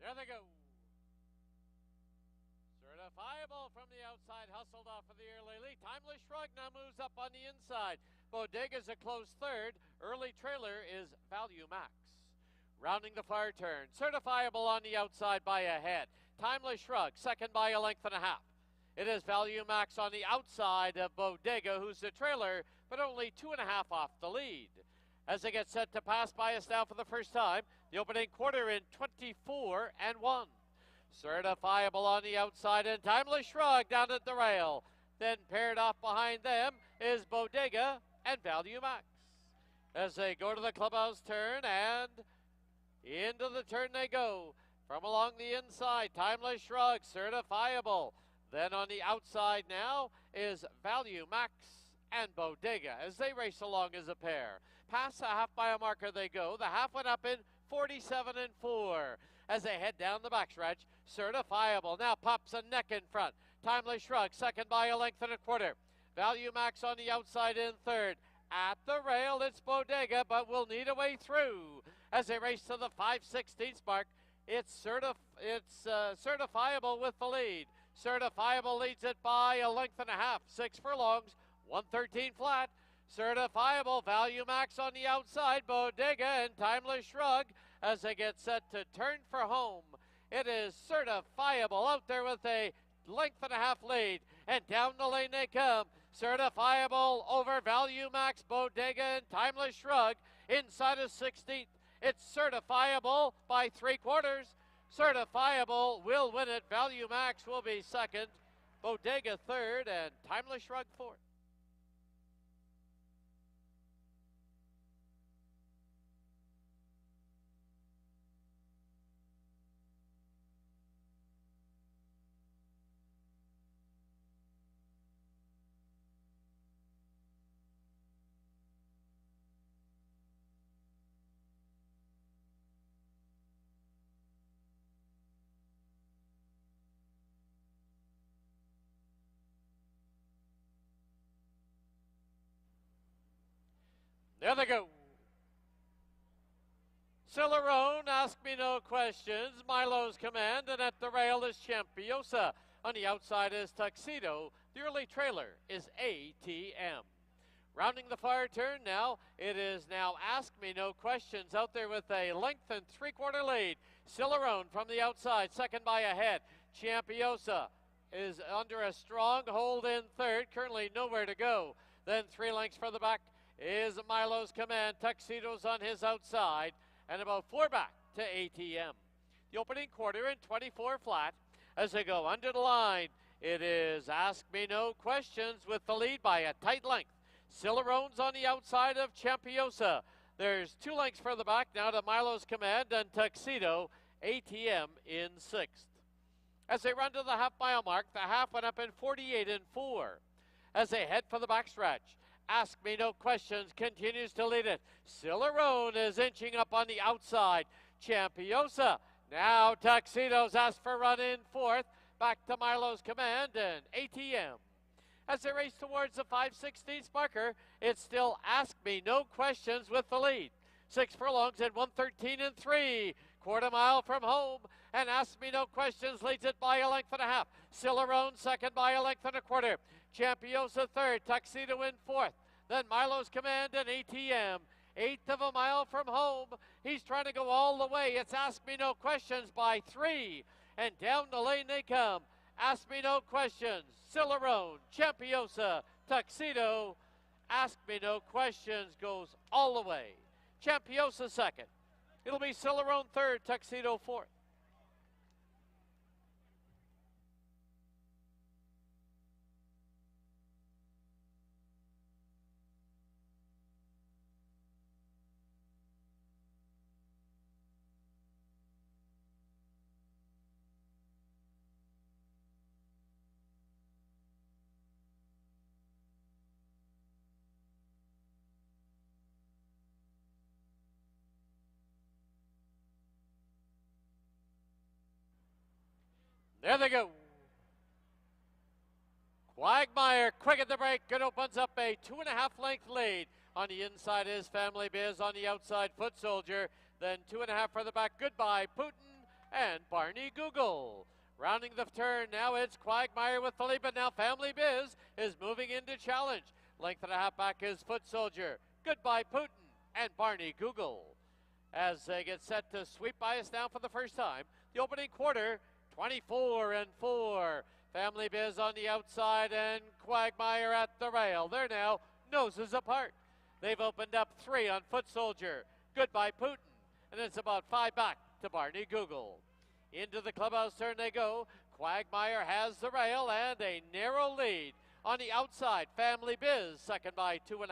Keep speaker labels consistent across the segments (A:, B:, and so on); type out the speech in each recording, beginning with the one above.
A: There they go. Certifiable from the outside, hustled off of the early lead. Timeless Shrug now moves up on the inside. Bodega's a close third. Early trailer is Value Max. Rounding the far turn, Certifiable on the outside by a head. Timeless Shrug, second by a length and a half. It is Value Max on the outside of Bodega, who's the trailer, but only 2.5 off the lead. As they get set to pass by us now for the first time, the opening quarter in 24-1. Certifiable on the outside and Timeless Shrug down at the rail. Then paired off behind them is Bodega and Value Max. As they go to the clubhouse turn and into the turn they go. From along the inside, Timeless Shrug, Certifiable. Then on the outside now is Value Max and Bodega as they race along as a pair. Past the half-mile marker they go. The half went up in 47-4. As they head down the backstretch, Certifiable now pops a neck in front. Timeless Shrug, second by a length and a quarter. Value Max on the outside in third. At the rail, it's Bodega, but will need a way through. As they race to the 5/16 mark, it's Certifiable with the lead. Certifiable leads it by a length and a half. 6 furlongs, 113 flat. Certifiable, Value Max on the outside, Bodega and Timeless Shrug as they get set to turn for home. It is Certifiable out there with a length and a half lead, and down the lane they come. Certifiable over Value Max, Bodega and Timeless Shrug inside of 16th. It's Certifiable by 3/4. Certifiable will win it. Value Max will be second, Bodega third, and Timeless Shrug fourth. There they go. Cilarone, Ask Me No Questions. Milo's Command, and at the rail is Champiosa. On the outside is Tuxedo. The early trailer is ATM. Rounding the far turn now, it is now Ask Me No Questions out there with a length and 3/4 lead. Cilarone from the outside, second by a head. Champiosa is under a strong hold in third, currently nowhere to go. Then 3 lengths for the back is Milo's Command. Tuxedo's on his outside, and about 4 back to ATM. The opening quarter in 24 flat. As they go under the line, it is Ask Me No Questions with the lead by a tight length. Cilarone's on the outside of Champiosa. There's 2 lengths for the back now to Milo's Command and Tuxedo. ATM in 6th. As they run to the half-mile mark, the half went up in 48-4. As they head for the backstretch, Ask Me No Questions continues to lead it. Cilarone is inching up on the outside. Champiosa. Now Tuxedo's asked for run in 4th. Back to Milo's Command and ATM. As they race towards the 5/16 marker, it's still Ask Me No Questions with the lead. 6 furlongs at 113-3. 1/4 mile from home, and Ask Me No Questions leads it by a length and a half. Cilarone second by a length and a quarter. Champiosa third, Tuxedo in 4th. Then Milo's Command and ATM. 1/8 of a mile from home. He's trying to go all the way. It's Ask Me No Questions by 3. And down the lane they come. Ask Me No Questions. Cilarone, Champiosa, Tuxedo. Ask Me No Questions goes all the way. Champiosa second. It'll be Cilarone third, Tuxedo fourth. There they go. Quagmire quick at the break. It opens up a 2.5 length lead. On the inside is Family Biz. On the outside, Foot Soldier. Then 2.5 for the back. Goodbye, Putin. and Barney Google. Rounding the turn, now it's Quagmire with the lead, but now Family Biz is moving into challenge. Length and a half back is Foot Soldier, Goodbye Putin, and Barney Google. As they get set to sweep by us now for the first time, the opening quarter, 24-4. Family Biz on the outside and Quagmire at the rail. They're now noses apart. They've opened up 3 on Foot Soldier, Goodbye Putin, and it's about 5 back to Barney Google. Into the clubhouse turn they go. Quagmire has the rail and a narrow lead. On the outside, Family Biz, second by 2.5.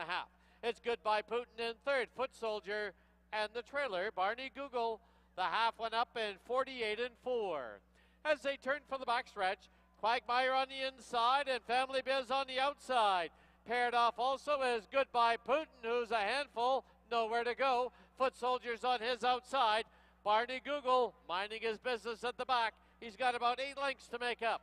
A: It's Goodbye Putin in third, Foot Soldier, and the trailer, Barney Google. The half went up in 48-4. As they turn for the backstretch, Quagmire on the inside and Family Biz on the outside. Paired off also is Goodbye Putin, who's a handful, nowhere to go. Foot Soldier's on his outside. Barney Google minding his business at the back. He's got about 8 lengths to make up.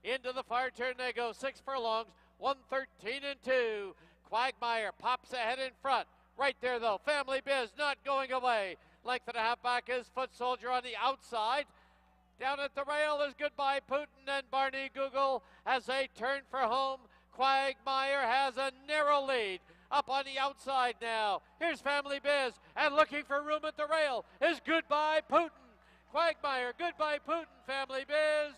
A: Into the far turn they go, 6 furlongs, 113-2. Quagmire pops ahead in front. Right there though, Family Biz not going away. Length and a half back is Foot Soldier on the outside. Down at the rail is Goodbye Putin and Barney Google as they turn for home. Quagmire has a narrow lead. Up on the outside now. Here's Family Biz, and looking for room at the rail is Goodbye Putin. Quagmire, Goodbye Putin, Family Biz.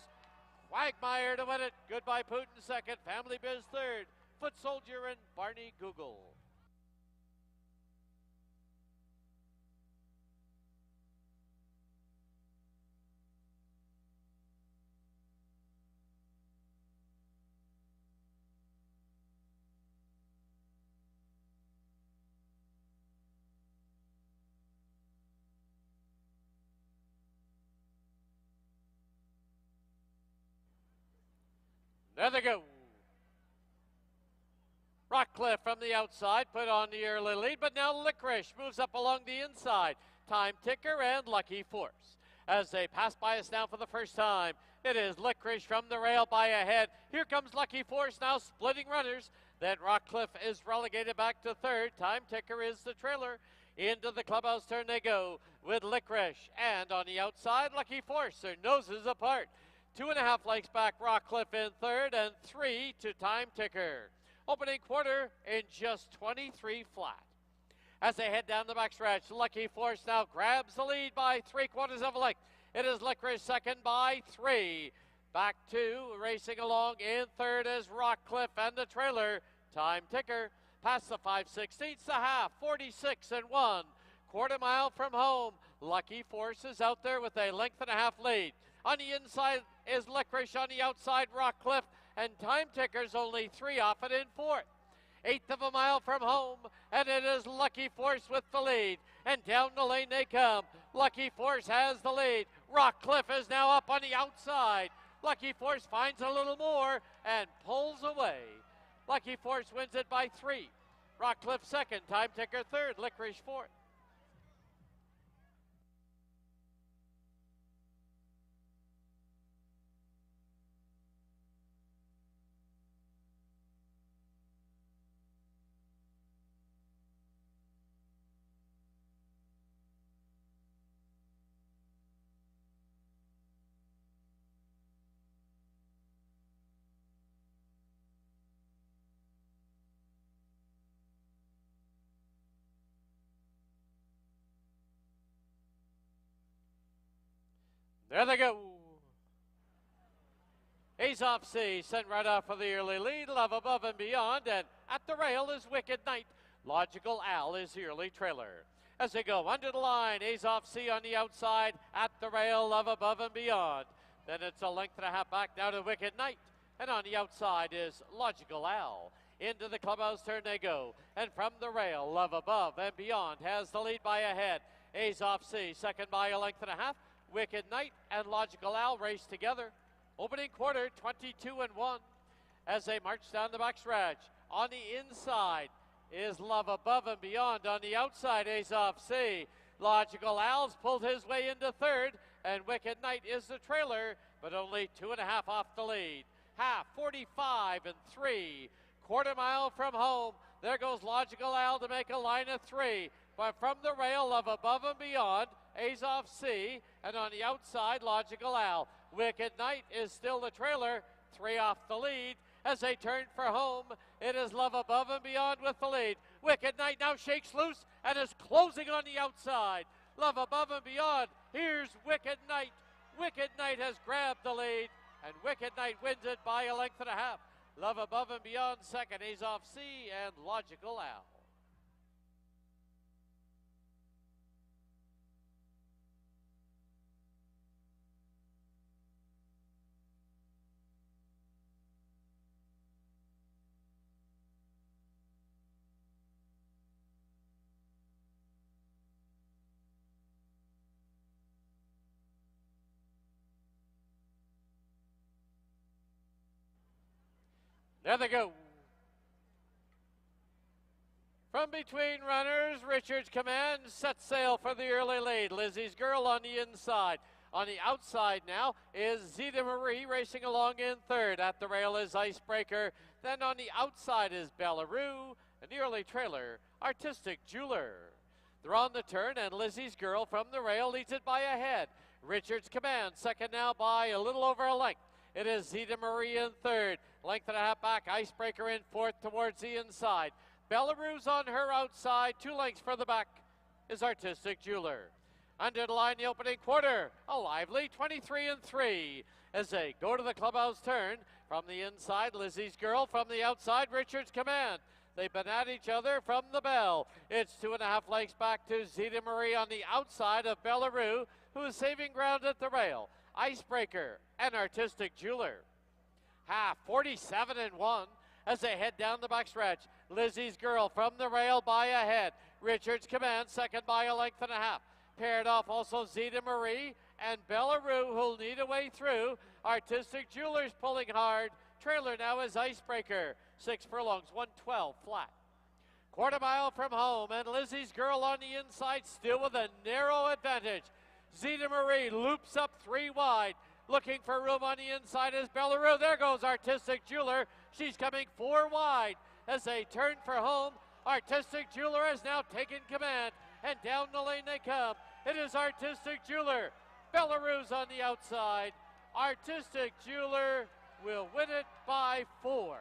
A: Quagmire to win it. Goodbye Putin second, Family Biz third. Foot Soldier and Barney Google. There they go. Rockcliffe from the outside put on the early lead, but now Licorice moves up along the inside. Time Ticker and Lucky Force. As they pass by us now for the first time, it is Licorice from the rail by ahead. Here comes Lucky Force now splitting runners. Then Rockcliffe is relegated back to third. Time Ticker is the trailer. Into the clubhouse turn they go with Licorice. And on the outside, Lucky Force. Their noses apart. 2.5 lengths back, Rockcliffe in third, and 3 to Time Ticker. Opening quarter in just 23 flat. As they head down the backstretch, Lucky Force now grabs the lead by 3/4 of a length. It is Licorice second by 3. Back 2, racing along in third is Rockcliffe and the trailer, Time Ticker. Past the 5/16, the half, 46-1. Quarter mile from home, Lucky Force is out there with a length and a half lead. On the inside is Licorice, on the outside Rockcliffe, and Time Ticker's only 3 off it in fourth. 1/8 of a mile from home, and it is Lucky Force with the lead. And down the lane they come. Lucky Force has the lead. Rockcliffe is now up on the outside. Lucky Force finds a little more and pulls away. Lucky Force wins it by 3. Rockcliffe second, Time Ticker third, Licorice fourth. There they go. Ace off C, sent right off for the early lead. Love Above and Beyond, and at the rail is Wicked Knight. Logical Al is the early trailer. As they go under the line, Ace off C on the outside. At the rail, Love Above and Beyond. Then it's a length and a half back now to Wicked Knight. And on the outside is Logical Al. Into the clubhouse turn they go. And from the rail, Love Above and Beyond has the lead by a head. Ace off C, second by a length and a half. Wicked Knight and Logical Al race together. Opening quarter, 22-1. As they march down the backstretch. On the inside is Love Above and Beyond. On the outside, Ace off C. Logical Al's pulled his way into third, and Wicked Knight is the trailer, but only 2.5 off the lead. Half, 45-3. Quarter mile from home. There goes Logical Al to make a line of 3. But from the rail, Love Above and Beyond Azov C, and on the outside, Logical Al. Wicked Knight is still the trailer, 3 off the lead. As they turn for home, it is Love Above and Beyond with the lead. Wicked Knight now shakes loose and is closing on the outside. Love Above and Beyond, here's Wicked Knight. Wicked Knight has grabbed the lead, and Wicked Knight wins it by a length and a half. Love Above and Beyond second, Azov C and Logical Al. There they go. From between runners, Richards Command sets sail for the early lead. Lizzie's Girl on the inside. On the outside now is Zita Marie racing along in third. At the rail is Icebreaker. Then on the outside is Bellaroo, and the early trailer, Artistic Jeweler. They're on the turn, and Lizzie's Girl from the rail leads it by a head. Richards Command second now by a little over a length. It is Zita Marie in third. Length and a half back. Icebreaker in fourth towards the inside. Bellaroo's on her outside. 2 lengths further back is Artistic Jeweler. Under the line, the opening quarter. A lively 23-3 as they go to the clubhouse turn. From the inside, Lizzie's Girl. From the outside, Richards Command. They've been at each other from the bell. It's 2.5 lengths back to Zita Marie on the outside of Bellaroo, who is saving ground at the rail. Icebreaker and Artistic Jeweler. Half 47-1 as they head down the backstretch. Lizzie's Girl from the rail by a head. Richards Command second by a length and a half. Paired off also Zita Marie and Bellaroo, who'll need a way through. Artistic Jeweler's pulling hard. Trailer now is Icebreaker. 6 furlongs, 112 flat. Quarter mile from home, and Lizzie's Girl on the inside still with a narrow advantage. Zita Marie loops up 3 wide. Looking for room on the inside is Bellaroo. There goes Artistic Jeweler. She's coming 4 wide as they turn for home. Artistic Jeweler has now taken command, and down the lane they come. It is Artistic Jeweler. Bellaroo's on the outside. Artistic Jeweler will win it by 4.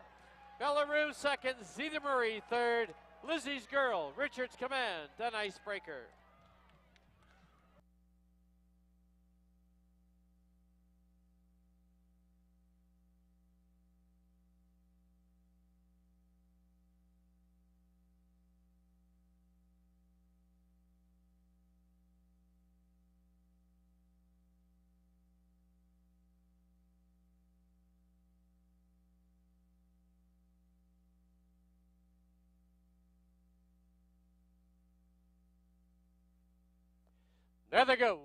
A: Bellaroo second, Zita Marie third, Lizzie's Girl, Richards Command, and Icebreaker. There they go.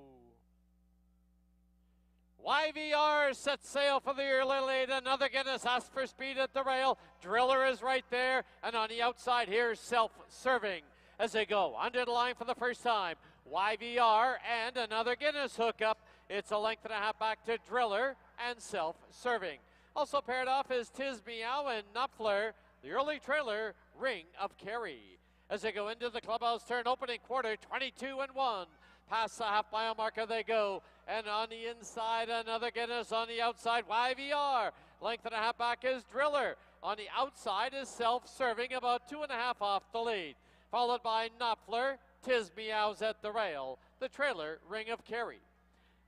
A: YVR sets sail for the early lead. Another Guinness asks for speed at the rail. Driller is right there. And on the outside, here's Self-Serving as they go under the line for the first time. YVR and another Guinness hookup. It's a length and a half back to Driller and Self-Serving. Also paired off is Tiz Meow and Knopfler, the early trailer, Ring of Kerry. As they go into the clubhouse turn, opening quarter, 22-1. Past the half-mile marker they go. And on the inside, another Guinness. On the outside, YVR. Length and a half back is Driller. On the outside is Self-Serving, about 2.5 off the lead. Followed by Knopfler. Tiz Meows at the rail. The trailer, Ring of Kerry.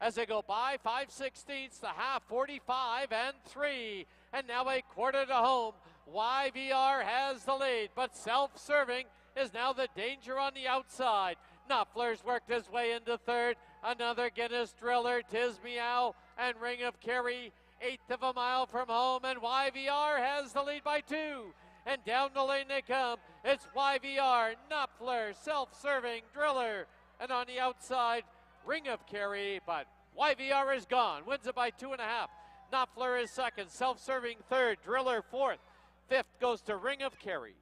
A: As they go by, 5/16, the half, 45-3. And now a quarter to home. YVR has the lead, but Self-Serving is now the danger on the outside. Knopfler's worked his way into third. Another Guinness, Driller, Tiz Meow, and Ring of Kerry. 1/8 of a mile from home, and YVR has the lead by 2. And down the lane they come. It's YVR, Knopfler, Self-Serving, Driller, and on the outside, Ring of Kerry, but YVR is gone. Wins it by 2.5. Knopfler is second, Self-Serving third, Driller fourth. Fifth goes to Ring of Kerry.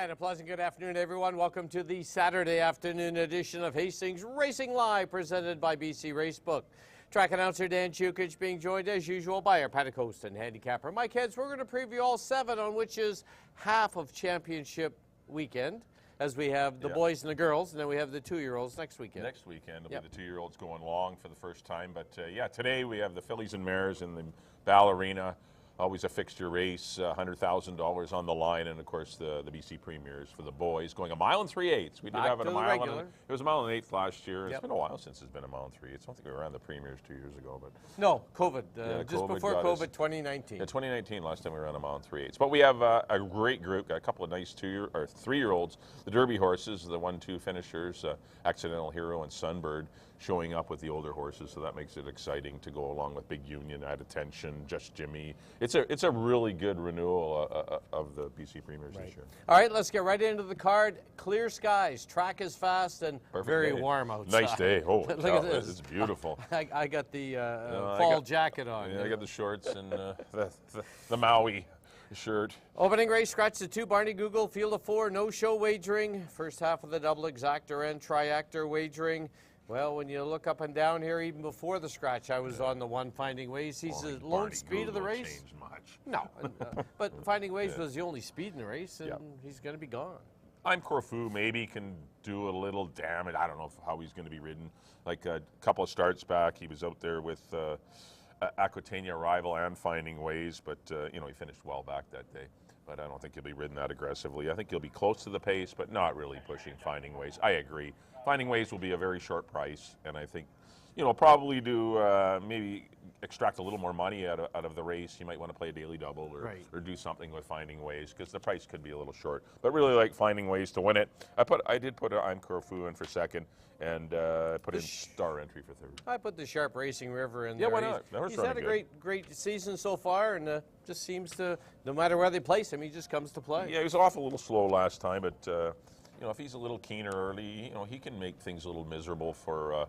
A: And a pleasant good afternoon, everyone. Welcome to the Saturday afternoon edition of Hastings Racing Live, presented by BC Racebook. Track announcer Dan Chukich being joined, as usual, by our paddock host and handicapper Mike Heads. We're going to preview all 7, on which is half of championship weekend, as we have the boys and the girls, and then we have the 2-year-olds next weekend.
B: Next weekend will be the 2-year-olds going long for the first time. But, today we have the fillies and mares in the Ballerina. Always a fixture race, $100,000 on the line, and of course the BC Premiers for the boys, going 1 mile and 3/8. We did have it a mile and it was 1 mile and 1/8 last year. It's been a while since it's been 1 mile and 3/8. I don't think we ran the Premiers 2 years ago, but
A: no, COVID. Just before COVID, 2019.
B: Yeah, 2019. Last time we ran 1 mile and 3/8. But we have a great group. Got a couple of nice 3-year-olds. The Derby horses, the 1-2 finishers, Accidental Hero and Sunbird, showing up with the older horses, so that makes it exciting to go along with Big Union, Add Attention, Just Jimmy. It's a really good renewal of the BC Premiers this year.
A: All right, let's get right into the card. Clear skies, track is fast, and very warm outside.
B: Nice day. Oh,
A: look at this.
B: It's beautiful.
A: I got the fall jacket on.
B: Yeah, I got the shorts and the Maui shirt.
A: Opening race, scratch the 2, Barney Google, field of 4, no show wagering. First half of the double exactor and triactor wagering. Well, when you look up and down here, even before the scratch, I was on the 1, Finding Ways. He's the lone speed of the race.
B: Changed much.
A: No, but Finding Ways was the only speed in the race, and he's going to be gone.
B: I'm Corfu maybe can do a little damage. I don't know how he's going to be ridden. Like a couple of starts back, he was out there with Aquitania Rival and Finding Ways, but he finished well back that day. But I don't think he'll be ridden that aggressively. I think he'll be close to the pace, but not really pushing Finding Ways. I agree. Finding Ways will be a very short price, and I think, probably do maybe extract a little more money out of the race. You might want to play a daily double or do something with Finding Ways, because the price could be a little short. But really like Finding Ways to win it. I did put I'm Corfu in for second, and put in Star Entry for third.
A: I put the Sharp Racing River in
B: there.
A: Yeah,
B: why not?
A: He's had a great season so far, and just seems to, no matter where they place him, he just comes to play.
B: Yeah, he was off a little slow last time, but if he's a little keener early, he can make things a little miserable for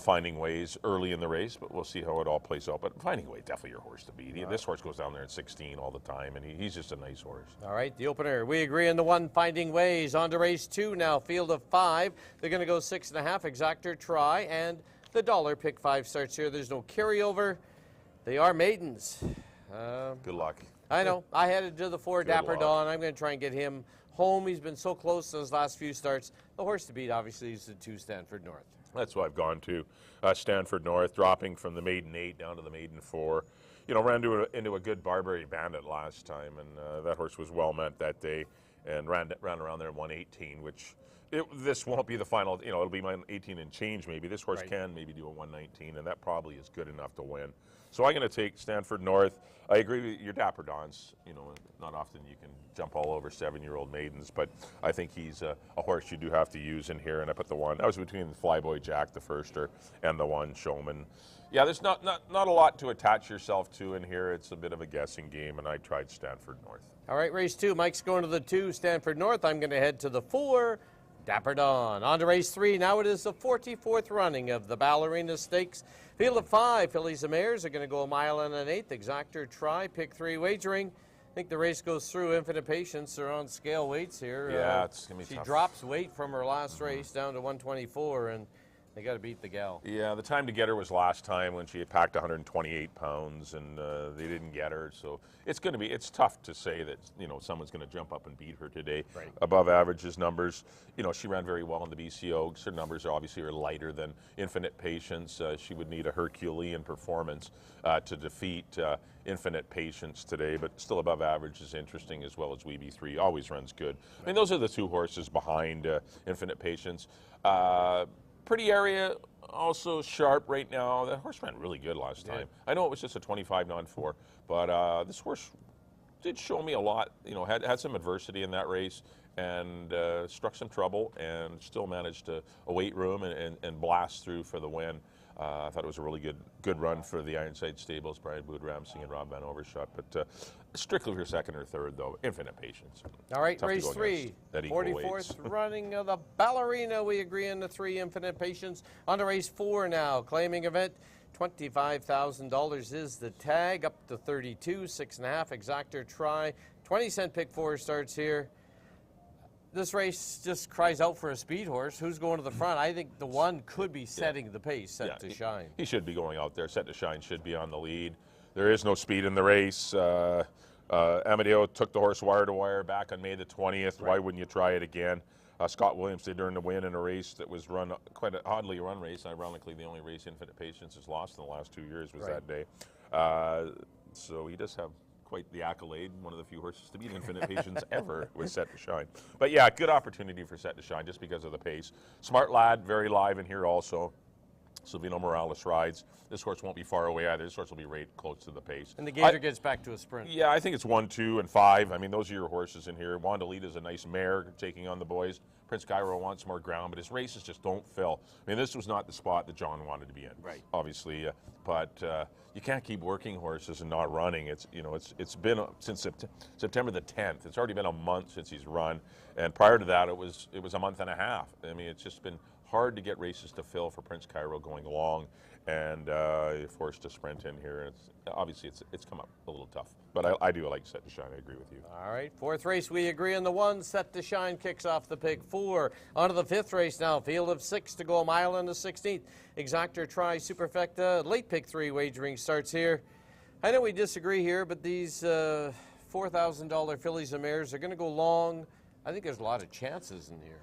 B: Finding Ways early in the race, but we'll see how it all plays out. But Finding Way, definitely your horse to beat. This horse goes down there at 16 all the time, and he's just a nice horse.
A: All right, the opener. We agree on the 1, Finding Ways. On to race 2 now, field of 5. They're going to go 6.5, exactor try, and the dollar pick 5 starts here. There's no carryover. They are maidens.
B: Good luck.
A: I know. I headed to the 4, Dapper Dawn. I'm going to try and get him home. He's been so close to those last few starts. The horse to beat, obviously, is the 2, Stanford North.
B: That's why I've gone to Stanford North, dropping from the maiden 8 down to the maiden 4. Ran into a good Barbary Bandit last time, and that horse was well met that day, and ran around there in 118, which this won't be the final. It'll be my 18 and change maybe. This horse can maybe do a 119, and that probably is good enough to win. So I'm going to take Stanford North. I agree with your Dapper Dons. Not often you can jump all over 7-year-old maidens, but I think he's a horse you do have to use in here. And I put the 1. I was between the Flyboy Jack, the firster, and the 1 Showman. Yeah, there's not a lot to attach yourself to in here. It's a bit of a guessing game, and I tried Stanford North.
A: All right, race 2. Mike's going to the 2, Stanford North. I'm going to head to the 4, Dapper Dawn. On to race 3. Now it is the 44th running of the Ballerina Stakes. Field of 5, fillies and mares are going to go 1 mile and 1/8. Exactor try, pick 3 wagering. I think the race goes through. Infinite Patience are on scale weights here.
B: Yeah, it's going to be
A: tough. She drops weight from her last race down to 124, and they got to beat the gal.
B: Yeah, the time to get her was last time when she had packed 128 pounds, and they didn't get her. So it's tough to say that someone's going to jump up and beat her today.
A: Right.
B: Above averages numbers. She ran very well in the BC Oaks. Her numbers are lighter than Infinite Patience. She would need a Herculean performance to defeat Infinite Patience today, but still above average is interesting, as well as Weeby 3. Always runs good. I mean, those are the 2 horses behind Infinite Patience. Pretty Area, also sharp right now. That horse ran really good last time. I know it was just a 25 non-4, but this horse did show me a lot. Had some adversity in that race, and struck some trouble, and still managed to await room and blast through for the win. I thought it was a really good run for the Ironside Stables, Brian Bood Ramsing and Rob Van Overshot. But strictly for second or third, though, Infinite Patience.
A: All right, race 3, 44th running of the Ballerina. We agree on the 3, Infinite Patience. On to race 4 now, claiming event. $25,000 is the tag, up to 32, 6.5, exactor try. 20-cent pick 4 starts here.
C: this race just cries out for a speed horse. Who's going to the front? I think the one could be setting the pace, Set to Shine.
B: He should be going out there. Set to Shine should be on the lead. There is no speed in the race. Amadeo took the horse wire to wire back on May the 20th. Why wouldn't you try it again? Scott Williams did earn the win in a race that was run, quite an oddly run race. Ironically, the only race Infinite Patience has lost in the last 2 years was that day. So he does have quite the accolade, one of the few horses to beat Infinite Patience ever was Set to Shine. But yeah, good opportunity for Set to Shine just because of the pace. Smart lad, very live in here also. Silvino Morales rides. This horse won't be far away either. This horse will be right close to the pace.
C: And the Gator gets back to a sprint.
B: Yeah, I think it's 1, 2, and 5. I mean, those are your horses in here. Wandelita's a nice mare taking on the boys. Prince Cairo wants more ground, but his races just don't fill. I mean, this was not the spot that John wanted to be in, obviously. But you can't keep working horses and not running. It's been since September the 10th. It's already been a month since he's run, and prior to that, it was a month and a half. I mean, it's just been hard to get races to fill for Prince Cairo going along, and forced to sprint in here. Obviously it's come up a little tough, but I do like Set to Shine. I agree with you.
C: All right, 4th race we agree on the 1. Set to Shine kicks off the pick 4. On to the 5th race now. Field of 6 to go a mile in the 16th. Exactor Tri Superfecta late pick 3 wagering starts here. I know we disagree here, but these $4,000 fillies and mares are going to go long. I think there's a lot of chances in here.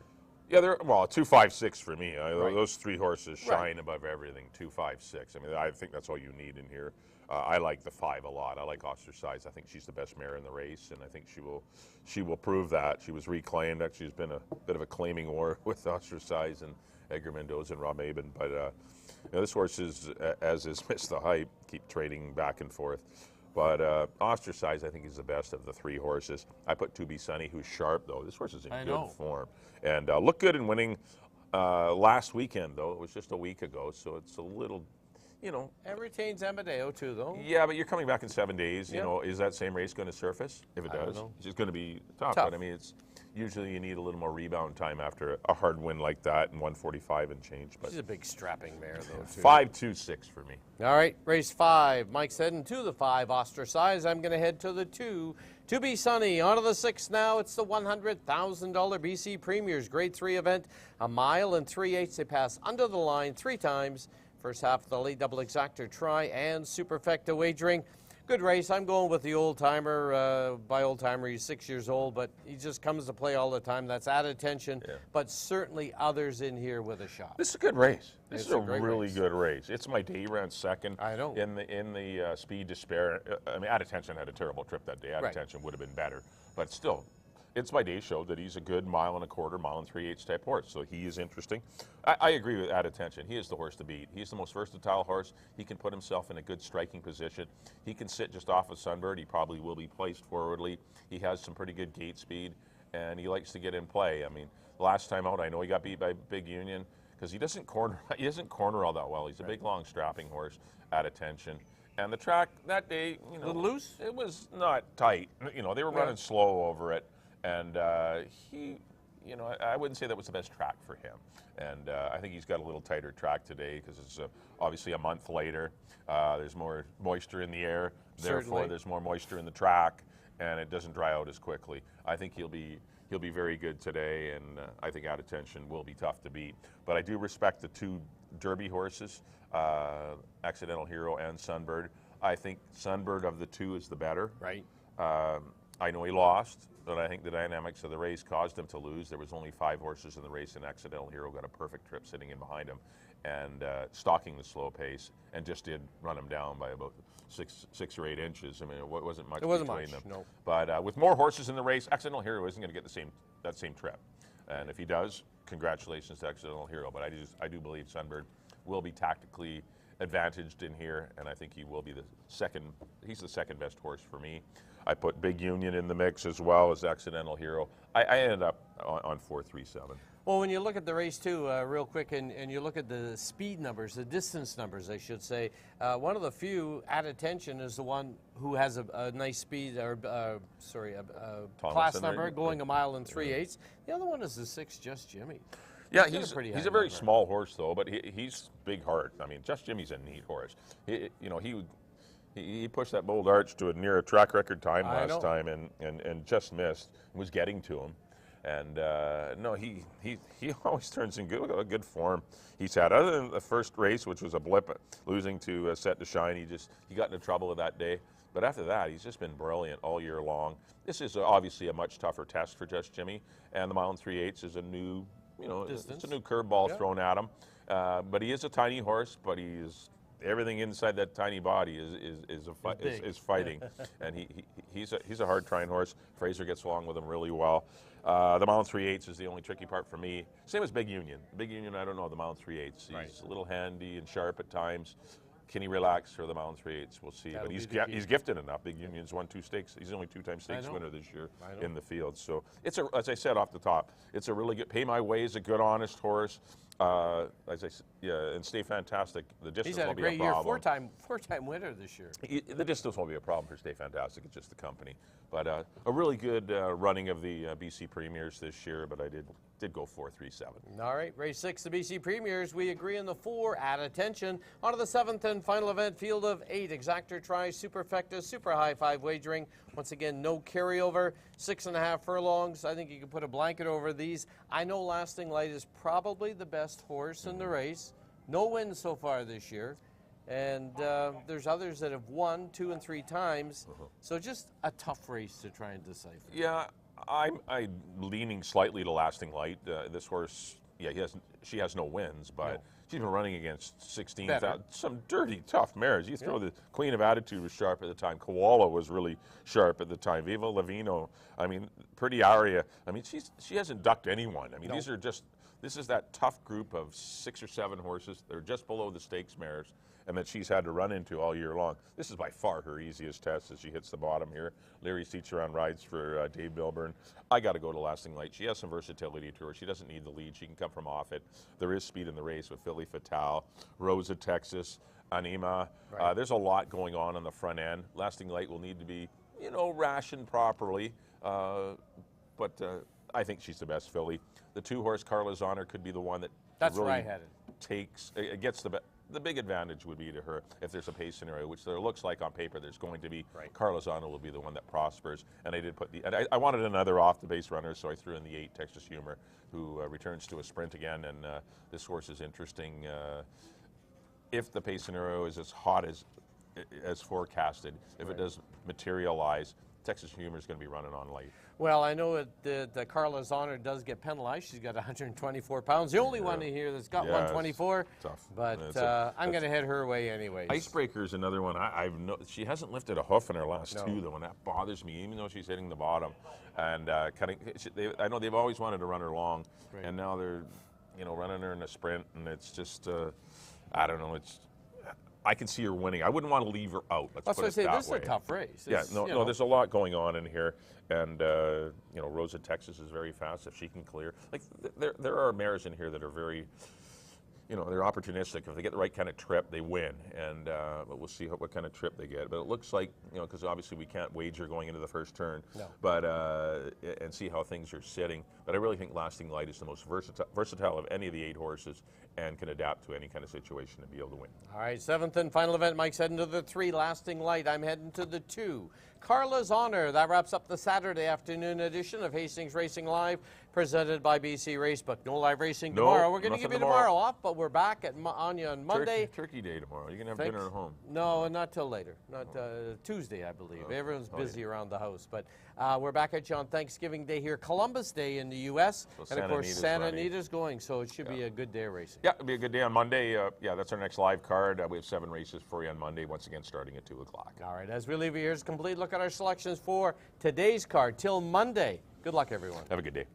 B: Yeah, they're 2-5-6 for me. Those 3 horses shine above everything. 2-5-6. I mean, I think that's all you need in here. I like the 5 a lot. I like Ostracized. I think she's the best mare in the race, and I think she will prove that. She was reclaimed. Actually, there's been a bit of a claiming war with Ostracized and Edgar Mendoza and Rob Maben. But this horse is, as is Miss the Hype, keep trading back and forth. But Ostracized, I think, is the best of the 3 horses. I put To Be Sunny, who's sharp, though. This horse is in good form. And looked good in winning last weekend, though. It was just a week ago, so it's a little,
C: And retains Amadeo, too, though.
B: Yeah, but you're coming back in 7 days. You know, is that same race going to surface? If it does, it's just going to be tough. But, I mean, it's usually you need a little more rebound time after a hard win like that, and 145 and change. But
C: she's a big strapping mare, though, too.
B: 5-2-6 for me.
C: All right, race 5. Mike's heading to the 5, Ostracized. I'm going to head to the 2. To Be Sunny. On to the 6 now. It's the $100,000 BC Premier's Grade 3 event. A mile and 3/8. They pass under the line 3 times. First half of the late double exactor Tri and Superfecta wagering. Good race. I'm going with the old-timer. By old-timer, he's 6 years old, but he just comes to play all the time. That's at attention, but certainly others in here with a shot.
B: This is a good race. This is a really good race. It's my day. He ran second.
C: I know.
B: In the Speed Despair. I mean, At Attention had a terrible trip that day. At Attention would have been better, but still. It's My Day showed that he's a good 1.25 mile, 1 3/8 type horse, so he is interesting. I agree with At Attention. He is the horse to beat. He's the most versatile horse. He can put himself in a good striking position. He can sit just off of Sunbird. He probably will be placed forwardly. He has some pretty good gate speed, and he likes to get in play. I mean, last time out, I know he got beat by Big Union because he doesn't corner. He doesn't corner all that well. He's a big, long, strapping horse. At Attention. And the track that day,
C: a little loose.
B: It was not tight. They were running slow over it. And he, I wouldn't say that was the best track for him. And I think he's got a little tighter track today because it's obviously a month later. There's more moisture in the air. Therefore, there's more moisture in the track, and it doesn't dry out as quickly. I think he'll be very good today, and I think At Attention will be tough to beat. But I do respect the 2 Derby horses, Accidental Hero and Sunbird. I think Sunbird of the 2 is the better.
C: Right.
B: I know he lost, but I think the dynamics of the race caused him to lose. There was only 5 horses in the race, and Accidental Hero got a perfect trip sitting in behind him and stalking the slow pace, and just did run him down by about 6 or 8 inches. I mean, it wasn't much between them.
C: No.
B: But with more horses in the race, Accidental Hero isn't going to get that same trip. And if he does, congratulations to Accidental Hero. But I do believe Sunbird will be tactically advantaged in here, and I think he will be he's the second best horse for me. I put Big Union in the mix as well as Accidental Hero. I ended up on 4-3-7.
C: Well, when you look at the race, too, real quick, and you look at the speed numbers, the distance numbers, I should say, one of the few At Attention is the one who has a nice speed, or class number, going 1 mile and 3/8. The other one is the 6 Just Jimmy.
B: Yeah, he's a very small horse, though, but he's big heart. I mean, Just Jimmy's a neat horse. He pushed that Bold Arch to near a track record time last time and just missed. Was getting to him. And no, he always turns in good form. He's had, other than the first race, which was a blip, losing to Set to Shine. He got into trouble that day. But after that, he's just been brilliant all year long. This is obviously a much tougher test for Just Jimmy, and the mile and 3/8 is a new, it's a new curveball thrown at him. But he is a tiny horse, but he is. Everything inside that tiny body is fighting, and he's a hard trying horse. Fraser gets along with him really well. The mile and 3/8 is the only tricky part for me. Same as Big Union. Big Union, I don't know the mile and 3/8. He's a little handy and sharp at times. Can he relax for the mile and 3/8? We'll see. But he's gifted enough. Big Union's won 2 stakes. He's the only 2-time stakes winner this year in the field. So it's as I said off the top, it's a really good. Pay My Way is a good, honest horse. And Stay Fantastic. The distance won't be a problem.
C: He's had a great year. Four-time winner this year.
B: The distance won't be a problem for Stay Fantastic. It's just the company. But a really good running of the BC Premiers this year. But I did go 4-3-7.
C: All right, race 6, the BC Premiers. We agree on the 4 at attention. On to the 7th and final event, field of 8. Exactor tries, Superfecta, Super High 5 wagering. Once again, no carryover. 6.5 furlongs. I think you can put a blanket over these. I know Lasting Light is probably the best horse in the race. No wins so far this year. And there's others that have won 2 and 3 times. So just a tough race to try and decipher.
B: Yeah. I'm leaning slightly to Lasting Light. This horse, she has no wins, but she's been running against 16,000. Some dirty, tough mares. You throw the Queen of Attitude was sharp at the time. Koala was really sharp at the time. Viva Lavino. I mean, Pretty Aria. I mean, she hasn't ducked anyone. I mean, this is that tough group of 6 or 7 horses. They're just below the stakes mares, and that she's had to run into all year long. This is by far her easiest test as she hits the bottom here. Larry Seacher rides for Dave Milburn. I got to go to Lasting Light. She has some versatility to her. She doesn't need the lead. She can come from off it. There is speed in the race with Philly Fatale, Rosa Texas, Anima. There's a lot going on the front end. Lasting Light will need to be, rationed properly. But I think she's the best filly. The 2-horse Carla's Honor could be the one that really takes. It gets the big advantage would be to her if there's a pace scenario, which there looks like on paper there's going to be. Carla's Honor will be the one that prospers. And I did put I wanted another off the base runner, so I threw in the 8 Texas Humor, who returns to a sprint again. And this horse is interesting. If the pace scenario is as hot as forecasted, if it does materialize, Texas Humor is going to be running on late.
C: Well, I know that Carla's Honor does get penalized. She's got 124 pounds. The only one in here that's got 124.
B: Tough.
C: But I'm going to head her way anyways.
B: Icebreaker is another one. She hasn't lifted a hoof in her last 2, though, and that bothers me, even though she's hitting the bottom. And I know they've always wanted to run her long, and now they're running her in a sprint, and it's just I don't know. I can see her winning. I wouldn't want to leave her out.
C: That's what I say. This is a tough race.
B: No, there's a lot going on in here, and Rosa Texas is very fast if she can clear. Like there are mares in here that are very, they're opportunistic. If they get the right kind of trip, they win, and but we'll see what kind of trip they get. But it looks like because obviously we can't wager going into the first turn, but and see how things are sitting. But I really think Lasting Light is the most versatile of any of the 8 horses, and can adapt to any kind of situation and be able to win. All
C: right, 7th and final event. Mike's heading to the 3, Lasting Light. I'm heading to the 2, Carla's Honor. That wraps up the Saturday afternoon edition of Hastings Racing Live, presented by BC Racebook. No live racing tomorrow. We're going to give you tomorrow off, but we're back on Monday.
B: Turkey Day tomorrow. You're going to have dinner at home.
C: No, not till later. Not Tuesday, I believe. Everyone's busy around the house. But we're back at you on Thanksgiving Day here, Columbus Day in the U.S.
B: So
C: and, of course, Santa Anita's going, so it should be a good day of racing.
B: Yeah, it'll be a good day on Monday. That's our next live card. We have 7 races for you on Monday, once again starting at 2 o'clock.
C: All right, as we leave you, here's a complete look at our selections for today's card. Till Monday, good luck, everyone.
B: Have a good day.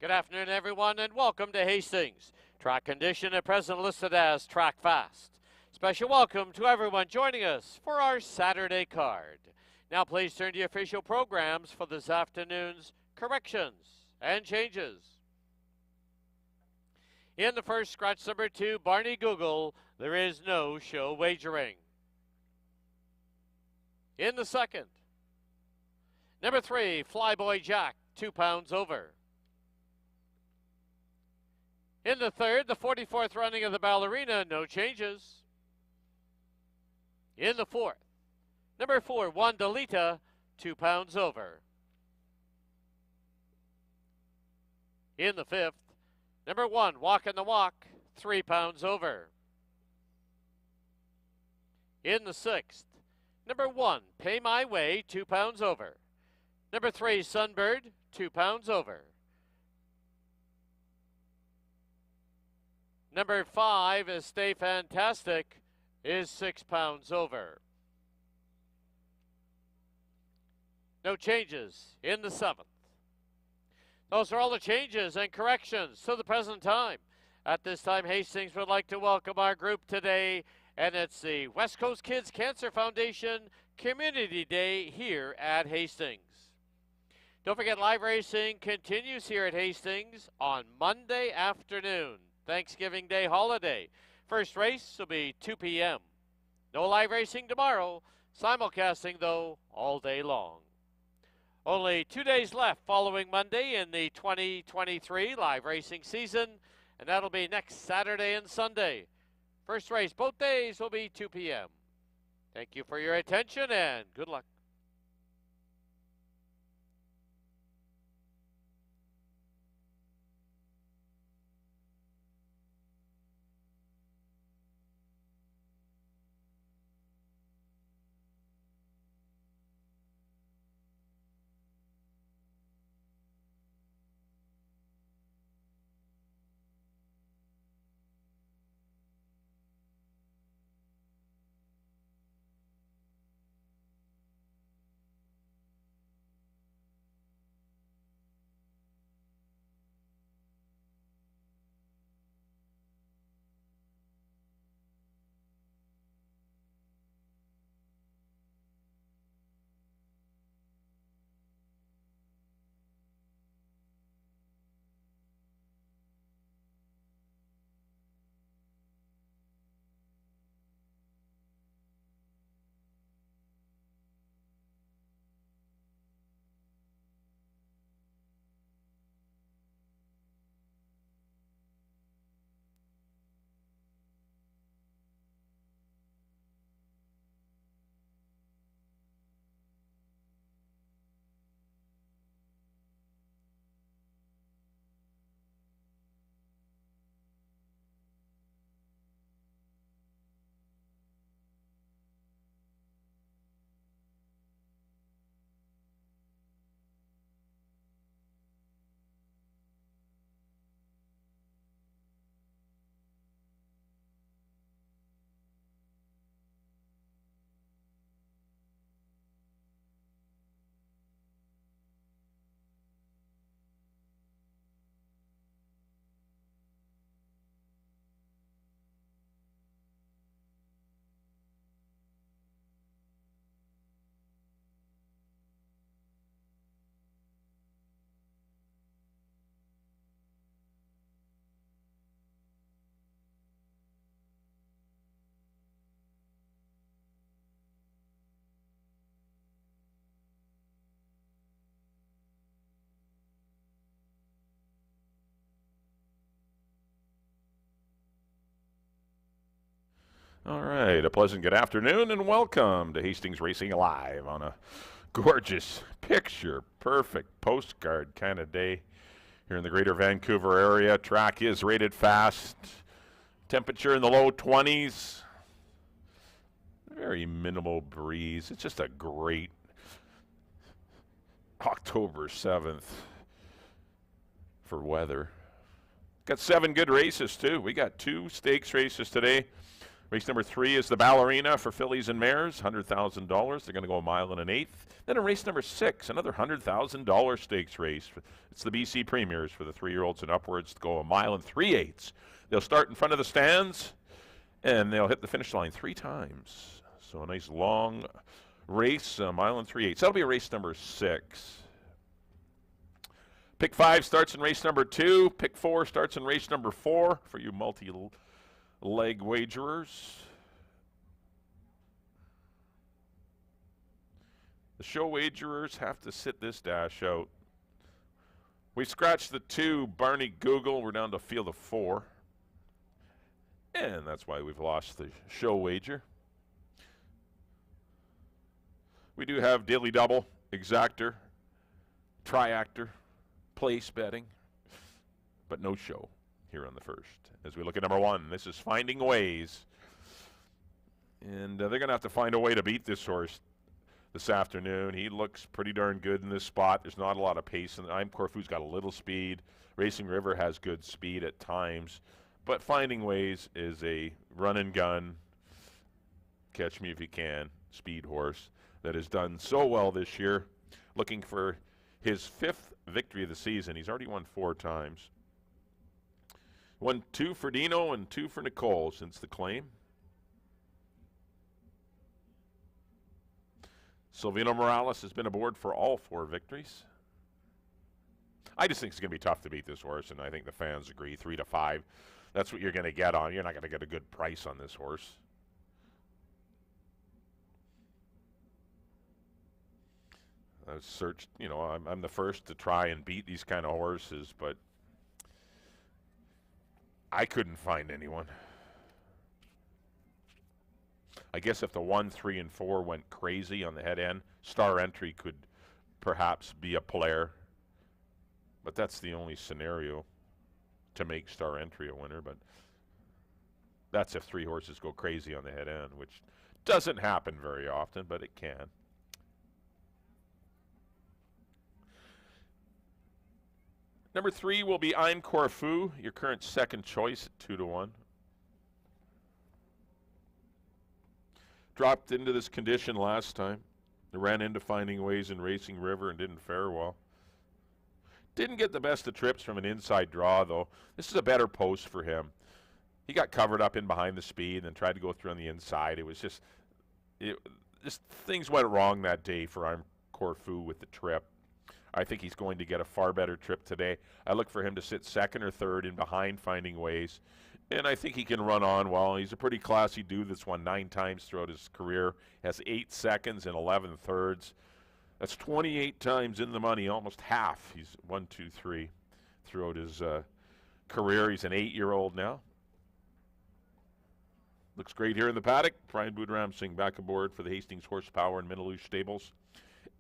A: Good afternoon, everyone, and welcome to Hastings. Track condition at present listed as track fast. Special welcome to everyone joining us for our Saturday card. Now please turn to your official programs for this afternoon's corrections and changes. In the first, scratch number 2, Barney Google, there is no show wagering. In the second, number 3, Flyboy Jack, 2 pounds over. In the third, the 44th running of the Ballerina, no changes. In the fourth, number 4, Wandalita, 2 pounds over. In the fifth, number 1, Walkin' the Walk, 3 pounds over. In the sixth, number 1, Pay My Way, 2 pounds over. Number 3, Sunbird, 2 pounds over. Number 5 is Stay Fantastic, is 6 pounds over. No changes in the seventh. Those are all the changes and corrections to the present time. At this time, Hastings would like to welcome our group today, and it's the West Coast Kids Cancer Foundation Community Day here at Hastings. Don't forget, live racing continues here at Hastings on Monday afternoon, Thanksgiving Day holiday. First race will be 2 p.m. No live racing tomorrow, simulcasting though all day long. Only 2 days left following Monday in the 2023 live racing season, and that'll be next Saturday and Sunday. First race both days will be 2 p.m. Thank you for your attention and good luck.
B: All right, a pleasant good afternoon and welcome to Hastings Racing Live on a gorgeous, picture-perfect postcard kind of day here in the greater Vancouver area. Track is rated fast. Temperature in the low 20s. Very minimal breeze. It's just a great October 7th for weather. Got 7 good races, too. We got 2 stakes races today. Race number 3 is the Ballerina for fillies and mares, $100,000. They're going to go a mile and an eighth. Then in race number 6, another $100,000 stakes race. It's the BC Premiers for the 3-year-olds and upwards to go a mile and 3/8. They'll start in front of the stands, and they'll hit the finish line 3 times. So a nice long race, a mile and 3/8. That'll be race number 6. Pick 5 starts in race number 2. Pick 4 starts in race number 4 for you multi-leg wagerers. The show wagerers have to sit this dash out. We scratched the 2, Barney Google. We're down to field of 4. And that's why we've lost the show wager. We do have Daily Double, Exactor, Triactor, Place Betting, but no show here on the first. As we look at number 1, this is Finding Ways. And they're going to have to find a way to beat this horse this afternoon. He looks pretty darn good in this spot. There's not a lot of pace, and I'm Corfu's got a little speed. Racing River has good speed at times, but Finding Ways is a run and gun, catch me if you can, speed horse that has done so well this year. Looking for his 5th victory of the season. He's already won 4 times. Won 2 for Dino and 2 for Nicole since the claim. Silvino Morales has been aboard for all 4 victories. I just think it's going to be tough to beat this horse, and I think the fans agree. 3 to 5. That's what you're going to get on. You're not going to get a good price on this horse. I've searched, you know, I'm the first to try and beat these kind of horses, but I couldn't find anyone. I guess if the 1, 3, and 4 went crazy on the head end, Star Entry could perhaps be a player. But that's the only scenario to make Star Entry a winner. But that's if 3 horses go crazy on the head end, which doesn't happen very often, but it can. Number 3 will be I'm Corfu, your current second choice at 2 to 1. Dropped into this condition last time. They ran into Finding Ways in Racing River and didn't fare well. Didn't get the best of trips from an inside draw, though. This is a better post for him. He got covered up in behind the speed and then tried to go through on the inside. It was just things went wrong that day for I'm Corfu with the trip. I think he's going to get a far better trip today. I look for him to sit 2nd or 3rd in behind Finding Ways, and I think he can run on well. He's a pretty classy dude that's won 9 times throughout his career. Has 8 seconds and 11 thirds. That's 28 times in the money, almost half. He's 1, 2, 3 throughout his career. He's an 8-year-old now. Looks great here in the paddock. Brian Boudram back aboard for the Hastings Horsepower and Middlelouche Stables.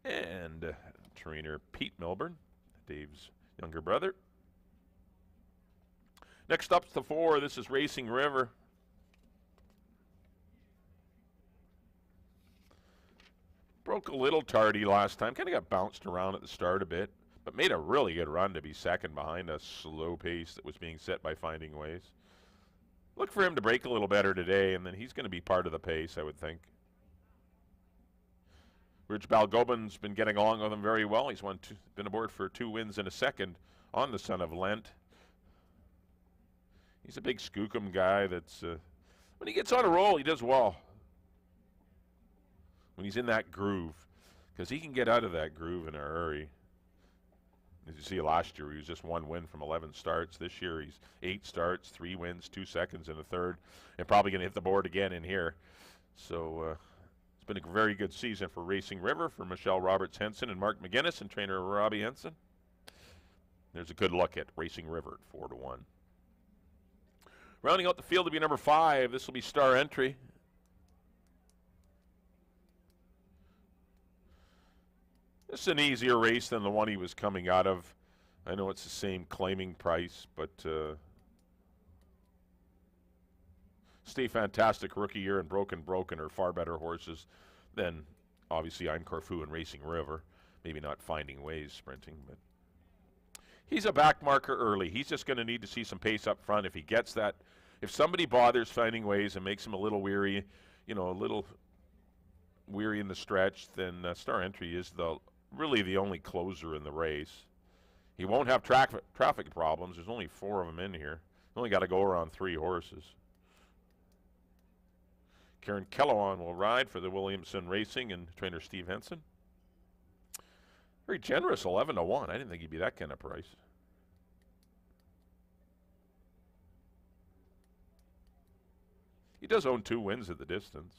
B: And trainer Pete Milburn, Dave's younger brother. Next up's the 4. This is Racing River. Broke a little tardy last time. Kind of got bounced around at the start a bit, but made a really good run to be 2nd behind a slow pace that was being set by Finding Ways. Look for him to break a little better today, and then he's going to be part of the pace, I would think. Rich Balgobin's been getting along with him very well. He's been aboard for 2 wins and a second on the Son of Lent. He's a big skookum guy that's, when he gets on a roll, he does well. When he's in that groove, because he can get out of that groove in a hurry. As you see last year, he was just 1 win from 11 starts. This year, he's 8 starts, 3 wins, 2 seconds, and a third, and probably going to hit the board again in here. So, it's been a very good season for Racing River, for Michelle Roberts-Henson and Mark McGinnis and trainer Robbie Henson. There's a good look at Racing River at 4 to 1. Rounding out the field to be number 5, this will be Star Entry. This is an easier race than the one he was coming out of. I know it's the same claiming price, but Stay Fantastic rookie year and Broken are far better horses than obviously I'm Corfu and Racing River. Maybe not Finding Ways sprinting, but he's a back marker early. He's just going to need to see some pace up front. If he gets that if somebody bothers finding ways and makes him a little weary, a little weary in the stretch, then Star Entry is really the only closer in the race. He won't have traffic problems. There's only 4 of them in here. Only got to go around 3 horses. Karen Kellowan will ride for the Williamson Racing and trainer Steve Henson. Very generous, 11-1. I didn't think he'd be that kind of price. He does own 2 wins at the distance.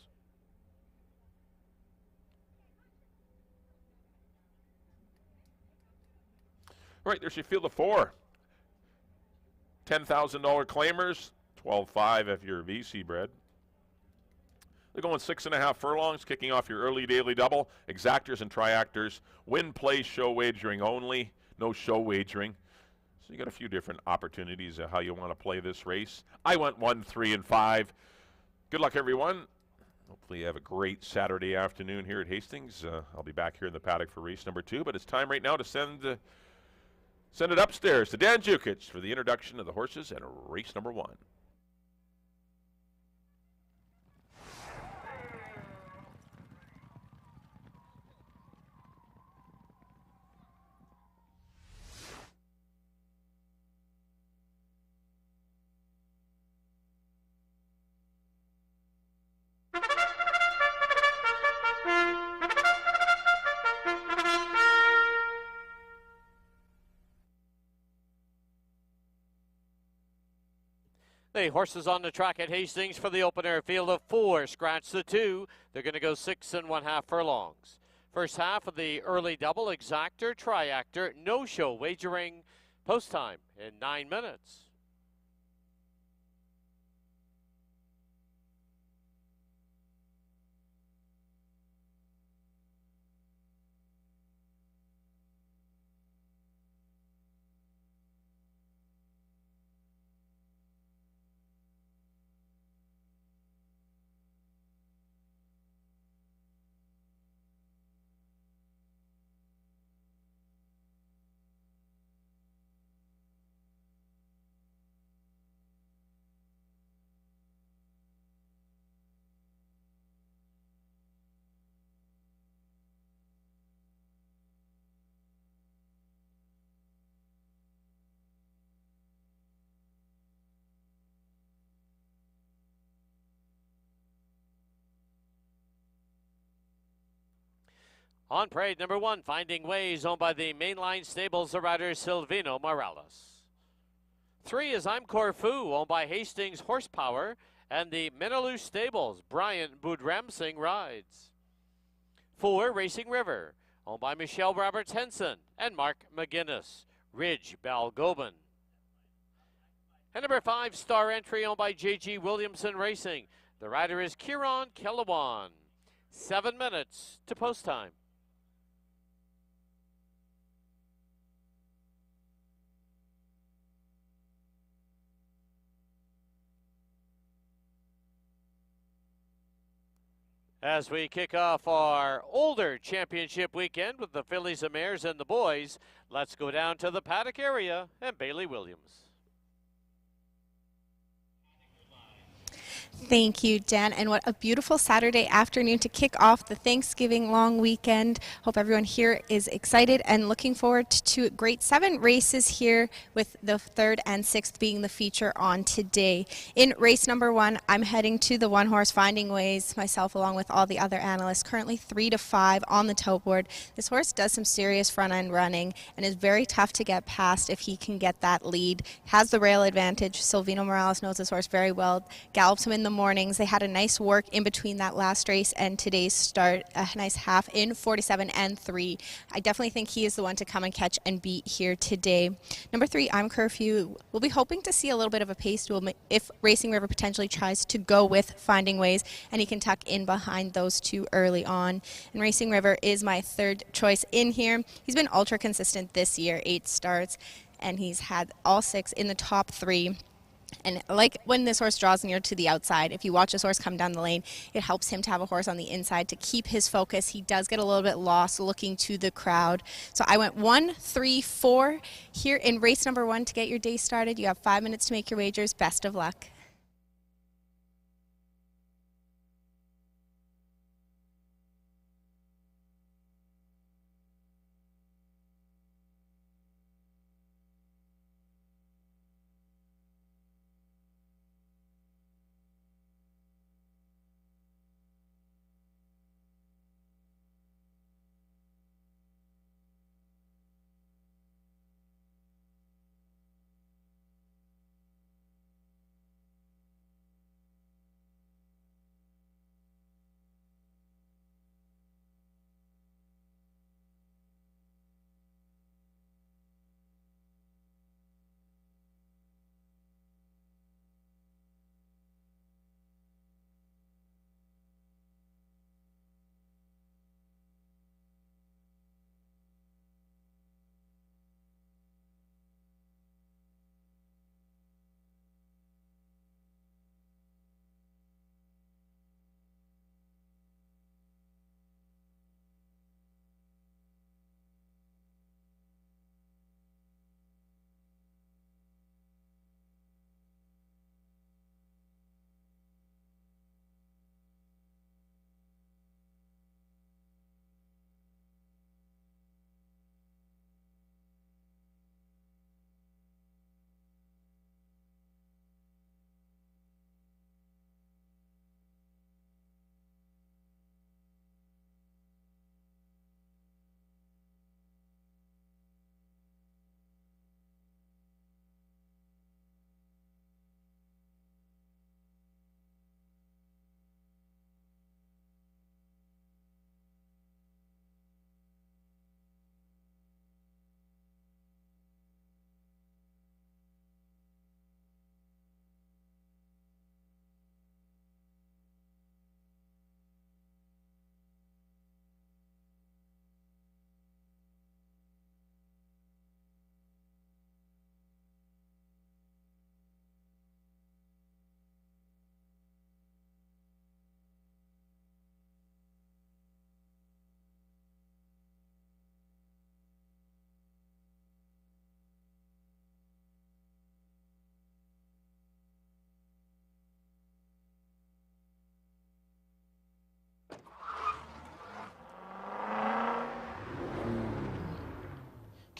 B: All right, there's your field of 4. $10,000 claimers, 12.5 if you're VC bred. They're going 6.5 furlongs, kicking off your early daily double. Exactors and triactors. Win, play, show wagering only. No show wagering. So you got a few different opportunities of how you want to play this race. I went 1, 3, and 5. Good luck, everyone. Hopefully you have a great Saturday afternoon here at Hastings. I'll be back here in the paddock for race number 2, but it's time right now to send it upstairs to Dan Jukic for the introduction of the horses and race number 1.
A: The horses on the track at Hastings for the open air field of 4. Scratch the 2. They're going to go 6.5 furlongs. First half of the early double, exactor, triactor, no show wagering, post time in 9 minutes. On parade number 1, Finding Ways, owned by the Mainline Stables, the rider Silvino Morales. 3 is I'm Corfu, owned by Hastings Horsepower and the Menaloo Stables, Brian Budramsing rides. 4, Racing River, owned by Michelle Roberts Henson and Mark McGuinness, Ridge Balgobin. And number 5, Star Entry, owned by J.G. Williamson Racing. The rider is Kieran Kellowan. 7 minutes to post time. As we kick off our older championship weekend with the fillies and mares and the boys, let's go down to the paddock area and Bailey Williams.
D: Thank you, Dan. And what a beautiful Saturday afternoon to kick off the Thanksgiving long weekend. Hope everyone here is excited and looking forward to great 7 races here, with the 3rd and 6th being the feature on today. In race number 1, I'm heading to the 1 horse Finding Ways, myself along with all the other analysts, currently 3-5 on the tote board. This horse does some serious front end running and is very tough to get past if he can get that lead. Has the rail advantage. Silvino Morales knows this horse very well, gallops him in the mornings. They had a nice work in between that last race and today's start, a nice half in 47-3. I definitely think he is the one to come and catch and beat here today. Number 3, I'm Curfew. We'll be hoping to see a little bit of a pace duel if Racing River potentially tries to go with Finding Ways, and he can tuck in behind those 2 early on. And Racing River is my 3rd choice in here. He's been ultra consistent this year, 8 starts, and he's had all 6 in the top 3. And like when this horse draws near to the outside, if you watch this horse come down the lane, it helps him to have a horse on the inside to keep his focus. He does get a little bit lost looking to the crowd. So I went 1, 3, 4 here in race number 1 to get your day started. You have 5 minutes to make your wagers. Best of luck.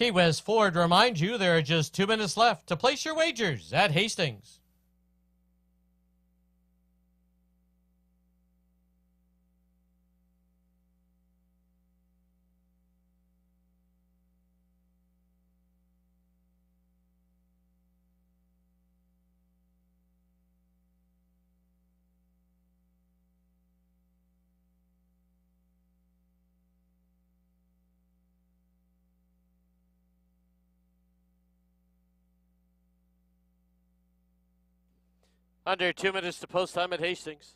E: Key West Ford reminds you there are just 2 minutes left to place your wagers at Hastings.
A: Under 2 minutes to post time at Hastings.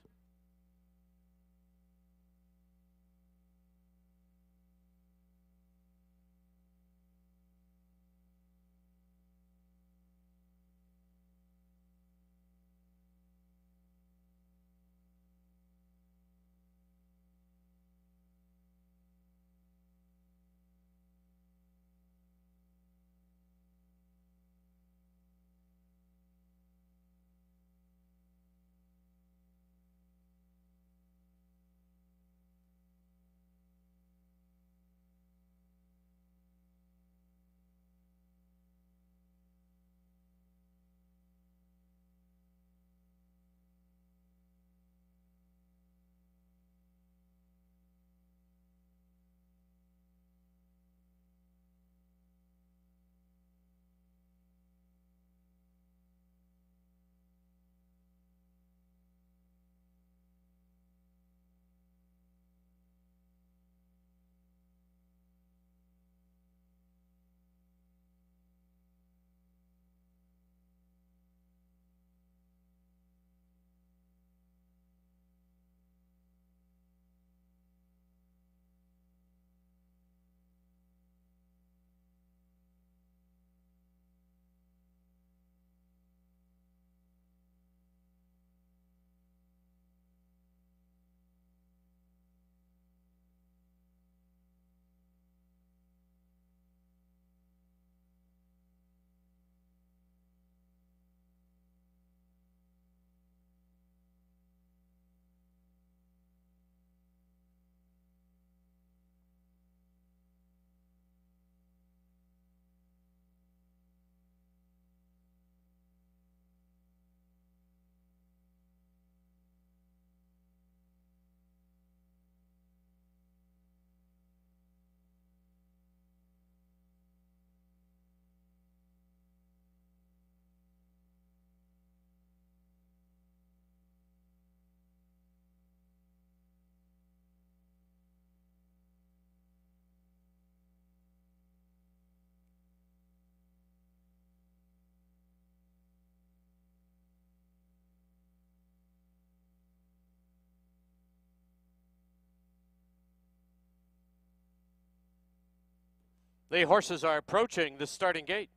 A: The horses are approaching the starting gate.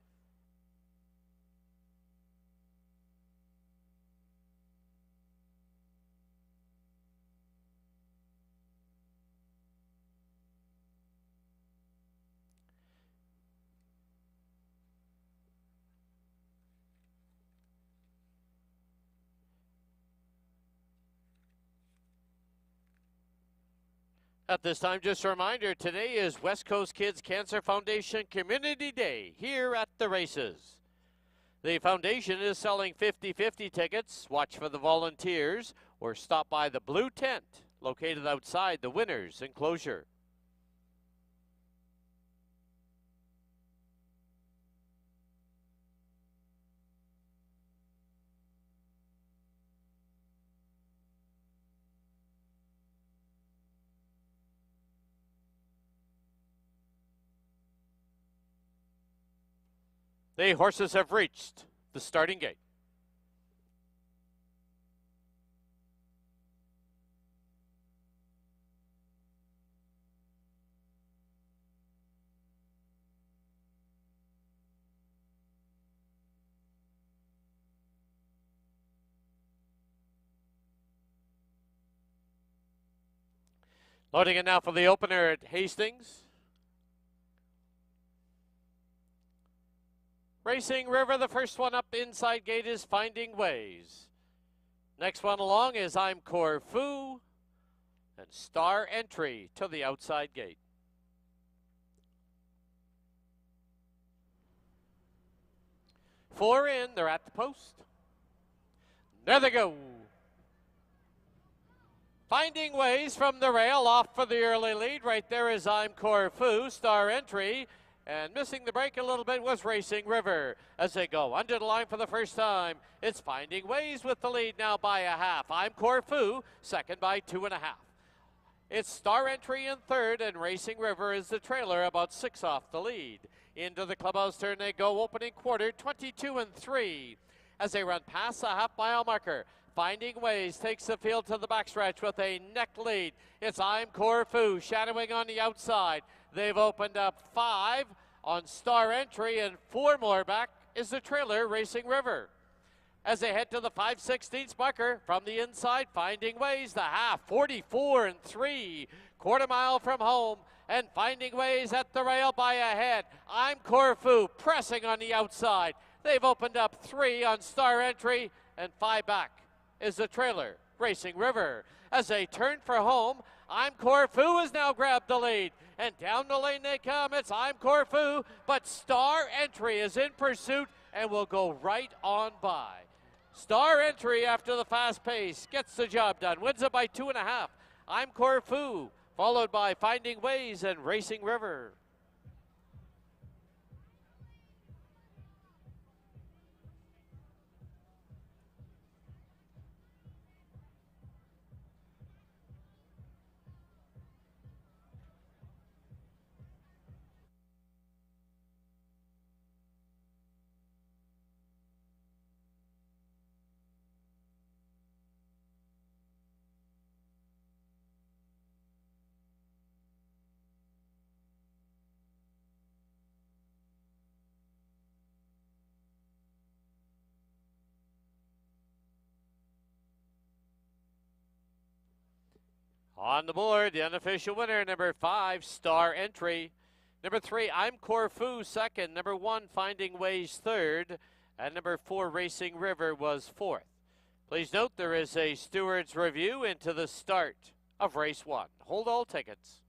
A: At this time, just a reminder, today is West Coast Kids Cancer Foundation Community Day here at the races. The foundation is selling 50-50 tickets. Watch for the volunteers or stop by the blue tent located outside the winner's enclosure. The horses have reached the starting gate. Loading it now for the opener at Hastings. Racing River, the first one up inside gate is Finding Ways. Next one along is I'm Corfu and Star Entry to the outside gate. 4 in. They're at the post. There they go. Finding Ways from the rail, off for the early lead. Right there is I'm Corfu, Star Entry. And missing the break a little bit was Racing River. As they go under the line for the first time, it's Finding Ways with the lead now by a half. I'm Corfu, second by 2.5. It's Star Entry in third, and Racing River is the trailer, about 6 off the lead. Into the clubhouse turn they go, opening quarter, 22-3. As they run past the half-mile marker, Finding Ways takes the field to the backstretch with a neck lead. It's I'm Corfu shadowing on the outside. They've opened up 5 on Star Entry, and 4 more back is the trailer, Racing River. As they head to the 5/16 marker from the inside, Finding Ways, the half, 44-3, quarter mile from home, and Finding Ways at the rail by a head. I'm Corfu pressing on the outside. They've opened up 3 on Star Entry, and 5 back is the trailer, Racing River. As they turn for home, I'm Corfu has now grabbed the lead. And down the lane they come. It's I'm Corfu, but Star Entry is in pursuit and will go right on by. Star Entry, after the fast pace, gets the job done. Wins it by 2.5. I'm Corfu, followed by Finding Ways and Racing River. On the board, the unofficial winner, number 5, Star Entry. Number 3, I'm Corfu, second. Number 1, Finding Ways, third. And number 4, Racing River, was fourth. Please note there is a steward's review into the start of race 1. Hold all tickets.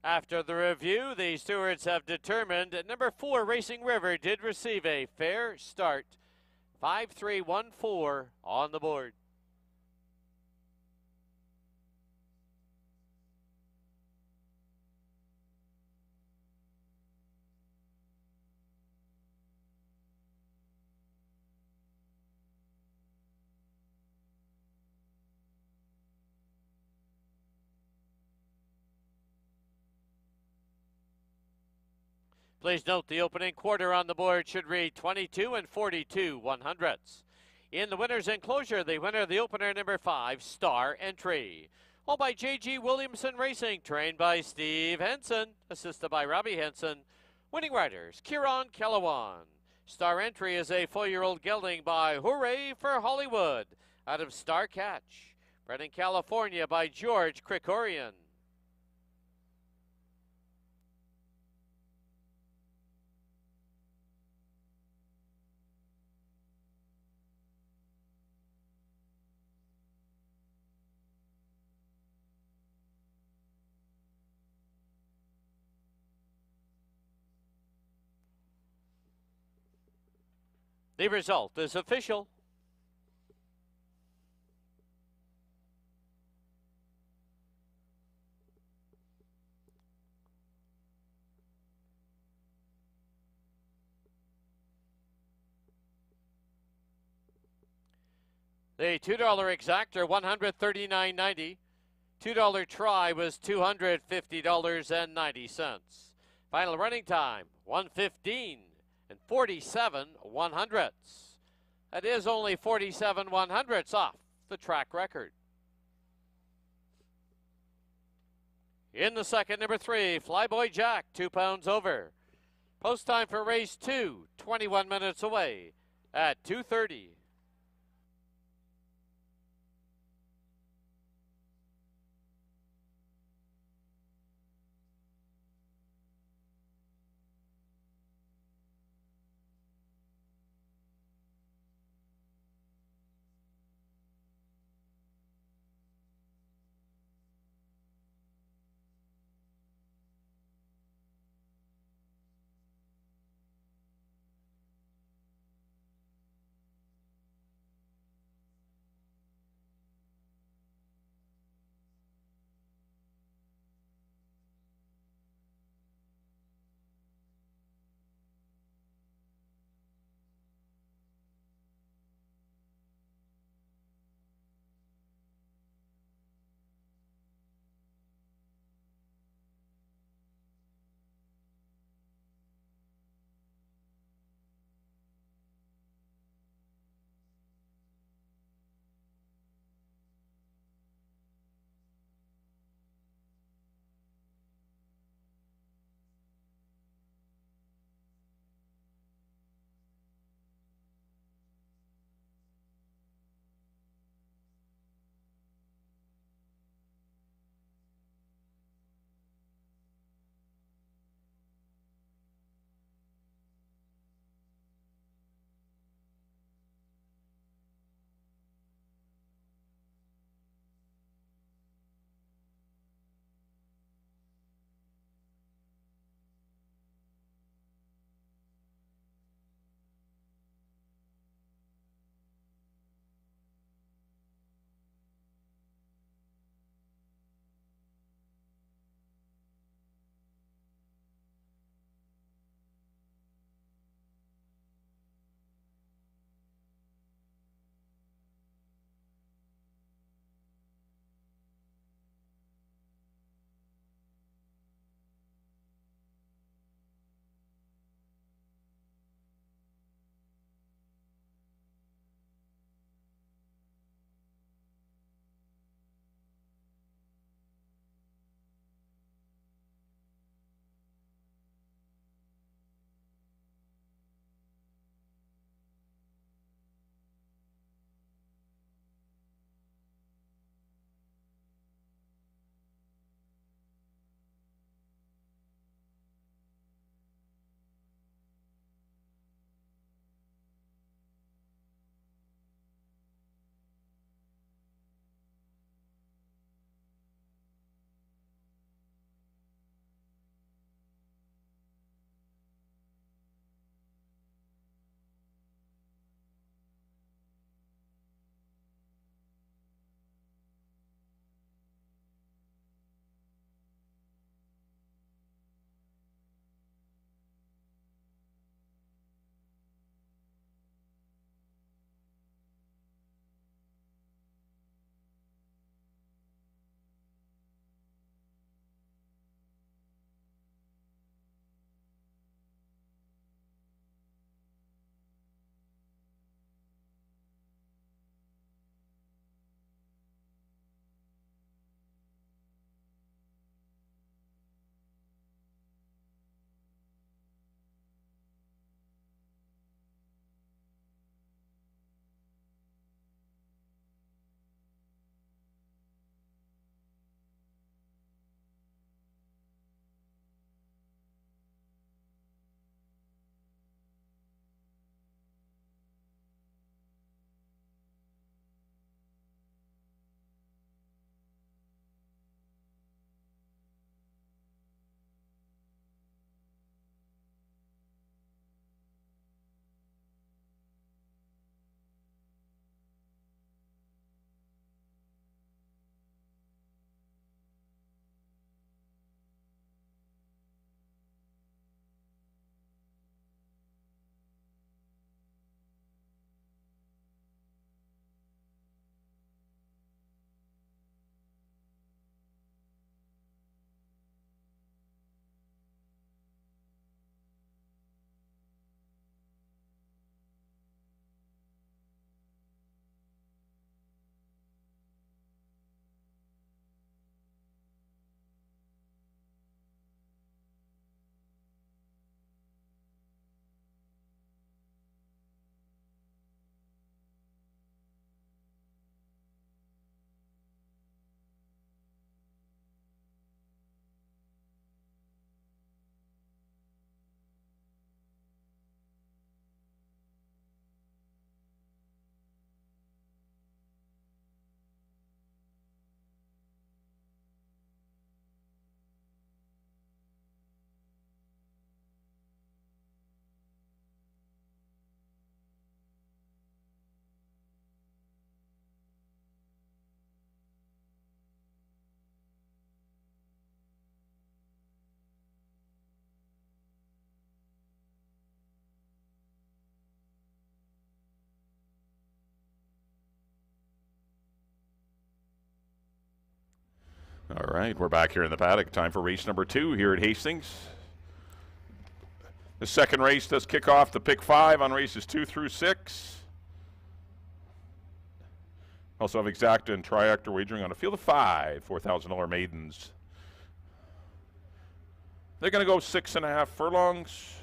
A: After the review, the stewards have determined that number 4, Racing River, did receive a fair start. 5-3-1-4 on the board. Please note the opening quarter on the board should read 22 and 42 100ths. In the winner's enclosure, the winner of the opener, number 5, Star Entry. All by J.G. Williamson Racing, trained by Steve Henson, assisted by Robbie Henson. Winning riders, Kieran Kellawan. Star entry is a 4-year-old gelding by Hooray for Hollywood, out of Star Catch. Bred in California by George Krikorian. The result is official. The $2 exactor, $139.90. $2 try was $250.90. Final running time, 1:15 and 47/100ths. That is only 47/100ths off the track record. In the second, number 3, Flyboy Jack, 2 pounds over. Post time for race 2, 21 minutes away at 2:30.
F: All right, we're back here in the paddock. Time for race number 2 here at Hastings. The second race does kick off the pick 5 on races 2 through 6. Also have exacta and triactor wagering on a field of 5 $4,000 maidens. They're going to go 6.5 furlongs.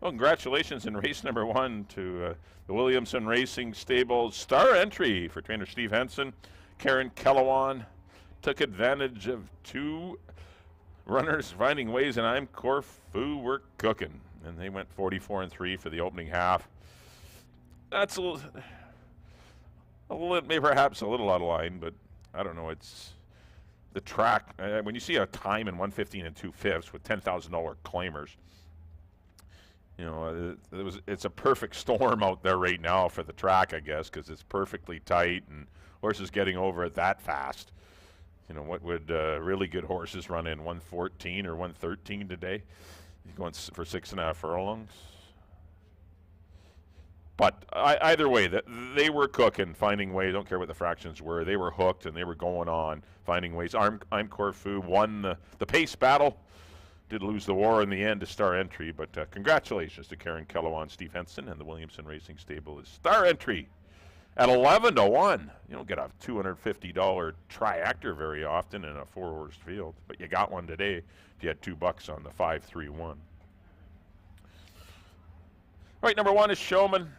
F: Well, congratulations in race number 1 to the Williamson Racing Stables star entry for trainer Steve Henson. Karen Kellowan took advantage of 2 runners finding ways, and I'm Corfu were cooking. And they went 44-3 for the opening half. That's a little, maybe perhaps a little out of line, but I don't know. It's the track. When you see a time in 1:15 and 2/5 with $10,000 claimers, you know, it's a perfect storm out there right now for the track, I guess, because it's perfectly tight and horses getting over it that fast. You know, what would really good horses run in 1:14 or 1:13 today? You're going for 6.5 furlongs. But either way, they were cooking, finding ways. Don't care what the fractions were. They were hooked, and they were going on, finding ways. I'm Corfu won the pace battle. Did lose the war in the end to star entry, but congratulations to Karen Kellowan, Steve Henson, and the Williamson Racing Stable is star entry at 11-1. You don't get a $250 triactor very often in a 4-horse field, but you got one today if you had $2 on the 5-3-1. All right, number 1 is Showman.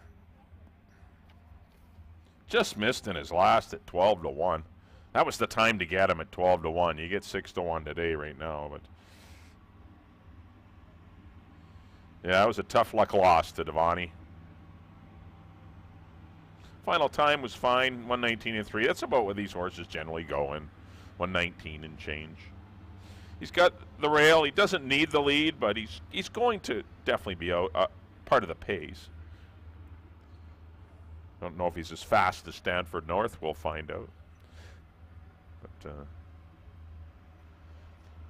F: Just missed in his last at 12-1. That was the time to get him at 12-1. You get 6-1 today right now, but yeah, that was a tough luck loss to Devani. Final time was fine, 1:19.3. That's about what these horses generally go in, 1:19 and change. He's got the rail. He doesn't need the lead, but he's going to definitely be out, part of the pace. Don't know if he's as fast as Stanford North. We'll find out. But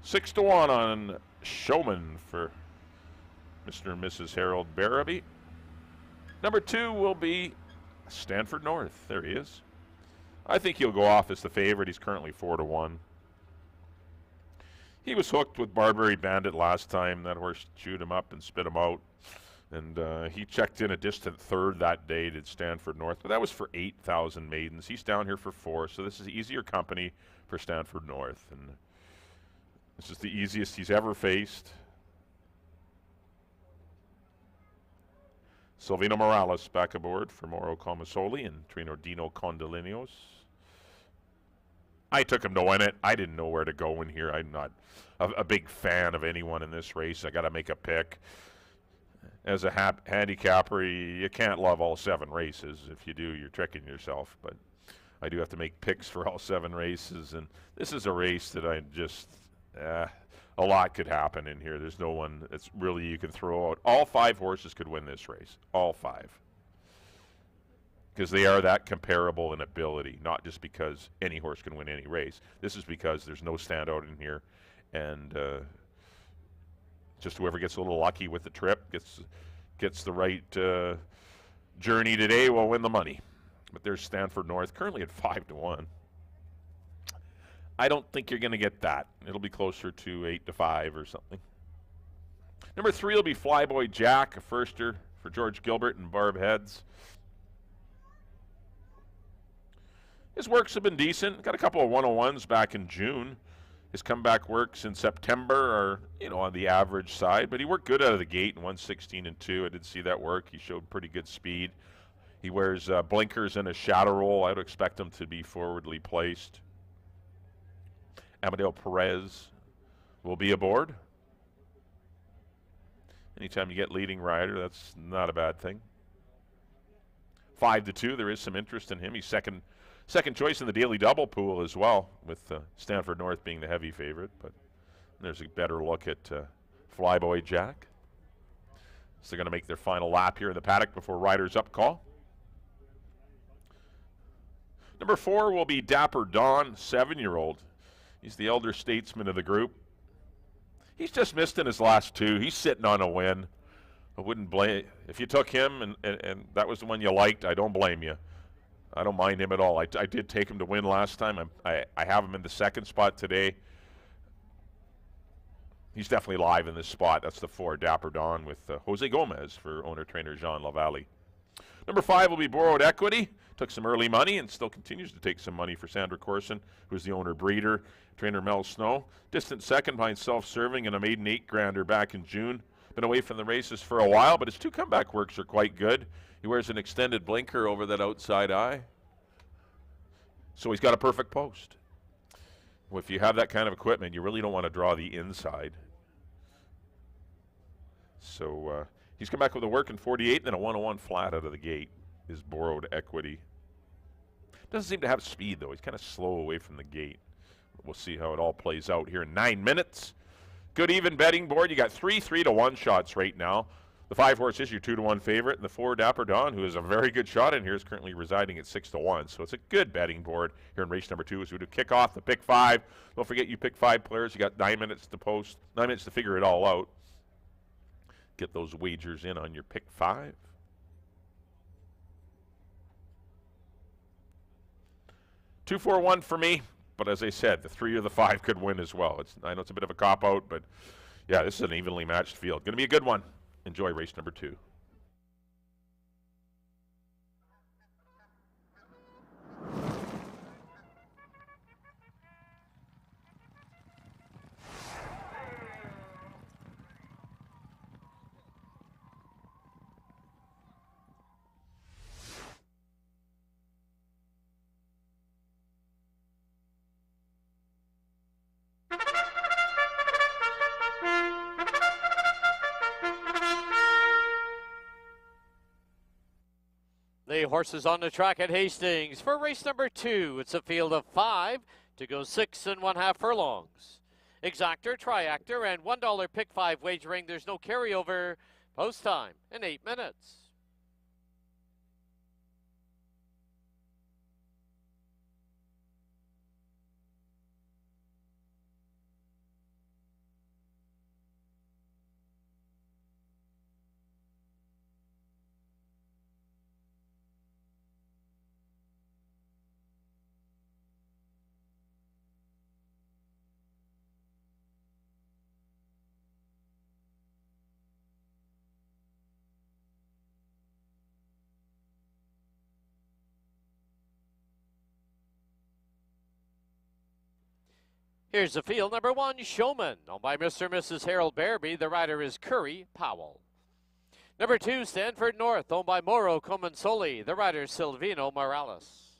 F: 6-1 on Showman for Mr. and Mrs. Harold Barabee. Number 2 will be Stanford North. There he is. I think he'll go off as the favorite. He's currently 4-1. He was hooked with Barbary Bandit last time. That horse chewed him up and spit him out. And he checked in a distant third that day, did Stanford North. But that was for 8,000 maidens. He's down here for 4, so this is easier company for Stanford North. And this is the easiest he's ever faced. Silvino Morales back aboard for Mauro Comasoli and trainer Dino Condolinos. I took him to win it. I didn't know where to go in here. I'm not a big fan of anyone in this race. I got to make a pick. As a handicapper, you can't love all 7 races. If you do, you're tricking yourself. But I do have to make picks for all 7 races. And this is a race that I just, a lot could happen in here. There's no one that's really you can throw out. All 5 horses could win this race. All 5. Because they are that comparable in ability, not just because any horse can win any race. This is because there's no standout in here. And just whoever gets a little lucky with the trip, gets the right journey today will win the money. But there's Stanford North, currently at 5-1. I don't think you're going to get that. It'll be closer to 8-5 or something. Number 3 will be Flyboy Jack, a firster for George Gilbert and Barb Heads. His works have been decent. Got a couple of 101s back in June. His comeback works in September are, on the average side, but he worked good out of the gate in 1:16.2. I did see that work. He showed pretty good speed. He wears blinkers and a shadow roll. I would expect him to be forwardly placed. Amadeo Perez will be aboard. Anytime you get leading rider, that's not a bad thing. 5-2, there is some interest in him. He's second choice in the daily double pool as well, with Stanford North being the heavy favorite. But there's a better look at Flyboy Jack. So they're going to make their final lap here in the paddock before riders up call. Number 4 will be Dapper Dawn, 7-year-old. He's the elder statesman of the group. He's just missed in his last 2. He's sitting on a win. I wouldn't blame if you took him and that was the one you liked. I don't blame you. I don't mind him at all. I did take him to win last time. I have him in the second spot today. He's definitely live in this spot. That's the 4, Dapper Dawn, with Jose Gomez for owner-trainer Jean Lavallee. Number 5 will be Borrowed Equity. Took some early money and still continues to take some money for Sandra Corson, who's the owner-breeder. Trainer Mel Snow. Distant second behind Self-Serving and a maiden 8-grander back in June. Been away from the races for a while, but his 2 comeback works are quite good. He wears an extended blinker over that outside eye. So he's got a perfect post. Well, if you have that kind of equipment, you really don't want to draw the inside. So he's come back with a working 48 and then a 101 flat out of the gate is Borrowed Equity. Doesn't seem to have speed, though. He's kind of slow away from the gate. We'll see how it all plays out here in 9 minutes. Good even betting board. You got 3 3-to-1 shots right now. The 5 horse is your 2-to-1 favorite, and the 4 Dapper Dawn, who is a very good shot in here, is currently residing at 6-to-1. So it's a good betting board here in race number 2 as we do kick off the pick 5. Don't forget you pick 5 players. You got 9 minutes to post, 9 minutes to figure it all out. Get those wagers in on your pick 5. Two, 4, 1 for me. But as I said, the 3 or the 5 could win as well. I know it's a bit of a cop-out, but yeah, this is an evenly matched field. Going to be a good one. Enjoy race number 2.
A: The horses on the track at Hastings for race number 2. It's a field of 5 to go 6 1/2 furlongs. Exactor, Triactor, and $1 pick 5 wagering. There's no carryover. Post time in 8 minutes. Here's the field. Number 1, Showman, owned by Mr. and Mrs. Harold Bearby. The rider is Curry Powell. Number 2, Stanford North, owned by Moro Comensoli. The rider is Silvino Morales.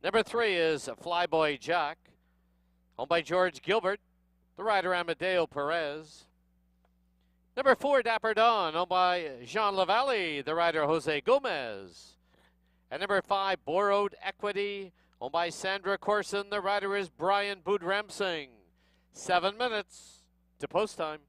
A: Number 3 is Flyboy Jack, owned by George Gilbert. The rider Amadeo Perez. Number 4, Dapper Dawn, owned by Jean Lavallee. The rider Jose Gomez. And number 5, Borrowed Equity, owned by Sandra Corson. The rider is Brian Boudramsing. 7 minutes to post time.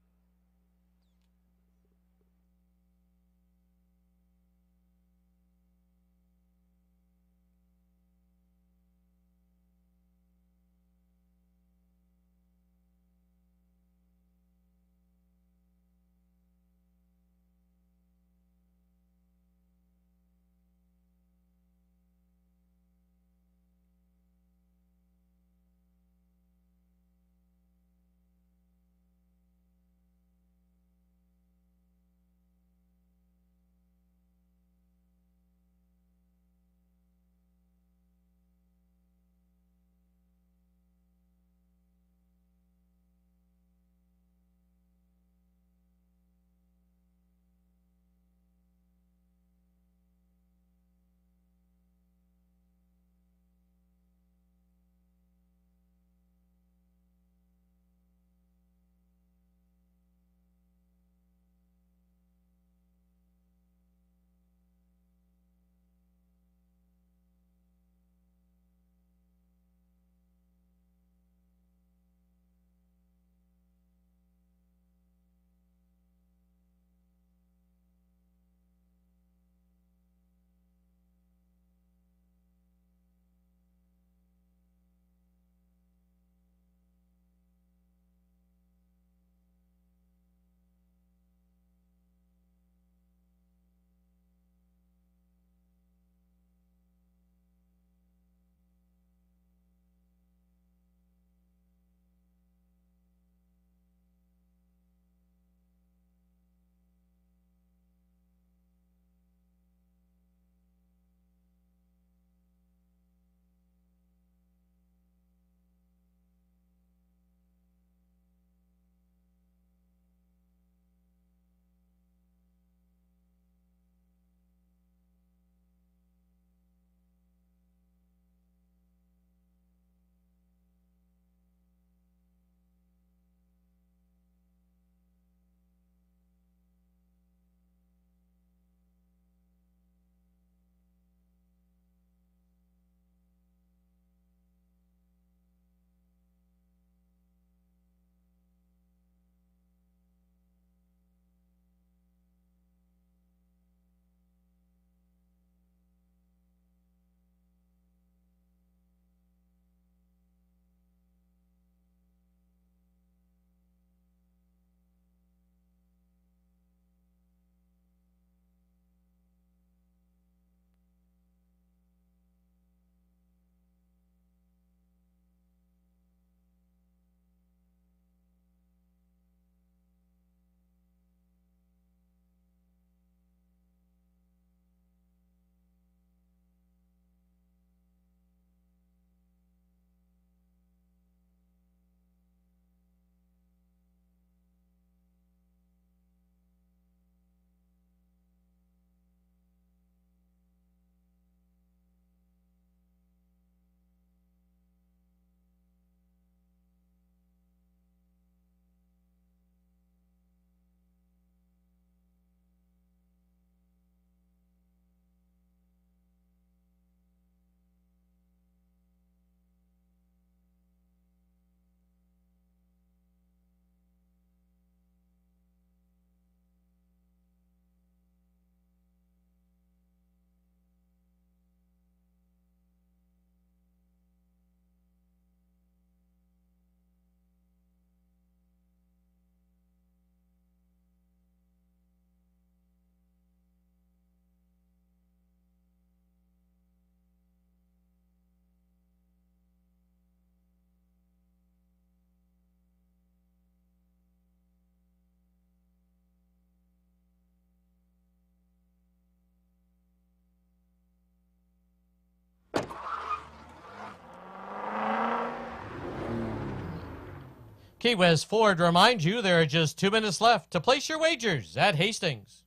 E: Key West Ford reminds you there are just 2 minutes left to place your wagers at Hastings.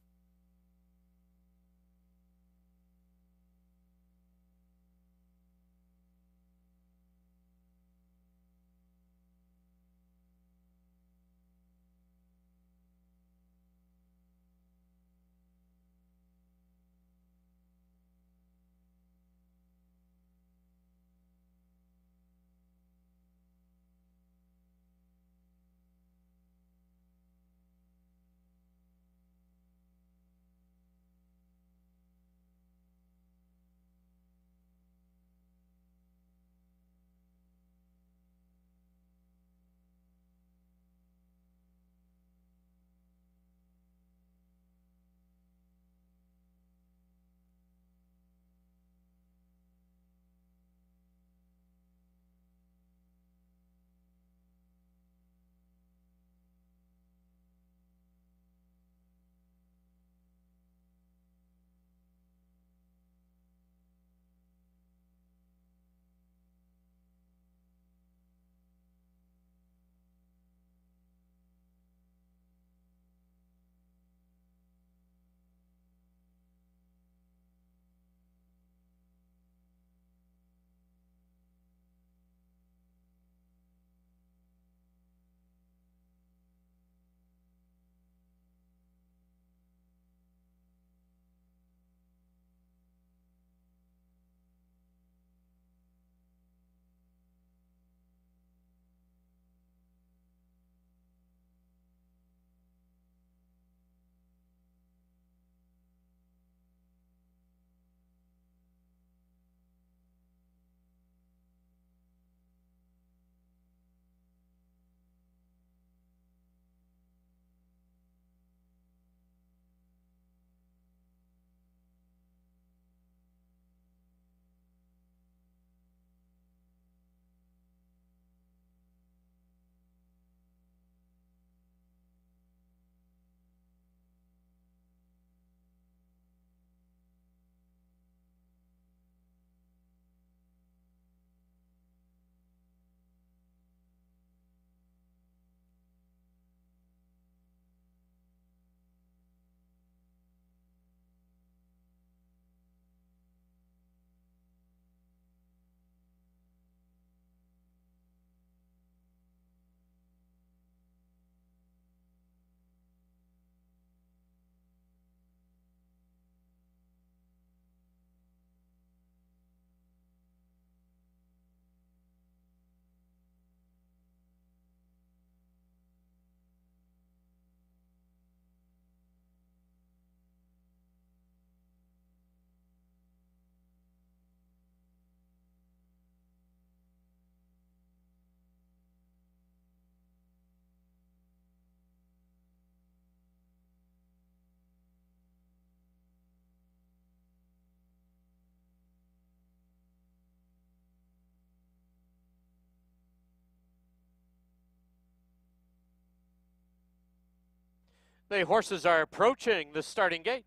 A: The horses are approaching the starting gate.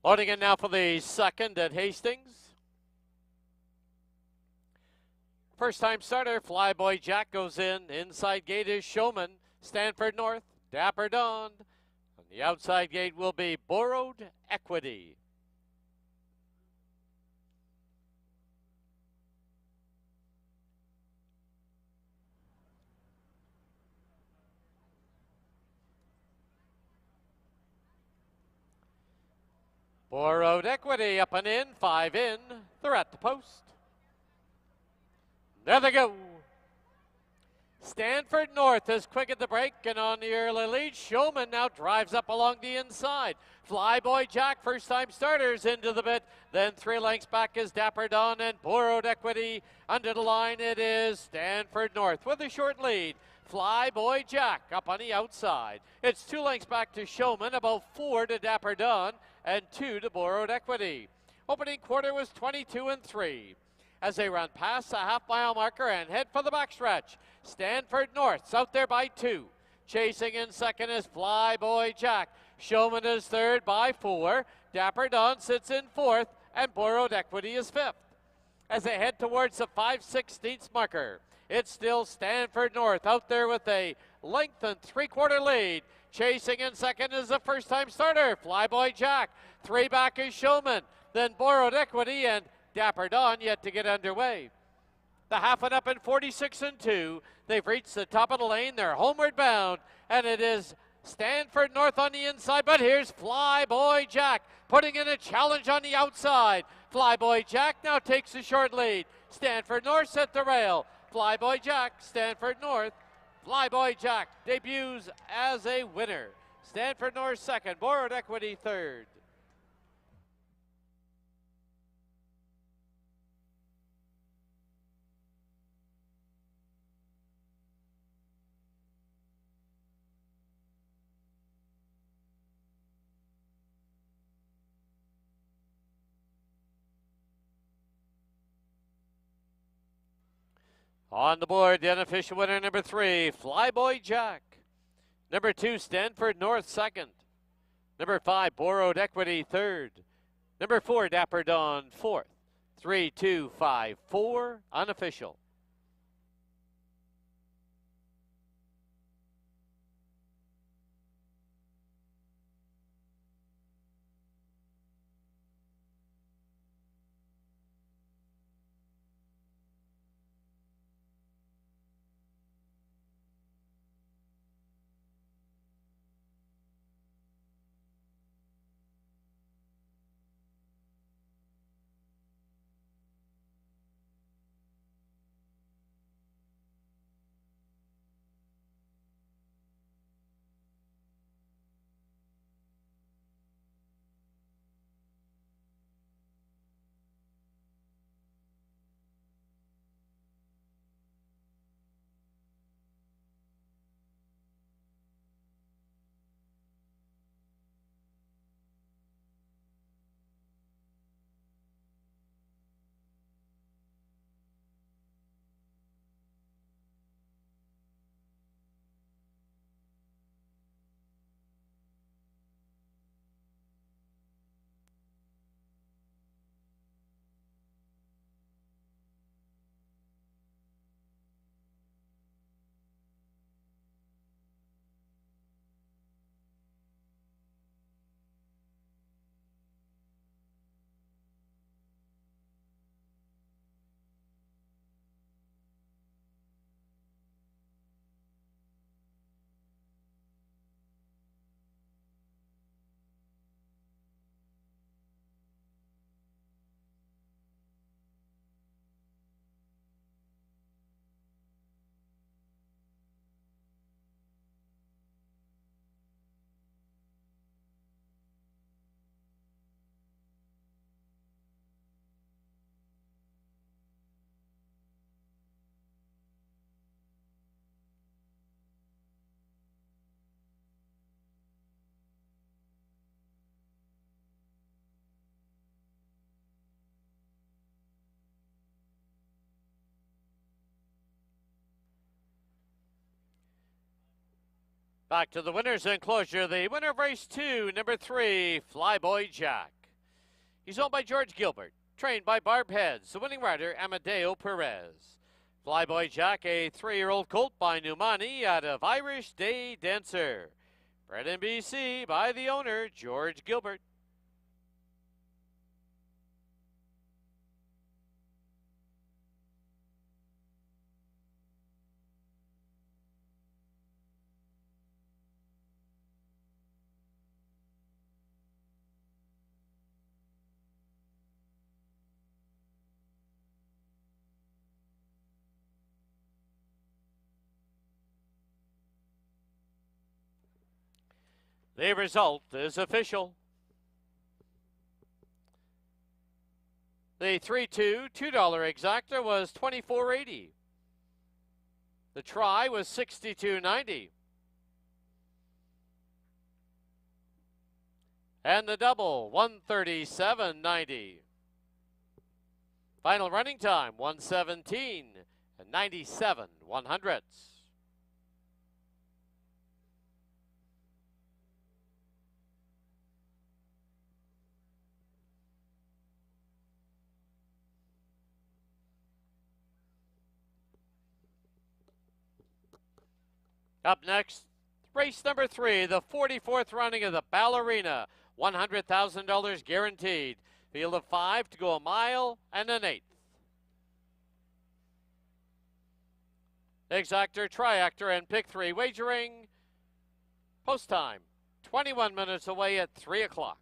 A: Loading in now for the second at Hastings. First time starter, Flyboy Jack goes in. Inside gate is Showman. Stanford North, Dapper Dawn. On the outside gate will be Borrowed Equity. Borrowed Equity up and in, 5 in. They're at the post. There they go. Stanford North is quick at the break and on the early lead. Showman now drives up along the inside. Flyboy Jack, first time starters into the bit. Then 3 lengths back is Dapper Dawn and Borrowed Equity. Under the line it is Stanford North with a short lead. Flyboy Jack up on the outside. It's 2 lengths back to Showman, about 4 to Dapper Dawn and 2 to Borrowed Equity. Opening quarter was 22 and 3. As they run past the half-mile marker and head for the backstretch. Stanford North's out there by 2. Chasing in second is Flyboy Jack. Showman is third by 4. Dapper Dawn sits in fourth, and Borrowed Equity is fifth. As they head towards the 5/16 marker, it's still Stanford North out there with a length and 3/4 lead. Chasing in second is the first-time starter, Flyboy Jack. 3 back is Showman, then Borrowed Equity, and Dapper Dawn yet to get underway. The half and up in 46 and 2. They've reached the top of the lane. They're homeward bound, and it is Stanford North on the inside, but here's Flyboy Jack putting in a challenge on the outside. Flyboy Jack now takes the short lead. Stanford North set the rail. Flyboy Jack, Stanford North. Flyboy Jack debuts as a winner. Stanford North second, Borrowed Equity third. On the board, the unofficial winner, number 3, Flyboy Jack. Number 2, Stanford North, second. Number 5, Borrowed Equity, third. Number 4, Dapper Dawn, fourth. 3, 2, 5, 4, unofficial. Back to the winner's enclosure. The winner of race 2, number 3, Flyboy Jack. He's owned by George Gilbert, trained by Barb Heads, the winning rider, Amadeo Perez. Flyboy Jack, a 3-year-old colt by Numani out of Irish Day Dancer. Bred in BC by the owner, George Gilbert. The result is official. The 3-2 $2 exactor was $24.80. The try was $62.90. And the double, $137.90. Final running time, 1:17 and 97/100ths. Up next, race number 3, the 44th running of the Ballerina. $100,000 guaranteed. Field of 5 to go a mile and an eighth. Exactor, triactor, and pick 3 wagering. Post time, 21 minutes away at 3 o'clock.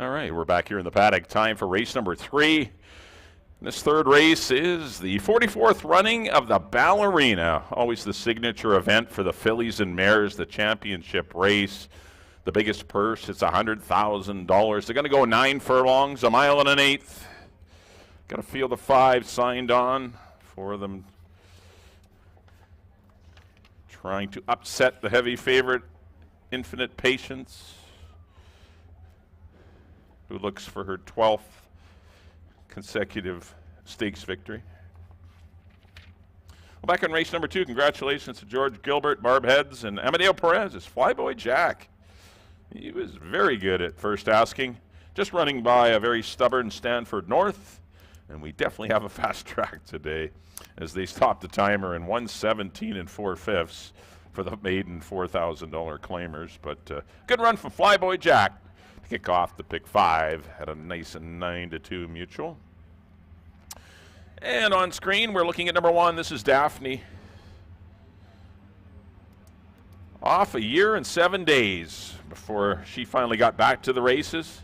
F: All right, we're back here in the paddock. Time for race number 3. This third race is the 44th running of the Ballerina. Always the signature event for the fillies and mares, the championship race. The biggest purse, it's $100,000. They're going to go 9 furlongs, 1 mile and an eighth. Got to feel the 5 signed on for them. Trying to upset the heavy favorite, Infinite Patience, who looks for her 12th consecutive stakes victory. Well, back on race number 2, congratulations to George Gilbert, Barb Heads, and Amadeo Perez. It's Flyboy Jack. He was very good at first asking, just running by a very stubborn Stanford North, and we definitely have a fast track today as they stopped the timer in 1:17 4/5 for the maiden $4,000 claimers. But good run from Flyboy Jack. Kick off the pick 5 had a nice 9-2 mutual. And on screen, we're looking at number 1. This is Daphne. Off 1 year and 7 days before she finally got back to the races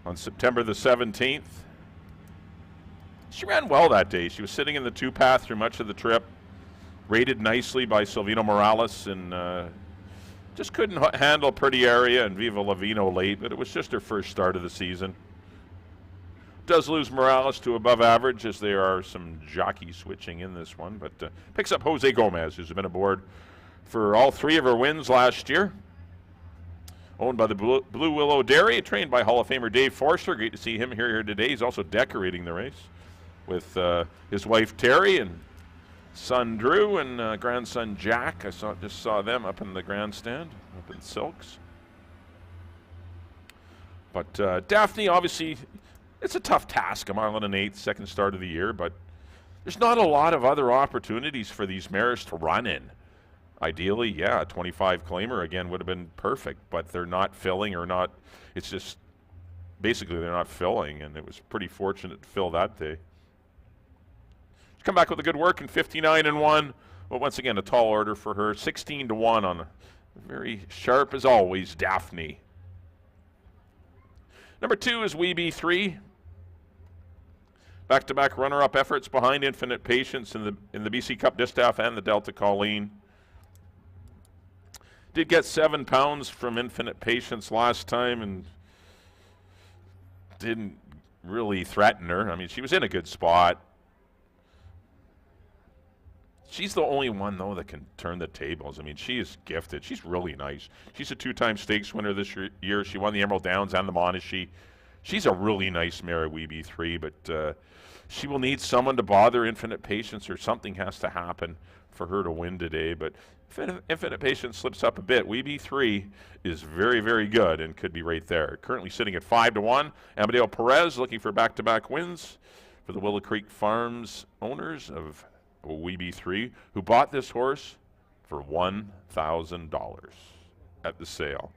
F: on September the 17th. She ran well that day. She was sitting in the 2-path through much of the trip. Rated nicely by Silvino Morales, and just couldn't handle Pretty Area and Viva Lavino late, but it was just her first start of the season. Does lose Morales to above average, as there are some jockey switching in this one, but picks up Jose Gomez, who's been aboard for all 3 of her wins last year. Owned by the Blue Willow Dairy, trained by Hall of Famer Dave Forster. Great to see him here today. He's also decorating the race with his wife Terry and son Drew and grandson Jack. I just saw them up in the grandstand, up in Silks. But Daphne, obviously, it's a tough task, 1 mile and an eighth, second start of the year, but there's not a lot of other opportunities for these mares to run in. Ideally, yeah, a 25 claimer again would have been perfect, but they're not filling or not. It's just basically they're not filling, and it was pretty fortunate to fill that day. Come back with a good work in 59-1. But once again, a tall order for her. 16-1 on a very sharp, as always, Daphne. Number 2 is Weeby 3. Back-to-back runner-up efforts behind Infinite Patience in the BC Cup Distaff and the Delta Colleen. Did get 7 pounds from Infinite Patience last time and didn't really threaten her. I mean, she was in a good spot. She's the only one, though, that can turn the tables. I mean, she is gifted. She's really nice. She's a 2-time stakes winner this year. She won the Emerald Downs and the Monashi. She's a really nice mare, Weeby 3, but she will need someone to bother Infinite Patience, or something has to happen for her to win today. But if Infinite Patience slips up a bit, Weeby 3 is very, very good and could be right there. Currently sitting at 5-1. Amadeo Perez looking for back-to-back wins for the Willow Creek Farms owners of Weeby 3, who bought this horse for $1,000 at the sale,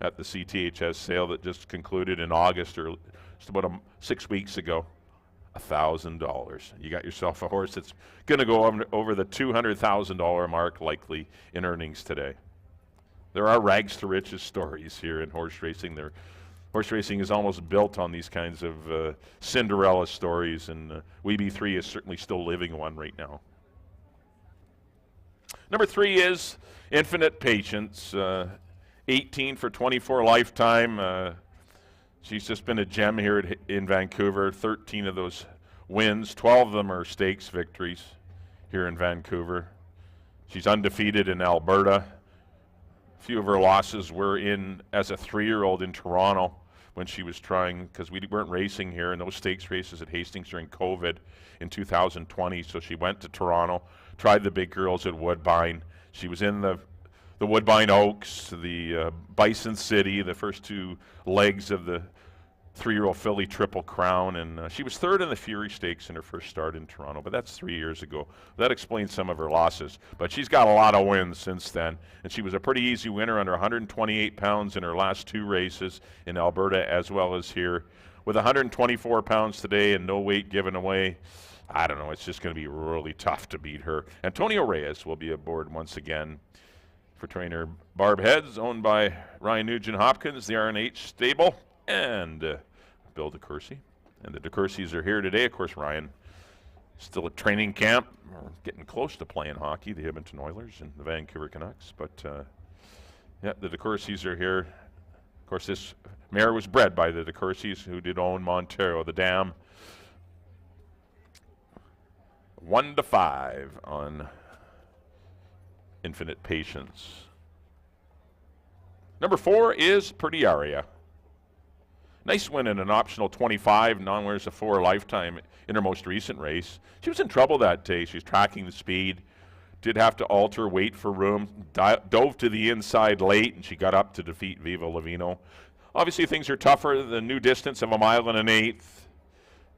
F: at the CTHS sale that just concluded in August, or just about 6 weeks ago. $1,000. You got yourself a horse that's going to go over the $200,000 mark, likely, in earnings today. There are rags to riches stories here in horse racing. Horse racing is almost built on these kinds of Cinderella stories, and Weeby 3 is certainly still living one right now. Number 3 is Infinite Patience, 18 for 24 lifetime. She's just been a gem here in Vancouver. 13 of those wins, 12 of them are stakes victories here in Vancouver. She's undefeated in Alberta. A few of her losses were as a 3-year-old in Toronto when she was trying, because we weren't racing here in those stakes races at Hastings during COVID in 2020. So she went to Toronto, tried the big girls at Woodbine. She was in the Woodbine Oaks, the Bison City, the first 2 legs of the 3-year-old filly Triple Crown, and she was 3rd in the Fury Stakes in her first start in Toronto, but that's 3 years ago. That explains some of her losses, but she's got a lot of wins since then, and she was a pretty easy winner under 128 pounds in her last 2 races in Alberta as well as here. With 124 pounds today and no weight given away, I don't know, it's just going to be really tough to beat her. Antonio Reyes will be aboard once again For trainer Barb Heads, owned by Ryan Nugent Hopkins, the RNH stable, and Bill DeCourcy. And the DeCourcys are here today. Of course, Ryan still at training camp, or getting close to playing hockey, the Edmonton Oilers and the Vancouver Canucks. But yeah, the DeCourcys are here. Of course, this mare was bred by the DeCourcys, who did own Montero, the dam. 1-5 on Infinite Patience. Number 4 is Pretty Aria. Nice win in an optional 25, non-winners of 4 lifetime in her most recent race. She was in trouble that day. She was tracking the speed, did have to alter, wait for room, dove to the inside late, and she got up to defeat Viva Lavino. Obviously, things are tougher. The new distance of 1 1/8 miles.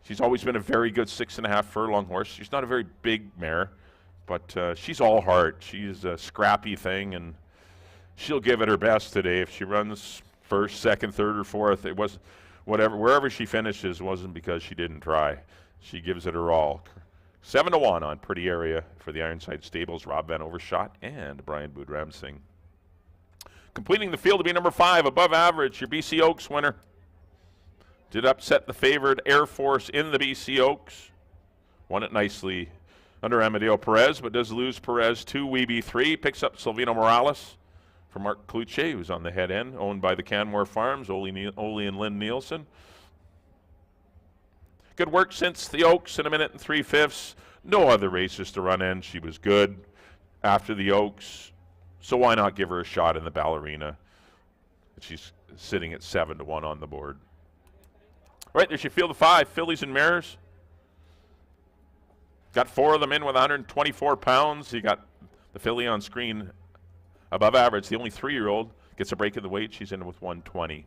F: She's always been a very good 6.5 furlong horse. She's not a very big mare, but she's all heart. She's a scrappy thing, and she'll give it her best today. If she runs first, second, third, or fourth, it was wherever she finishes wasn't because she didn't try. She gives it her all. 7-1 on Pretty Area for the Ironside Stables, Rob Van Overshot and Brian Boudram Singh. Completing the field to be number 5, above average, your BC Oaks winner. Did upset the favored Air Force in the BC Oaks. Won it nicely under Amadeo Perez, but does lose Perez to Weeby 3. Picks up Silvino Morales from Mark Kluche, who's on the head end, owned by the Canmore Farms, Ole and Lynn Nielsen. Good work since the Oaks in 1 minute and 3/5. No other races to run in. She was good after the Oaks, so why not give her a shot in the Ballerina? She's sitting at 7-1 on the board. Right, there's your field of 5, fillies and mares. Got 4 of them in with 124 pounds. You got the filly on screen above average. The only 3-year-old gets a break in the weight. She's in with 120.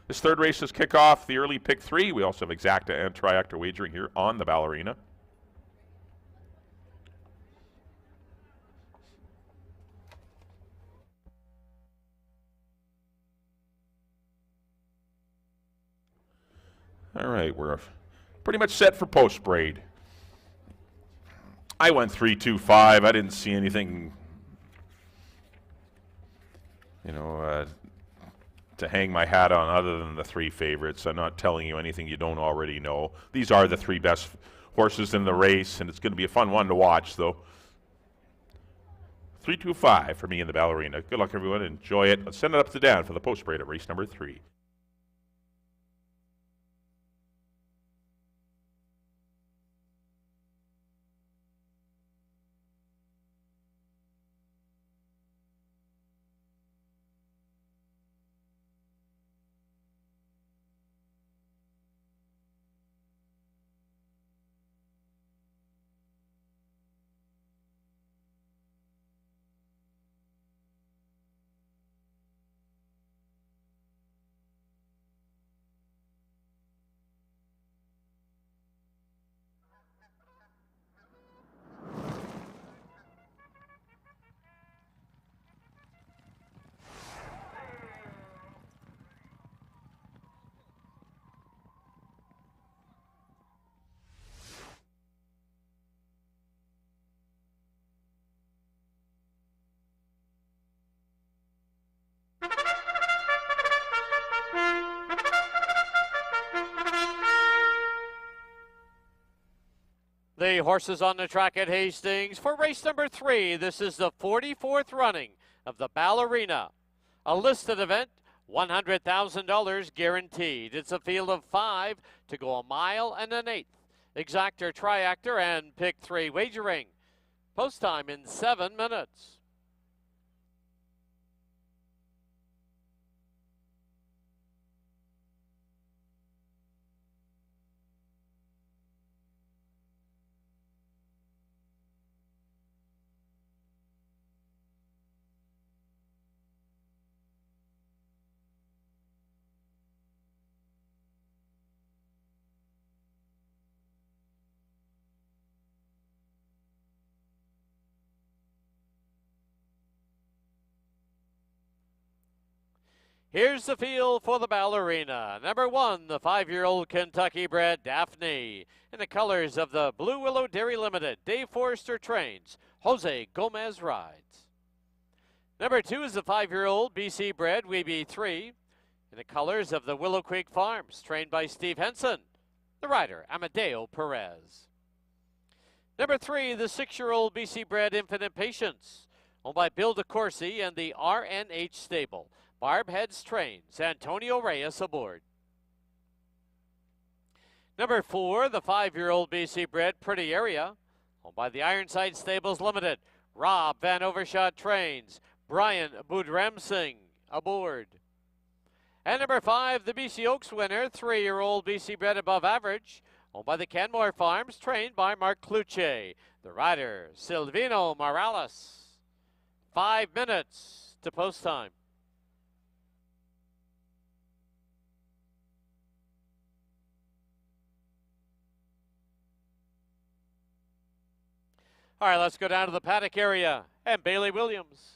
F: This third race is kickoff, the early pick 3. We also have exacta and triacta wagering here on the Ballerina. All right, we're pretty much set for post braid. I went 3-2-5. I didn't see anything, to hang my hat on other than the 3 favorites. I'm not telling you anything you don't already know. These are the 3 best horses in the race, and it's going to be a fun one to watch, though. 3-2-5 for me in the Ballerina. Good luck, everyone. Enjoy it. Let's send it up to Dan for the post braid at race number 3.
A: The horses on the track at Hastings for race number 3. This is the 44th running of the Ballerina. A listed event, $100,000 guaranteed. It's a field of 5 to go 1 1/8 miles. Exactor, triactor, and pick 3 wagering. Post time in 7 minutes. Here's the field for the Ballerina. Number 1, the 5-year-old Kentucky-bred Daphne. In the colors of the Blue Willow Dairy Limited, Dave Forrester trains. Jose Gomez rides. Number 2 is the 5-year-old BC bred Weeby 3 in the colors of the Willow Creek Farms, trained by Steve Henson. The rider, Amadeo Perez. Number 3, the 6-year-old BC bred Infinite Patience, owned by Bill DeCourcy and the RNH stable. Barb Heads trains, Antonio Reyes aboard. Number 4, the 5-year-old BC bred Pretty Area, owned by the Ironside Stables Limited. Rob Van Overshot trains, Brian Budremsing aboard. And number 5, the BC Oaks winner, 3-year-old BC bred Above Average, owned by the Canmore Farms, trained by Mark Cluche. The rider, Silvino Morales. 5 minutes to post time. All right, let's go down to the paddock area and Bailey Williams.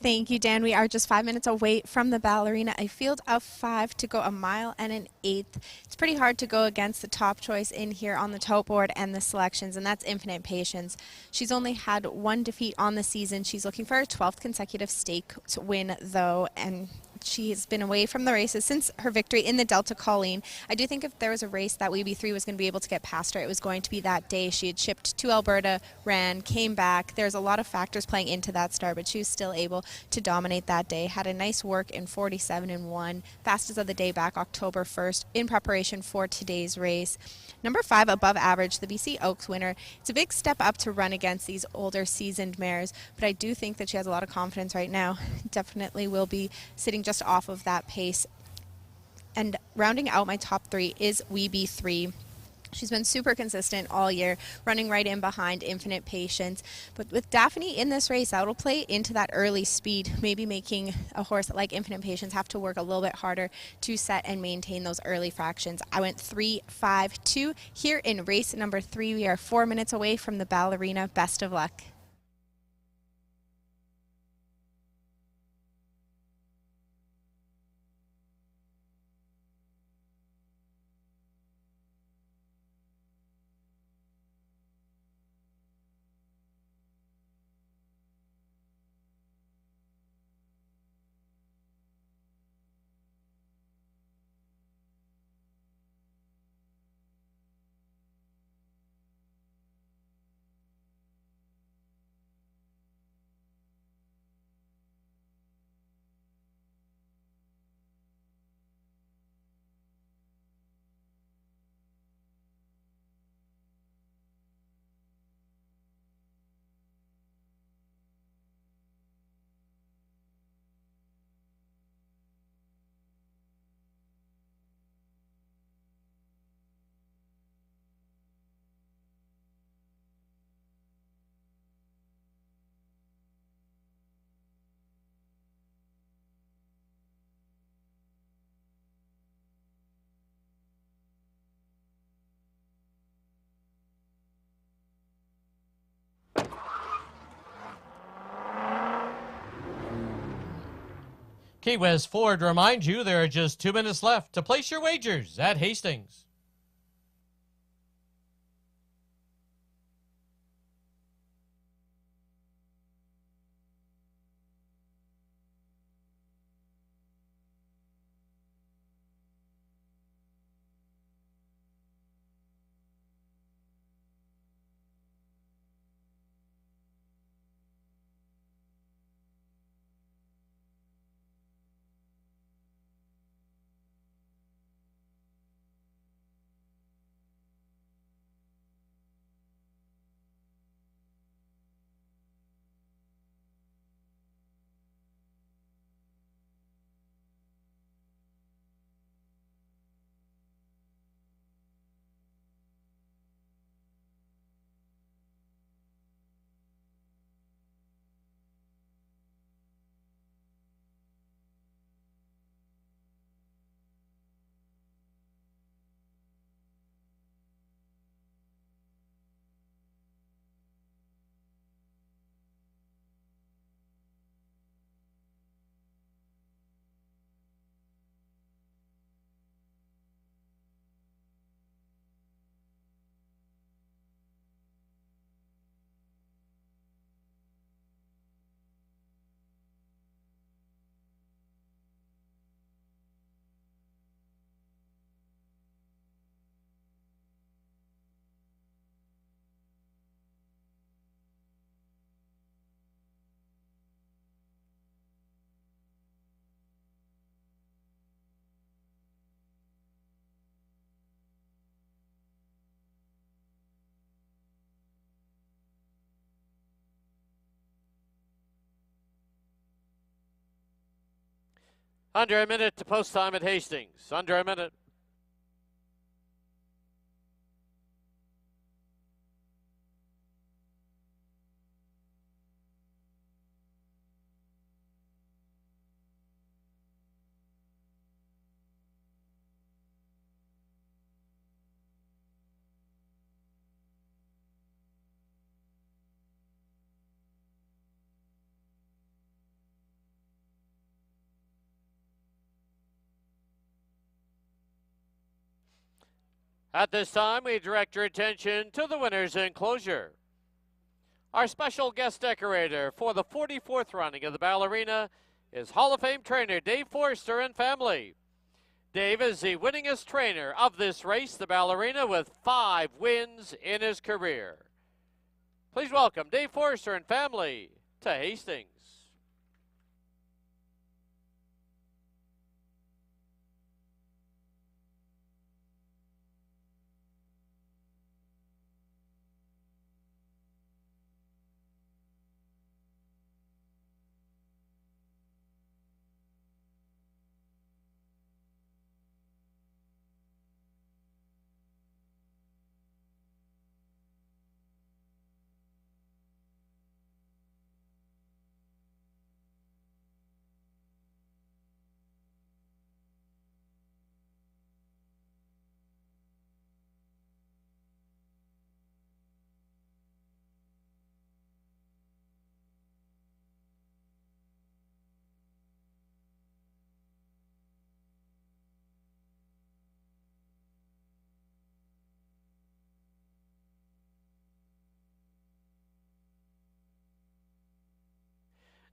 D: Thank you, Dan. We are just 5 minutes away from the ballerina. A field of 5 to go 1 mile and an eighth. It's pretty hard to go against the top choice in here on the tote board and the selections, and that's Infinite Patience. She's only had 1 defeat on the season. She's looking for her 12th consecutive stakes win, though, and she's been away from the races since her victory in the Delta Colleen. I do think if there was a race that Weeby 3 was going to be able to get past her, it was going to be that day. She had shipped to Alberta, ran, came back. There's a lot of factors playing into that start, but she was still able to dominate that day. Had a nice work in 47-1, fastest of the day back October 1st in preparation for today's race. Number 5, Above Average, the BC Oaks winner. It's a big step up to run against these older seasoned mares, but I do think that she has a lot of confidence right now. Definitely will be sitting just off of that pace. And rounding out my top 3 is Weeby 3. She's been super consistent all year, running right in behind Infinite Patience. But with Daphne in this race, that'll play into that early speed, maybe making a horse like Infinite Patience have to work a little bit harder to set and maintain those early fractions. I went 3-5-2 here in race number 3. We are 4 minutes away from the ballerina. Best of luck.
E: Key West Ford reminds you there are just 2 minutes left to place your wagers at Hastings.
A: Under a minute to post time at Hastings. Under a minute. At this time, we direct your attention to the winner's enclosure. Our special guest decorator for the 44th running of the Ballerina is Hall of Fame trainer Dave Forster and family. Dave is the winningest trainer of this race, the Ballerina, with 5 wins in his career. Please welcome Dave Forster and family to Hastings.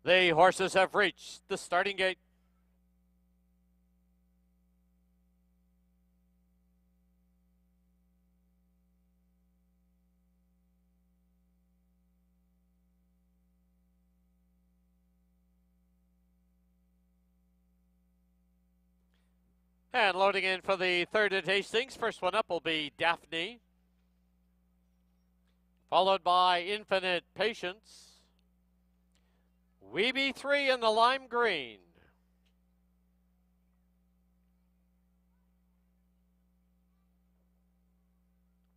A: The horses have reached the starting gate. And loading in for the third at Hastings. First one up will be Daphne, followed by Infinite Patience. We Be 3 in the lime green.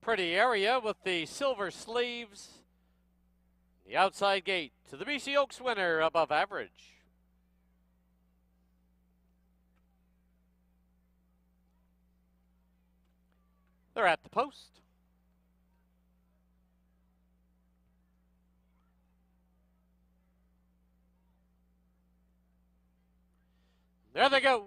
A: Pretty Area with the silver sleeves. The outside gate to the BC Oaks winner, Above Average. They're at the post. There they go.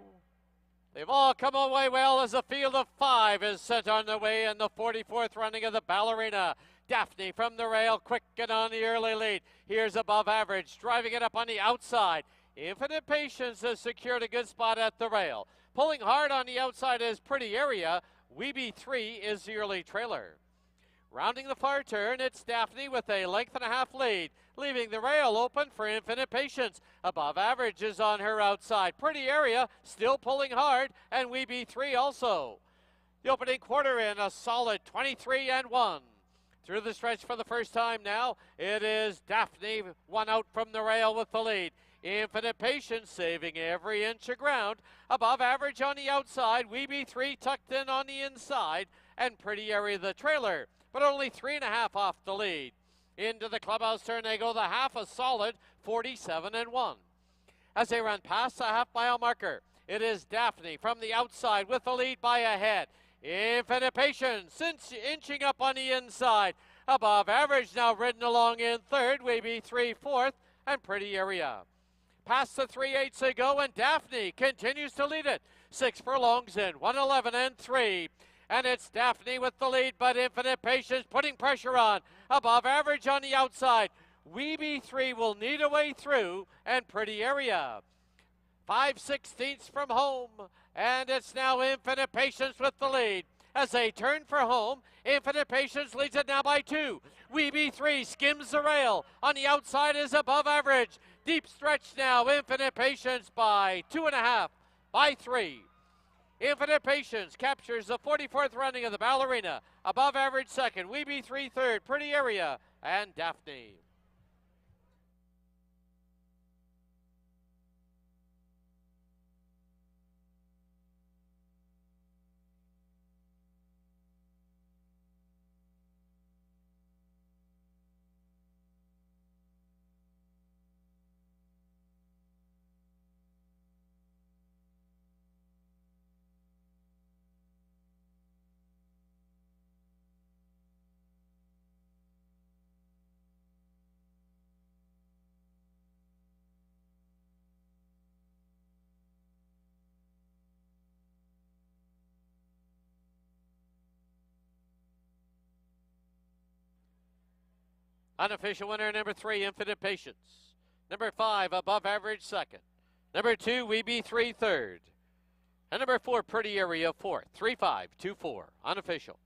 A: They've all come away well as the field of 5 is set on the way in the 44th running of the Ballerina. Daphne from the rail, quick and on the early lead. Here's Above Average, driving it up on the outside. Infinite Patience has secured a good spot at the rail. Pulling hard on the outside is Pretty Area. We Be 3 is the early trailer. Rounding the far turn, it's Daphne with a length and a half lead, leaving the rail open for Infinite Patience. Above Average is on her outside. Pretty Area still pulling hard, and We Be 3 also. The opening quarter in a solid 23-1. Through the stretch for the first time now, it is Daphne, one out from the rail with the lead. Infinite Patience saving every inch of ground. Above Average on the outside, We Be 3 tucked in on the inside, and Pretty Area the trailer, but only 3.5 off the lead. Into the clubhouse turn they go, the half a solid 47-1. As they run past the half-mile marker, it is Daphne from the outside with the lead by a head. Infinite Patience inching up on the inside. Above Average now ridden along in third. We Be 3 fourth, and Pretty Area. Past the 3/8 they go, and Daphne continues to lead it. 6 furlongs in, 111-3. And it's Daphne with the lead, but Infinite Patience putting pressure on. Above Average on the outside. We Be 3 will need a way through, and Pretty Area. 5/16 from home, and it's now Infinite Patience with the lead. As they turn for home, Infinite Patience leads it now by 2. We Be 3 skims the rail. On the outside is Above Average. Deep stretch now, Infinite Patience by 2.5, by 3. Infinite Patience captures the 44th running of the Ballerina. Above Average second, We Be 3 third, Pretty Area, and Daphne. Unofficial winner, number 3, Infinite Patience. Number 5, Above Average, second. Number 2, We Be 3, third. And number 4, Pretty Area, fourth. 3-5-2-4. Unofficial.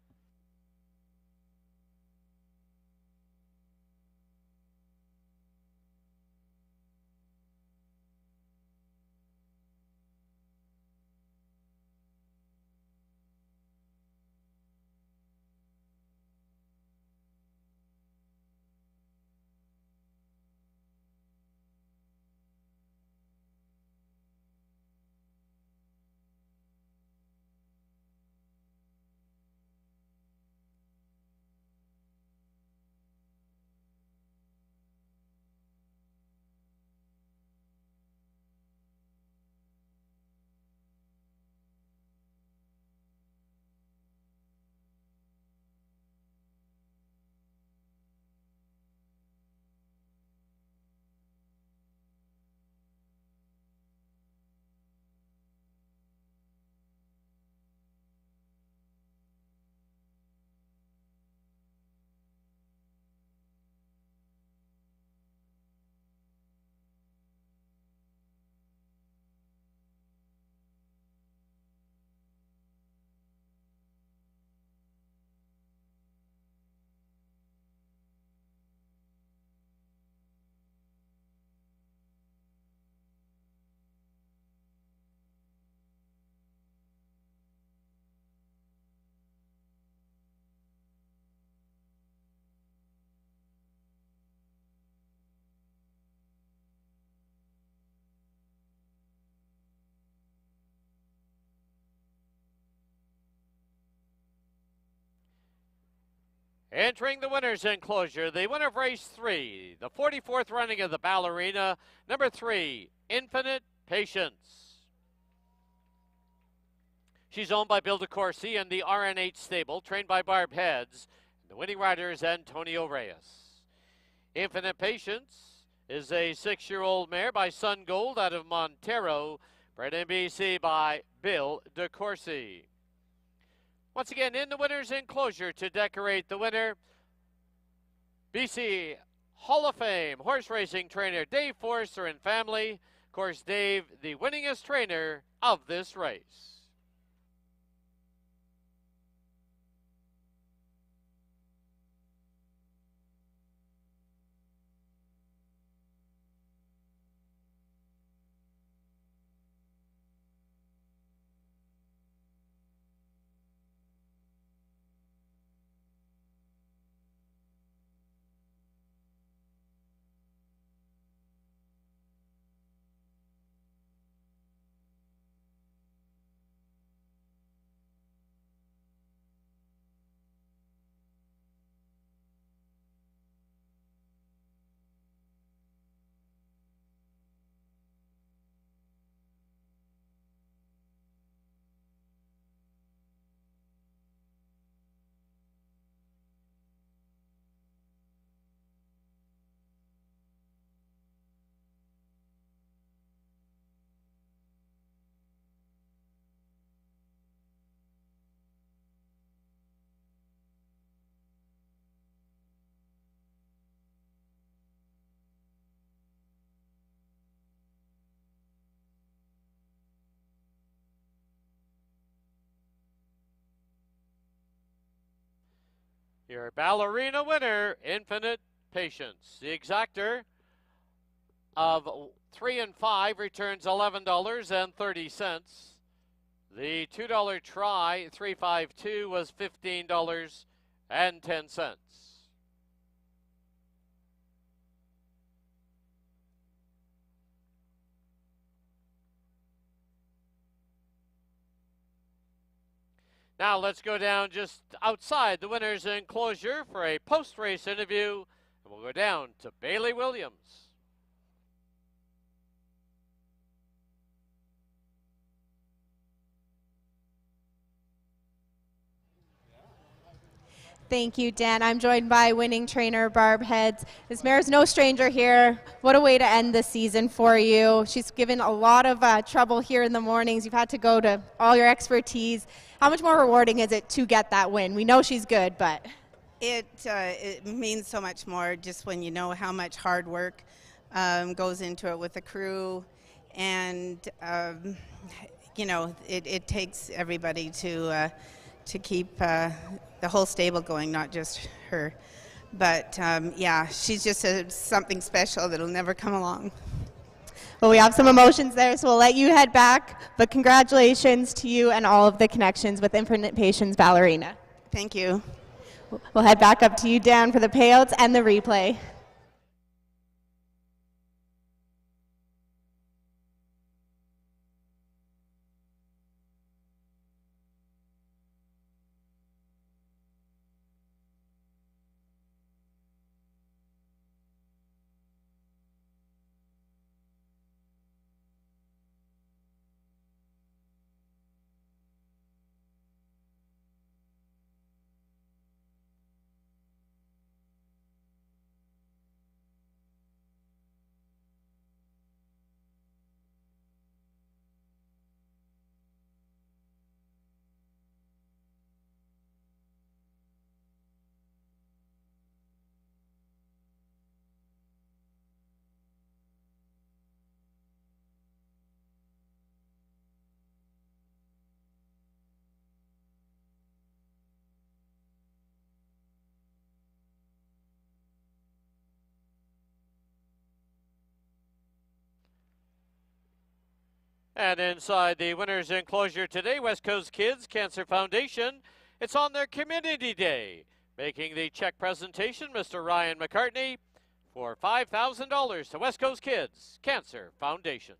A: Entering the winner's enclosure, the winner of race 3, the 44th running of the Ballerina, number 3, Infinite Patience. She's owned by Bill DeCourcy and the RN8 stable, trained by Barb Heads. The winning rider is Antonio Reyes. Infinite Patience is a 6-year-old mare by Sun Gold out of Montero, bred in BC by Bill DeCourcy. Once again, in the winner's enclosure to decorate the winner, BC Hall of Fame horse racing trainer Dave Forster and family. Of course, Dave, the winningest trainer of this race. Your Ballerina winner, Infinite Patience. The exactor of 3 and 5 returns $11.30. The $2 try, 352, was $15.10. Now let's go down just outside the winner's enclosure for a post-race interview, and we'll go down to Bailey Williams.
D: Thank you, Dan. I'm joined by winning trainer Barb Heads. This mare is no stranger here. What a way to end the season for you. She's given a lot of trouble here in the mornings. You've had to go to all your expertise. How much more rewarding is it to get that win? We know she's good, but...
G: It means so much more just when you know how much hard work goes into it with the crew, and it takes everybody to keep the whole stable going, not just her. But yeah, she's just something special that'll never come along.
H: Well, we have some emotions there, so we'll let you head back. But congratulations to you and all of the connections with Infinite Patience Ballerina.
G: Thank you.
H: We'll head back up to you, Dan, for the payouts and the replay.
A: And inside the winner's enclosure today, West Coast Kids Cancer Foundation, it's on their Community Day. Making the check presentation, Mr. Ryan McCartney, for $5,000 to West Coast Kids Cancer Foundation.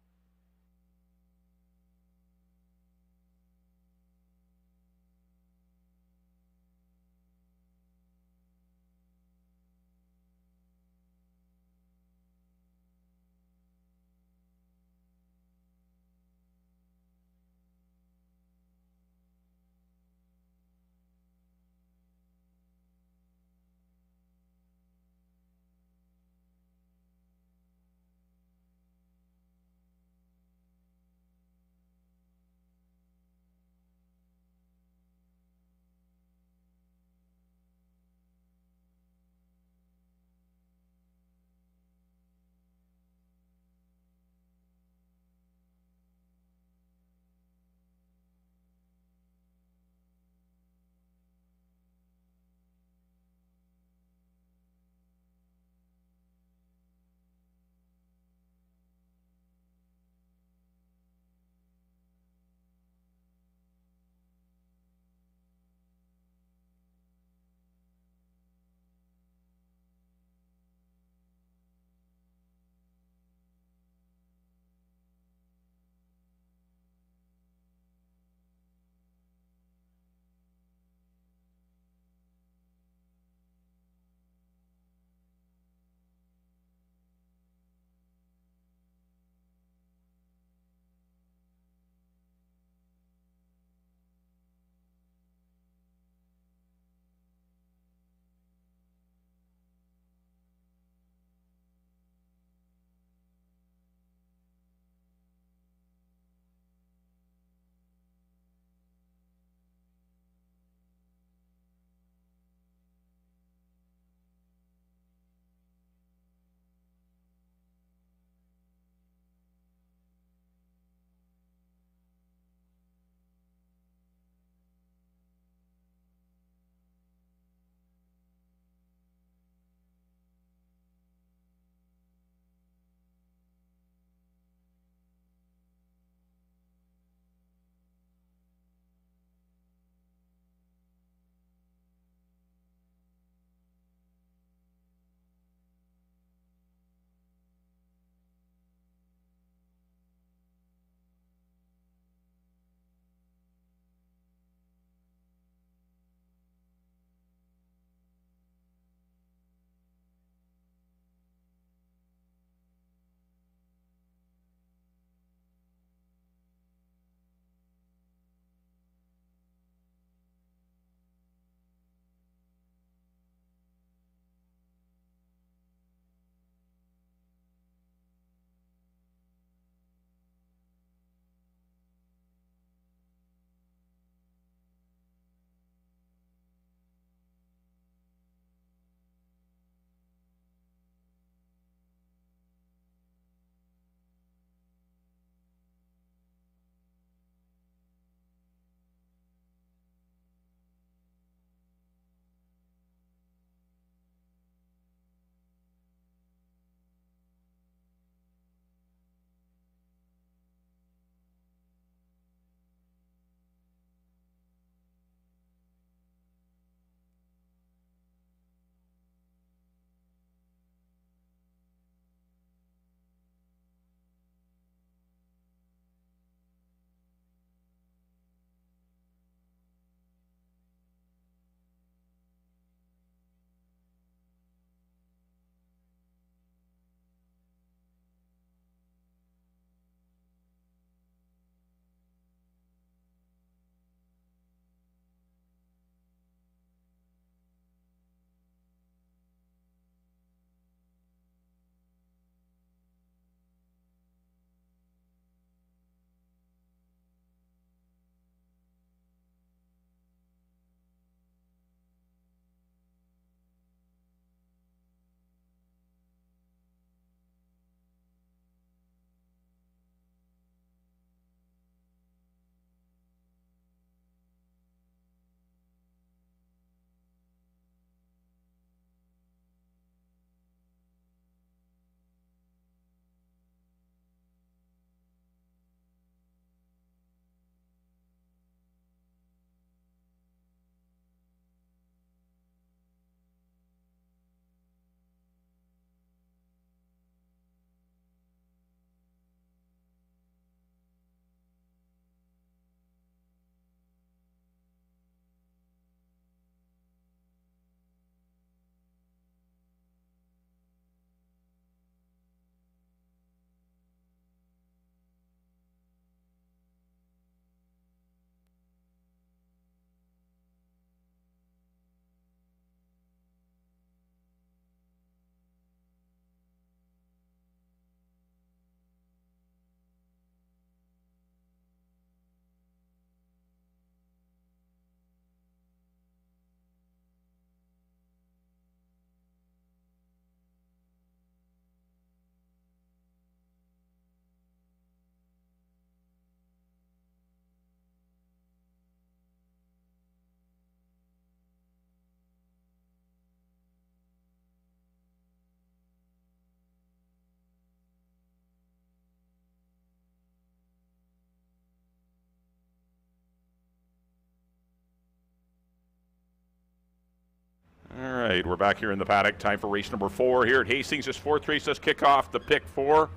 F: right, we're back here in the paddock. Time for race number 4 here at Hastings. This 4th race does kick off the pick 4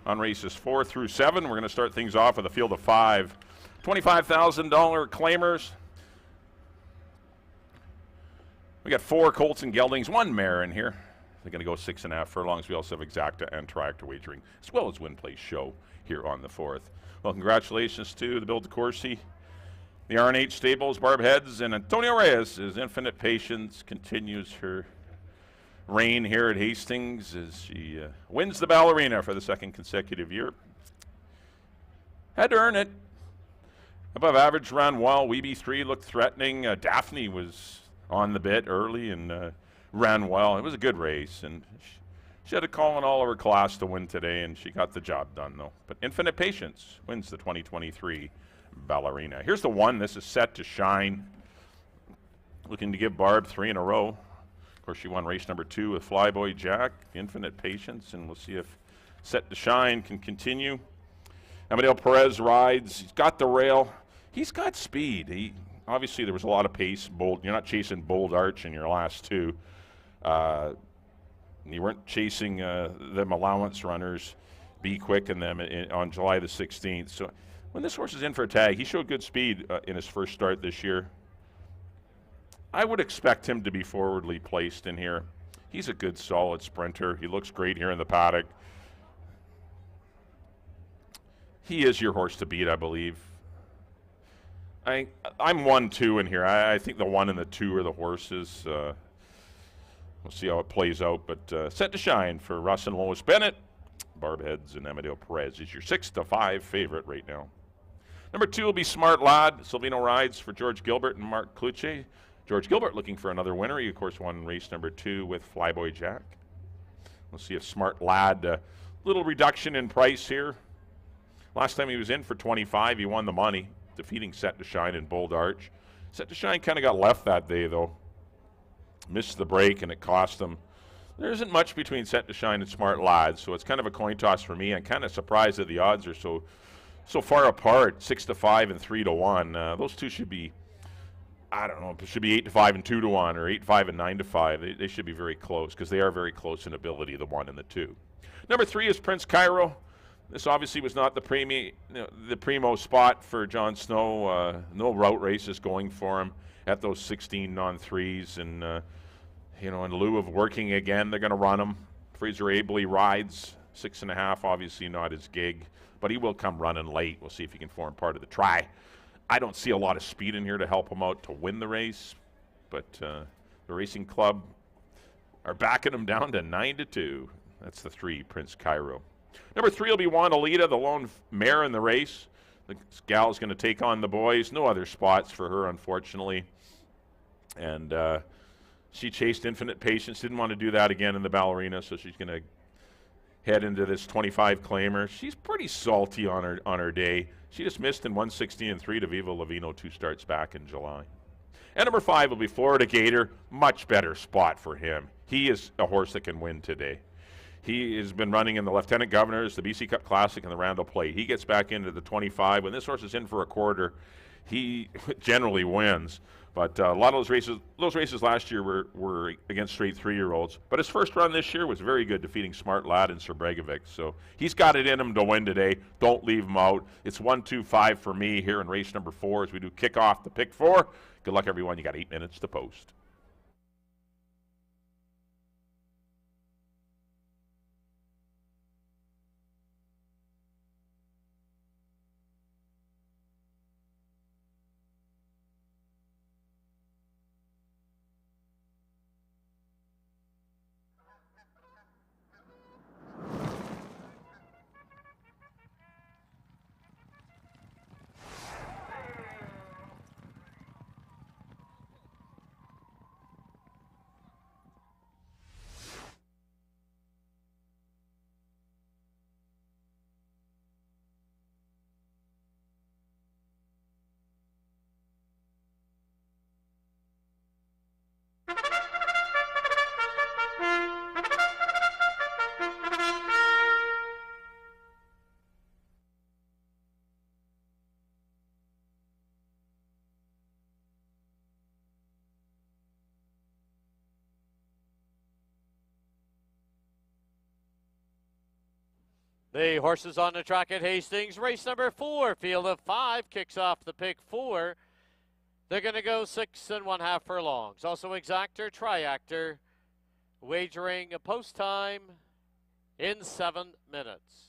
F: on races 4 through 7. We're going to start things off with a field of 5 $25,000 claimers. We got 4 colts and geldings, 1 mare in here. They're going to go 6.5 furlongs. We also have exacta and tractor wagering, as well as win place show here on the 4th. Well, congratulations to the Bill DeCourcy, the R&H Stables, Barb Heads, and Antonio Reyes. As Infinite Patience continues her reign here at Hastings as she wins the Ballerina for the 2nd consecutive year. Had to earn it. Above average ran well. Weeby 3 looked threatening. Daphne was on the bit early and ran well. It was a good race, and she had to call in all of her class to win today, and she got the job done, though. But Infinite Patience wins the 2023 Ballerina. Here's the 1. This is Set to Shine. Looking to give Barb 3 in a row. Of course, she won race number 2 with Flyboy Jack, Infinite Patience, and we'll see if Set to Shine can continue. Amadeo Perez rides. He's got the rail. He's got speed. Obviously, there was a lot of pace. Bold. You're not chasing Bold Arch in your last 2. You weren't chasing them allowance runners, Be Quick and them on July the 16th. So when this horse is in for a tag, he showed good speed in his first start this year. I would expect him to be forwardly placed in here. He's a good, solid sprinter. He looks great here in the paddock. He is your horse to beat, I believe. I'm 1-2 in here. I think the 1 and the 2 are the horses. We'll see how it plays out. But Set to Shine for Russ and Lois Bennett, Barb Heads, and Amadeo Perez is your 6-5 favorite right now. Number 2 will be Smart Lad. Silvino rides for George Gilbert and Mark Cluche. George Gilbert looking for another winner. He, of course, won race number 2 with Flyboy Jack. We'll see if Smart Lad, little reduction in price here. Last time he was in for 25, he won the money, defeating Set to Shine and Bold Arch. Set to Shine kind of got left that day, though. Missed the break, and it cost him. There isn't much between Set to Shine and Smart Lad, so it's kind of a coin toss for me. I'm kind of surprised that the odds are so far apart, 6-5 and 3-1. Those two should be, I don't know, it should be 8-5 and 2-1, or 8-5 and 9-5. They should be very close, because they are very close in ability, the 1 and the 2. Number 3 is Prince Cairo. This obviously was not the primo spot for John Snow. No route races going for him at those 16 non-3s, and in lieu of working again, they're going to run him. Fraser Abley rides 6.5, obviously not his gig, but he will come running late. We'll see if he can form part of the try. I don't see a lot of speed in here to help him out to win the race, but the Racing Club are backing him down to 9-2. That's the 3, Prince Cairo. Number 3 will be Wanda Lita, the lone mare in the race. The gal's going to take on the boys. No other spots for her, unfortunately. And she chased Infinite Patience. Didn't want to do that again in the Ballerina, so she's going to head into this 25 claimer. She's pretty salty on her day. She just missed in 160 and 3 to Viva Lavino 2 starts back in July. And number 5 will be Florida Gator. Much better spot for him. He is a horse that can win today. He has been running in the Lieutenant Governors, the BC Cup Classic, and the Randall Plate. He gets back into the 25. When this horse is in for a quarter, he generally wins. But a lot of those races last year were against straight 3-year-olds. But his first run this year was very good, defeating Smart Lad and Sir Bregovic. So he's got it in him to win today. Don't leave him out. It's 1-2-5 for me here in race number 4 as we do kick off the pick 4. Good luck, everyone. You got 8 minutes to post.
A: The horses on the track at Hastings. Race number 4, field of 5, kicks off the pick 4. They're going to go 6 1/2 furlongs. Also exactor, triactor, wagering a post time in 7 minutes.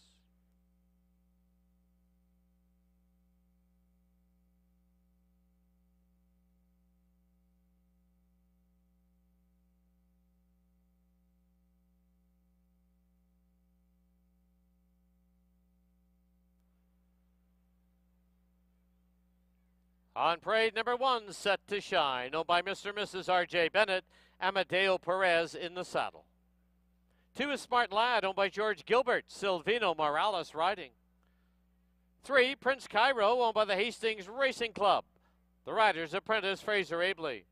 A: On parade number 1, set to shine, owned by Mr. and Mrs. R.J. Bennett, Amadeo Perez in the saddle. 2 is Smart Lad, owned by George Gilbert, Silvino Morales riding. 3, Prince Cairo, owned by the Hastings Racing Club, the rider's apprentice Fraser Abley.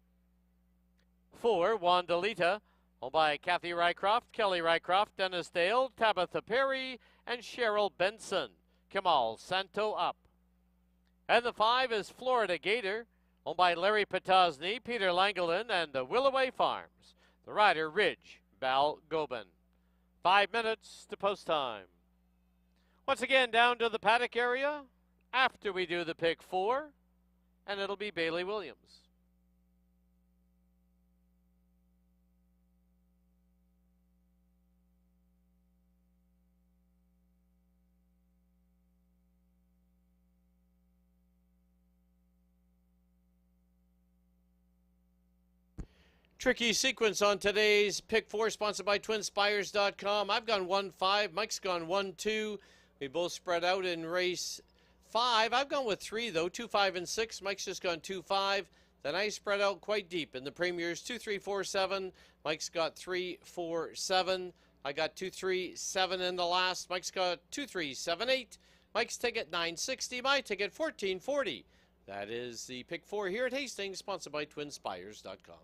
A: 4, Wandalita, owned by Kathy Rycroft, Kelly Rycroft, Dennis Dale, Tabitha Perry, and Cheryl Benson. Kamal Santo up. And the 5 is Florida Gator, owned by Larry Potosny, Peter Langolin, and the Willoway Farms. The rider, Ridge Balgobin. 5 minutes to post time. Once again, down to the paddock area after we do the pick 4, and it'll be Bailey Williams.
C: Tricky sequence on today's pick 4, sponsored by twinspires.com. I've gone 1-5. Mike's gone 1-2. We both spread out in race 5. I've gone with 3, though, 2, 5, and 6. Mike's just gone 2, 5. Then I spread out quite deep in the premiers, 2, 3, 4, 7. Mike's got 3, 4, 7. I got 2, 3, 7 in the last. Mike's got 2, 3, 7, 8. Mike's ticket $9.60. My ticket $14.40. That is the pick 4 here at Hastings, sponsored by twinspires.com.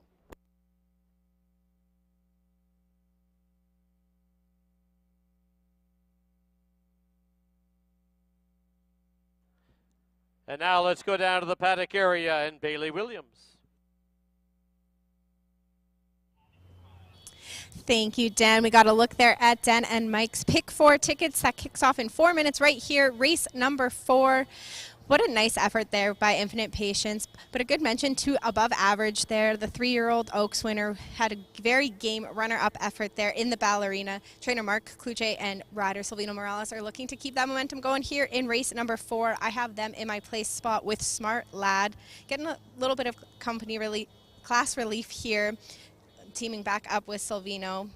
A: And now let's go down to the paddock area and Bailey Williams.
D: Thank you, Dan. We got a look there at Dan and Mike's pick 4 tickets. That kicks off in 4 minutes right here. Race number 4. What a nice effort there by Infinite Patience, but a good mention to above average there. The 3-year-old Oaks winner had a very game runner-up effort there in the ballerina. Trainer Mark Kluche and rider Silvino Morales are looking to keep that momentum going here in race number 4. I have them in my place spot with Smart Lad, getting a little bit of company class relief here, teaming back up with Silvino.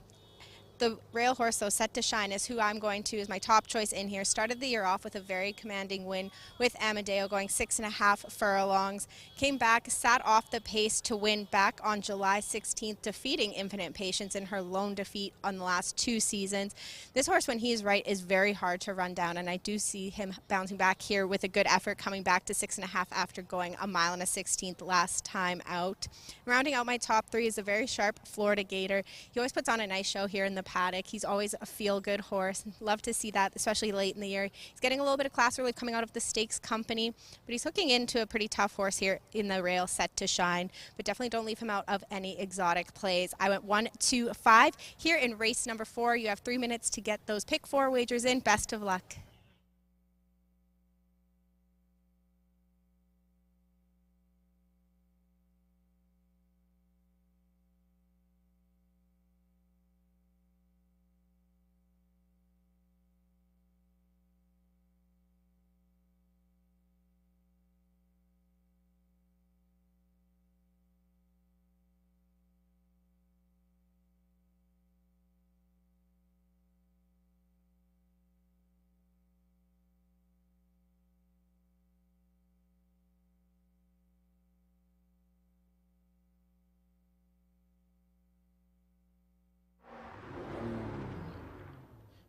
D: The rail horse, though, Set to Shine, is who I'm going to is my top choice in here. Started the year off with a very commanding win with Amadeo, going 6 1/2 furlongs. Came back, sat off the pace to win back on July 16th, defeating Infinite Patience in her lone defeat on the last 2 seasons. This horse, when he's right, is very hard to run down, and I do see him bouncing back here with a good effort, coming back to 6 1/2 after going 1 1/16 last time out. Rounding out my top 3 is a very sharp Florida Gator. He always puts on a nice show here in the paddock. He's always a feel-good horse. Love to see that, especially late in the year. He's getting a little bit of class relief coming out of the stakes company, but he's hooking into a pretty tough horse here in the rail, Set to Shine, but definitely don't leave him out of any exotic plays. I went 1, 2, 5. Here in race number 4, you have 3 minutes to get those pick 4 wagers in. Best of luck.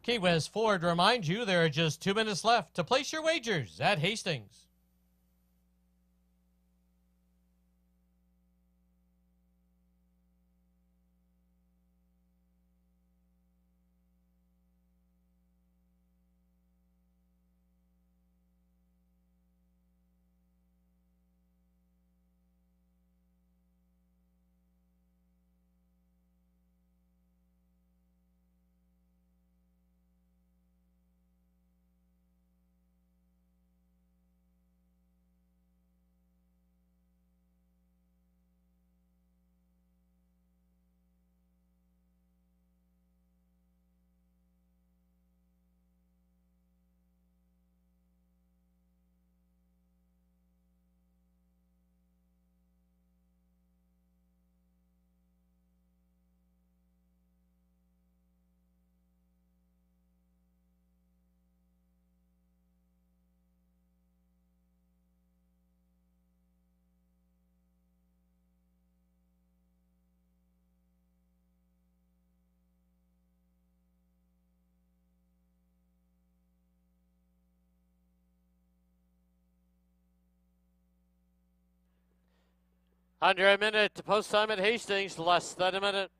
E: Key West Ford reminds you there are just 2 minutes left to place your wagers at Hastings.
A: Under a minute to post time at Hastings, less than a minute.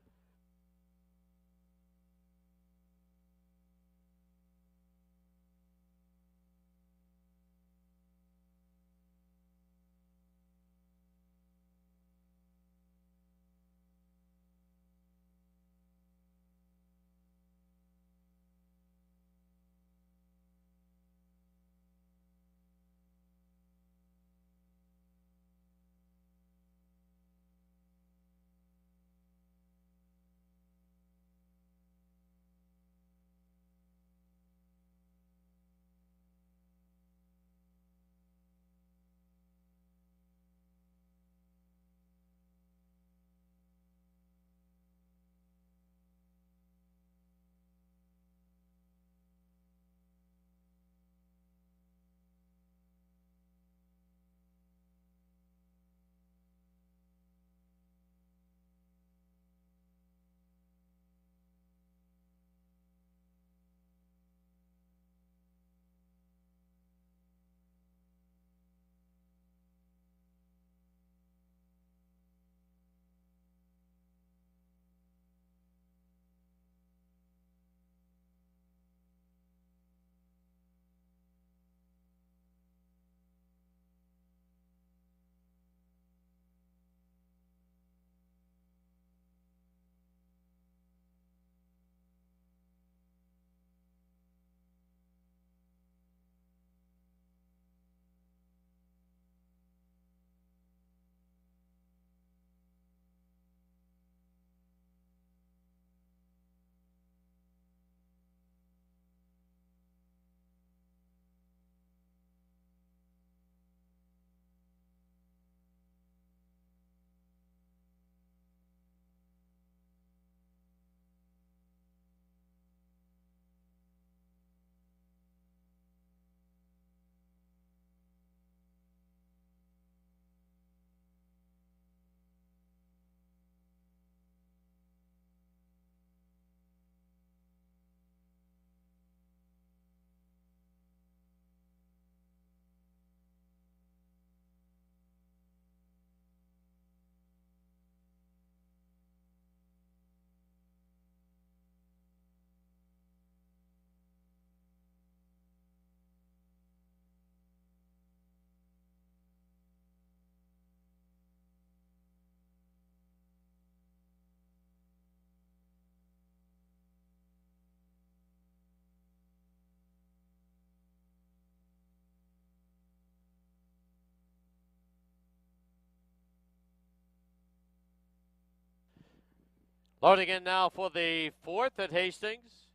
A: Loading in now for the fourth at Hastings.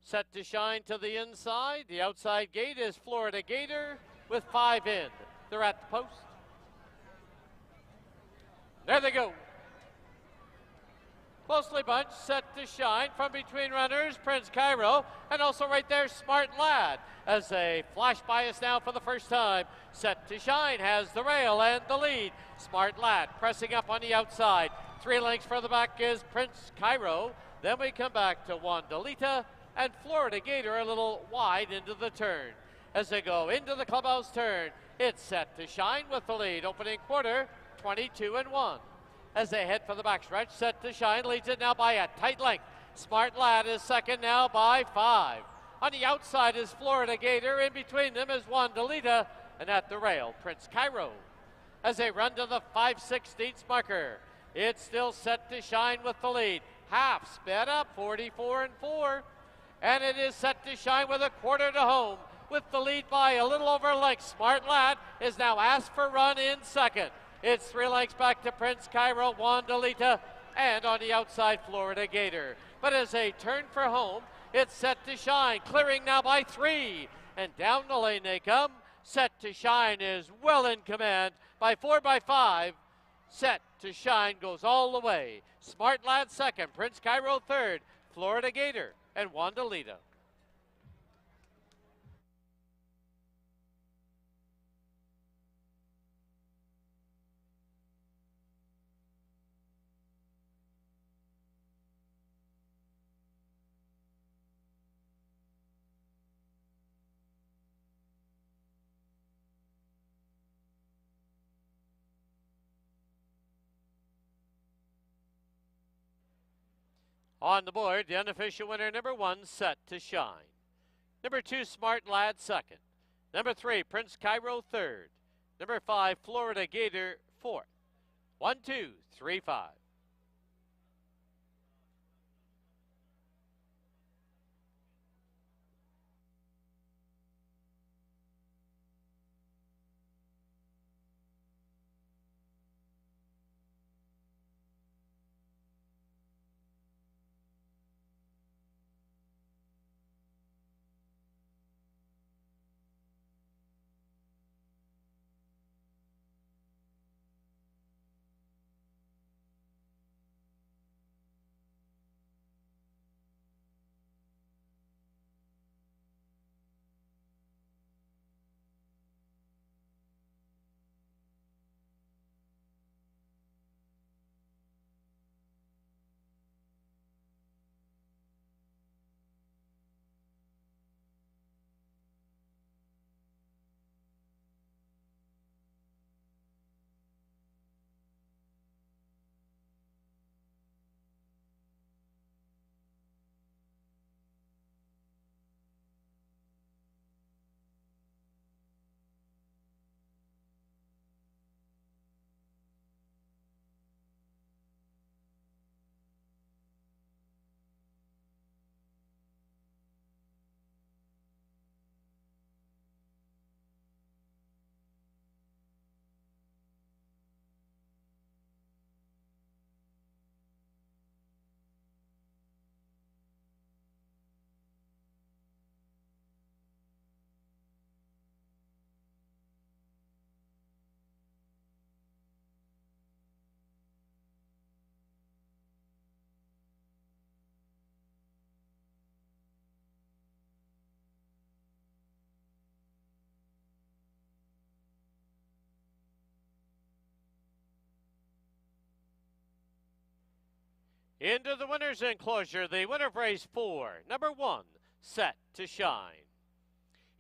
A: Set to shine to the inside. The outside gate is Florida Gator with 5 in. They're at the post. There they go. Closely bunched, set to shine from between runners, Prince Cairo, and also right there, Smart Lad, as a flash bias now for the first time. Set to shine has the rail and the lead. Smart Lad pressing up on the outside. 3 lengths further back is Prince Cairo. Then we come back to Wandalita and Florida Gator a little wide into the turn. As they go into the clubhouse turn, it's set to shine with the lead. Opening quarter, 22-1. As they head for the backstretch, set to shine, leads it now by a tight length. Smart Lad is second now by 5. On the outside is Florida Gator. In between them is Wandalita, and at the rail, Prince Cairo. As they run to the 5/16 marker, it's still set to shine with the lead. Half sped up, 44-4. And it is set to shine with a quarter to home. With the lead by a little over a length, Smart Lad is now asked for run in second. It's 3 lengths back to Prince Cairo, Wandalita, and on the outside, Florida Gator. But as they turn for home, it's set to shine, clearing now by 3. And down the lane they come. Set to shine is well in command by 4 by 5. Set to shine goes all the way. Smart Lad second, Prince Cairo third, Florida Gator, and Wandalita. On the board, the unofficial winner, number 1, Set to Shine. Number 2, Smart Lad, second. Number 3, Prince Cairo, third. Number 5, Florida Gator, fourth. 1, 2, 3, 5. Into the winner's enclosure, the winner of race 4, number 1, Set to Shine.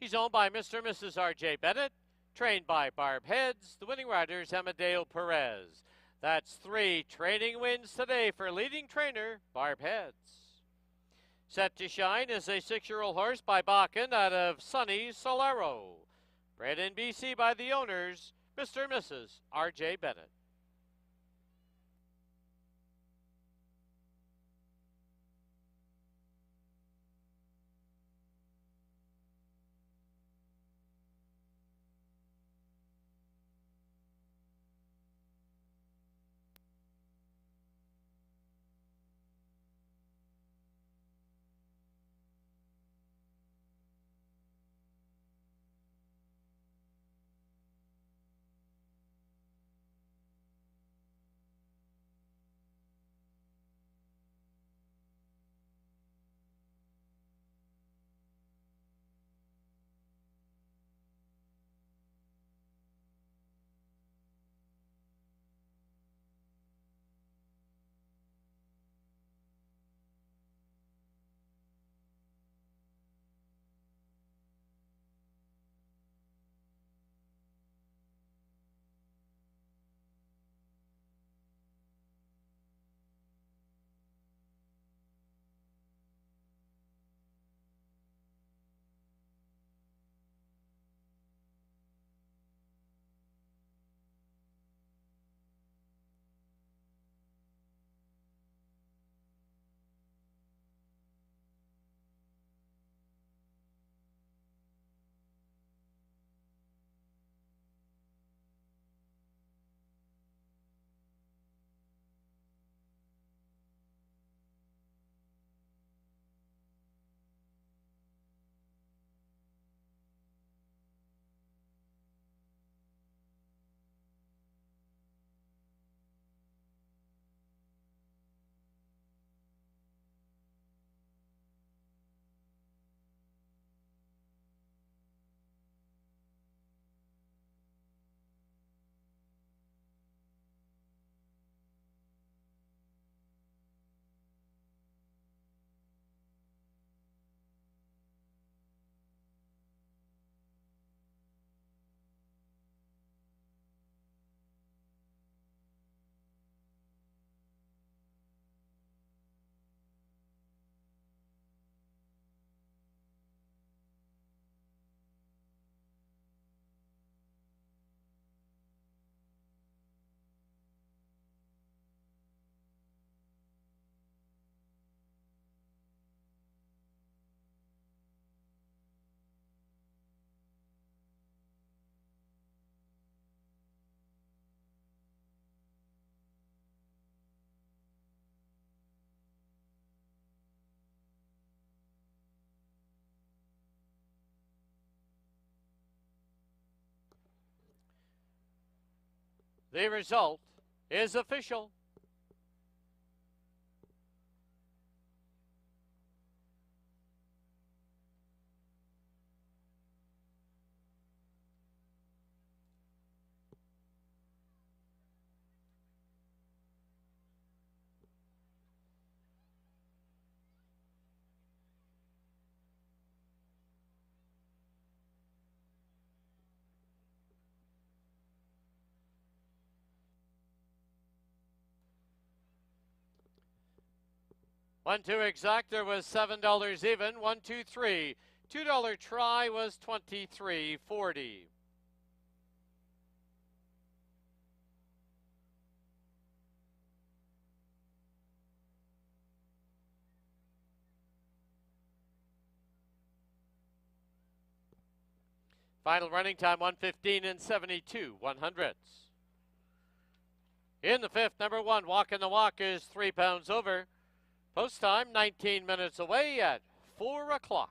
A: He's owned by Mr. and Mrs. R.J. Bennett, trained by Barb Heads. The winning rider is Amadeo Perez. That's 3 training wins today for leading trainer Barb Heads. Set to Shine is a 6-year-old horse by Bakken out of sunny Solero. Bred in BC by the owners, Mr. and Mrs. R.J. Bennett. The result is official. $1-2 exactor was $7 even. 1-2-3. $2 try was $23.40. Final running time 1:15 and 72/100ths. In the fifth, number 1, Walking the Walk is 3 pounds over. Post time 19 minutes away at 4 o'clock.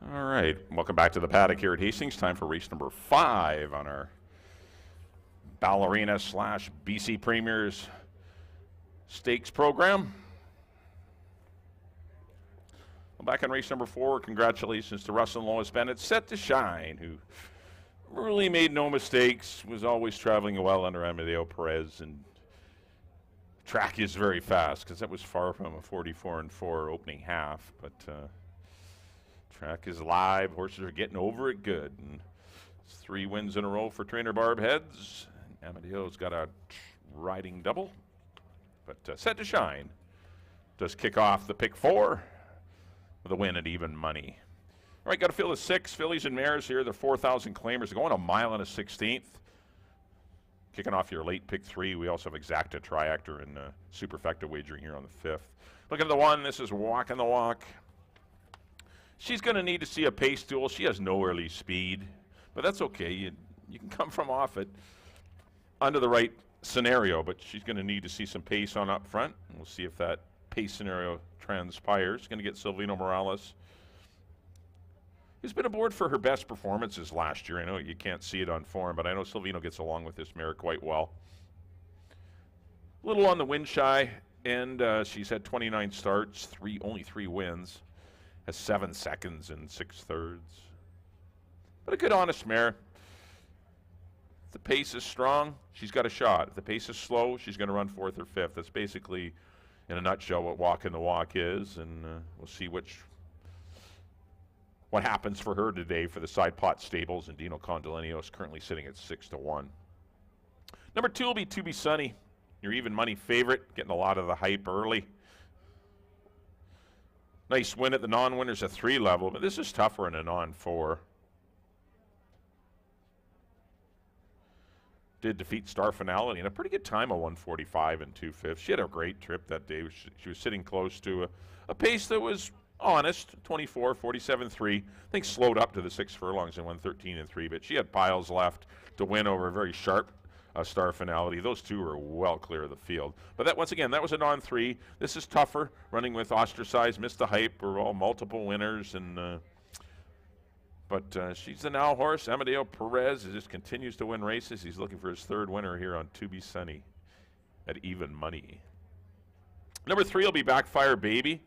F: All right, welcome back to the paddock here at Hastings. Time for race number 5 on our Ballerina / BC Premiers Stakes program. Well, back on race number 4, congratulations to Russell and Lois Bennett, set to shine, who really made no mistakes, was always traveling well under Amadeo Perez, and track is very fast because that was far from a 44-4 opening half, but track is live. Horses are getting over it good, and it's 3 wins in a row for trainer Barb Heads. Amadeo's got a riding double, but set to shine. Does kick off the pick 4 with a win at even money. All right, got to fill the 6 fillies and mares here. The 4,000 claimers going a mile and a 16th. Kicking off your late pick 3. We also have Exacta, Triactor, and Superfecta wagering here on the 5th. Look at the 1. This is Walking the Walk. She's going to need to see a pace duel. She has no early speed, but that's okay. You can come from off it under the right scenario, but she's going to need to see some pace on up front. We'll see if that pace scenario transpires. Going to get Silvino Morales, who's been aboard for her best performances last year. I know you can't see it on form, but I know Silvino gets along with this mare quite well. A little on the win shy, and she's had 29 starts, only 3 wins. Has 7 seconds and 6/3. But a good, honest mare. If the pace is strong, she's got a shot. If the pace is slow, she's going to run 4th or 5th. That's basically, in a nutshell, what Walking the Walk is, and we'll see what happens for her today for the Side Pot Stables, and Dino Condolenio is currently sitting at 6-1. Number 2 will be To Be Sunny, your even money favorite, getting a lot of the hype early. Nice win at the non-winners at 3 level, but this is tougher in a non-4. Did defeat Star Finality in a pretty good time of 1:45 and 2/5. She had a great trip that day. She was sitting close to a pace that was honest, 24, 47-3. I think slowed up to the 6 furlongs and 1:13-3, but she had piles left to win over a very sharp Star Finality. Those 2 were well clear of the field. But that, once again, that was a non-3. This is tougher, running with Ostracized, Missed the Hype. We're all multiple winners, and but she's the now horse. Amadeo Perez just continues to win races. He's looking for his 3rd winner here on To Be Sunny at even money. Number 3 will be Backfire Baby.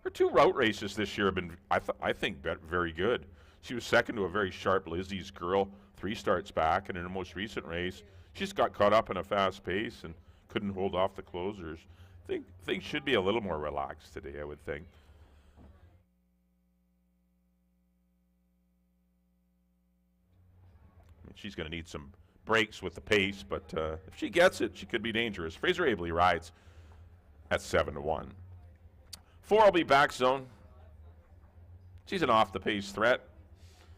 F: Her 2 route races this year have been, I think, very good. She was second to a very sharp Lizzie's Girl 3 starts back, and in her most recent race, she just got caught up in a fast pace and couldn't hold off the closers. I think things should be a little more relaxed today, I would think. She's going to need some breaks with the pace, but if she gets it, she could be dangerous. Fraser Abley rides at 7-1. 4 will be Back Zone. She's an off-the-pace threat.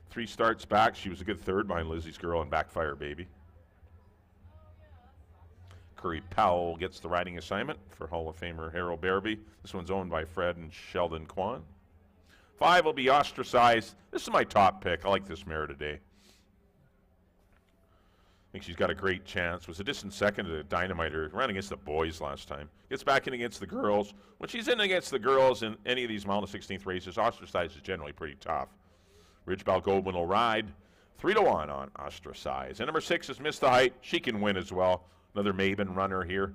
F: 3 starts back. She was a good 3rd behind Lizzie's Girl and Backfire Baby. Curry Powell gets the riding assignment for Hall of Famer Harold Bearby. This one's owned by Fred and Sheldon Kwan. 5 will be Ostracized. This is my top pick. I like this mare today. I think she's got a great chance. Was a distant second to Dynamiter. Ran against the boys last time. Gets back in against the girls. When she's in against the girls in any of these mile and 16th races, Ostracized is generally pretty tough. Ridgebell Goldman will ride 3-1 on Ostracized. And number 6 is Missed the Height. She can win as well. Another Maben runner here.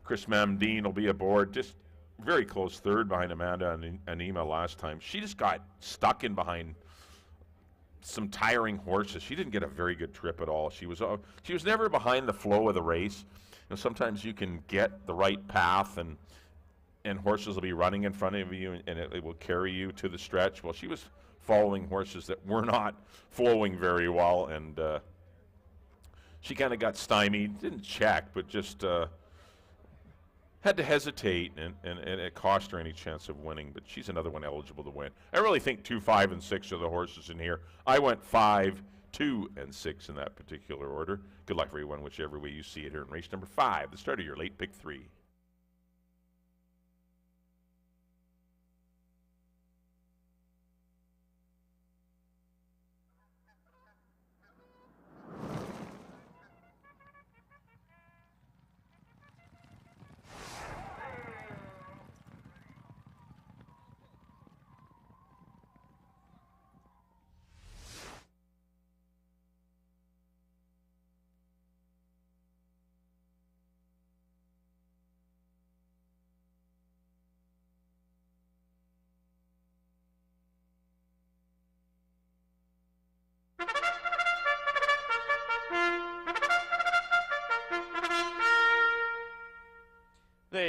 F: Chris Mamdine will be aboard. Just very close 3rd behind Amanda and Anima last time. She just got stuck in behind some tiring horses. She didn't get a very good trip at all. She was never behind the flow of the race. You know, sometimes you can get the right path and horses will be running in front of you and it will carry you to the stretch. Well, she was following horses that were not flowing very well, and she kind of got stymied. Didn't check, but just had to hesitate, and it cost her any chance of winning. But she's another one eligible to win. I really think 2, 5, and 6 are the horses in here. I went 5, 2, and 6 in that particular order. Good luck, everyone, whichever way you see it here in race number 5, the start of your late pick 3.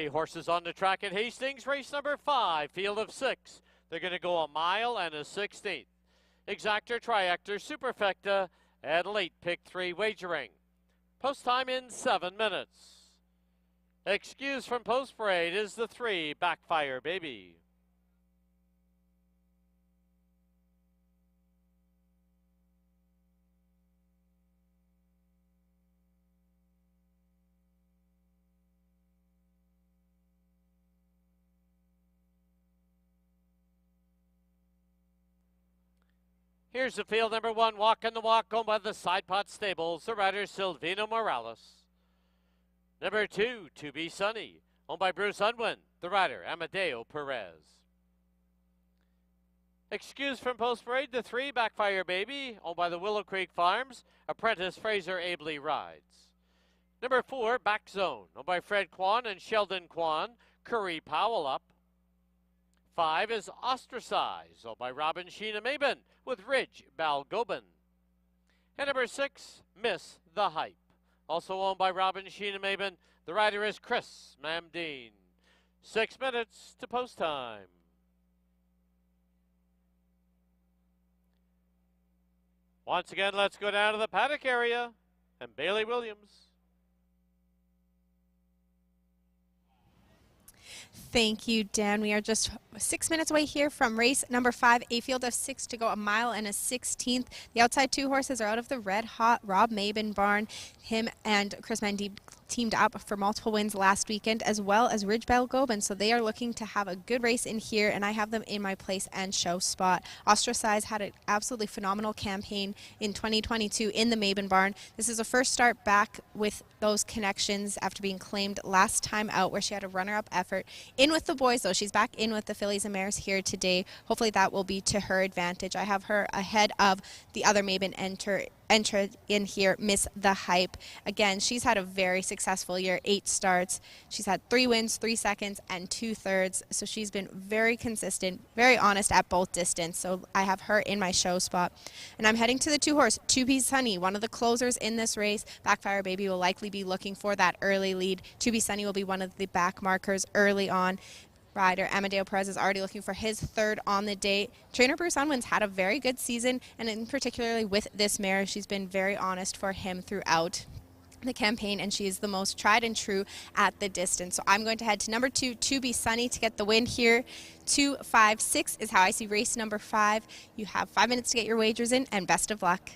A: 3 horses on the track at Hastings. Race number 5, field of 6. They're going to go a mile and a 16th. Exactor, Triactor, Superfecta, and late pick 3 wagering. Post time in 7 minutes. Excuse from post parade is the 3 Backfire Baby. Here's the field number 1, Walking the Walk, owned by the Side Pot Stables. The rider Silvino Morales. Number 2, To Be Sunny, owned by Bruce Unwin. The rider Amadeo Perez. Excuse from post parade, the 3 Backfire Baby, owned by the Willow Creek Farms. Apprentice Fraser ably rides. Number 4, Back Zone, owned by Fred Kwan and Sheldon Kwan. Curry Powell up. 5 is Ostracized, owned by Robin Sheena Maben with Ridge Balgobin. And number 6, Miss the Hype, also owned by Robin Sheena Maben. The rider is Chris Mamdine. 6 minutes to post time. Once again, let's go down to the paddock area and Bailey Williams.
D: Thank you, Dan. We are just 6 minutes away here from race number 5, a field of 6 to go a mile and a 16th. The outside 2 horses are out of the red hot Rob Maben barn. Him and Chris Mandeep teamed up for multiple wins last weekend, as well as Ridge Balgobin. So they are looking to have a good race in here, and I have them in my place and show spot. Ostracize had an absolutely phenomenal campaign in 2022 in the Maben barn. This is a first start back with those connections after being claimed last time out, where she had a runner-up effort. In with the boys, though. She's back in with the fillies and mares here today. Hopefully that will be to her advantage. I have her ahead of the other Maben entered in here, Miss the Hype. Again, she's had a very successful year, 8 starts. She's had 3 wins, 3 seconds, and 2 thirds. So she's been very consistent, very honest at both distance. So I have her in my show spot. And I'm heading to the 2 horse, 2 Be Sunny, one of the closers in this race. Backfire Baby will likely be looking for that early lead. 2 Be Sunny will be one of the back markers early on. Rider Amadeo Perez is already looking for his 3rd on the day. Trainer Bruce Unwin's had a very good season, and in particularly with this mare, she's been very honest for him throughout the campaign, and she is the most tried and true at the distance. So I'm going to head to number 2, To Be Sunny, to get the win here. 2, 5, 6 is how I see race number 5. You have 5 minutes to get your wagers in, and best of luck.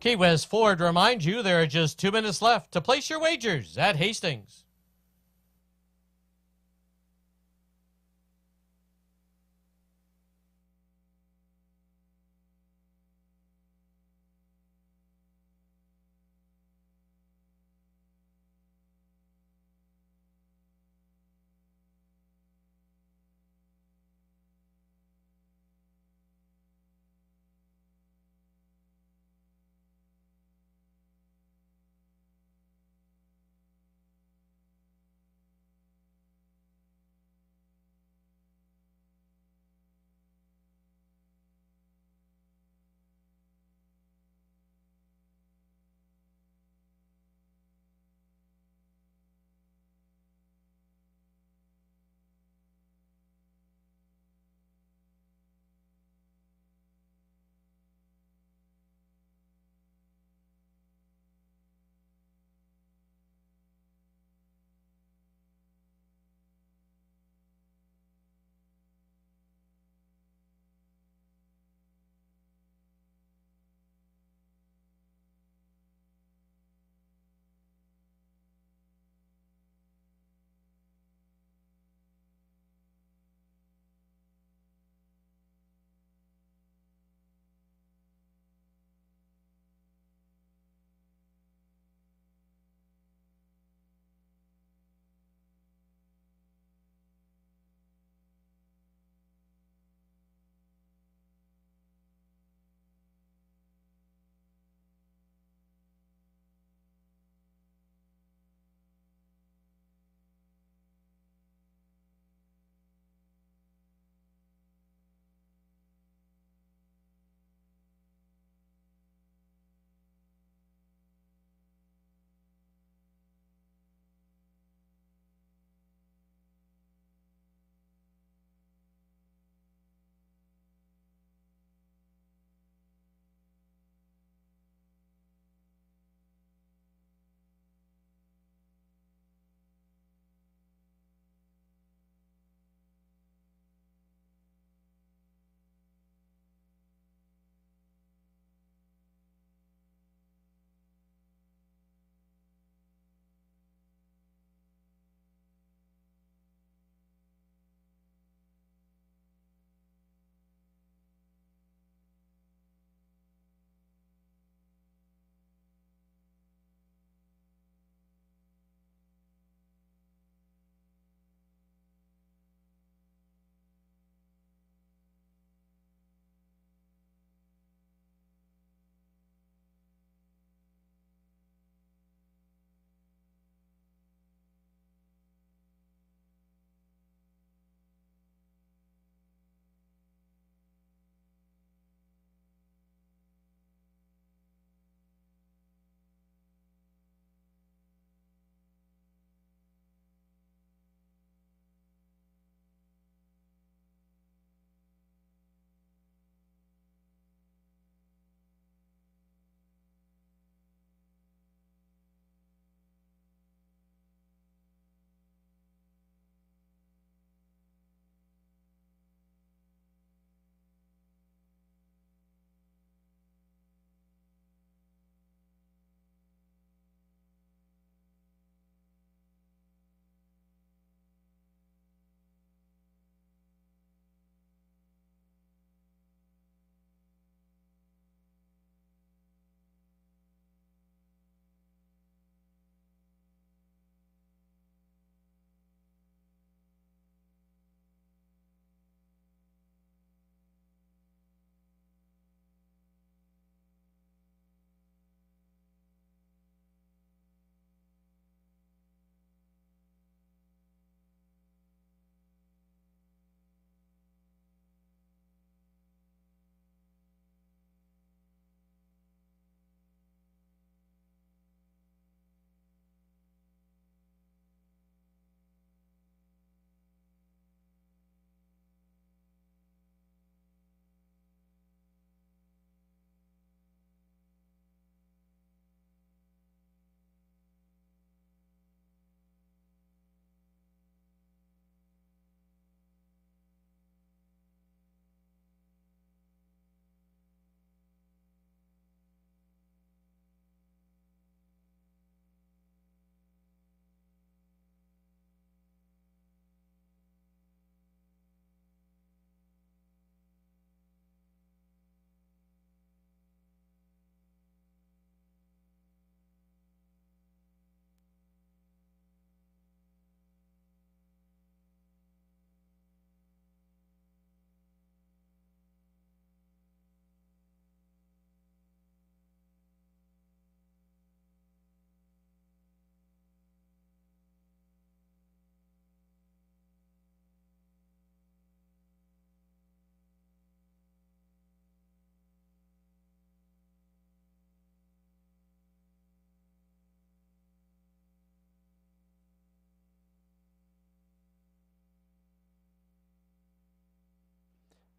E: Key West Ford reminds you there are just 2 minutes left to place your wagers at Hastings.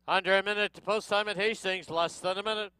A: Under a minute to post time at Hastings, less than a minute.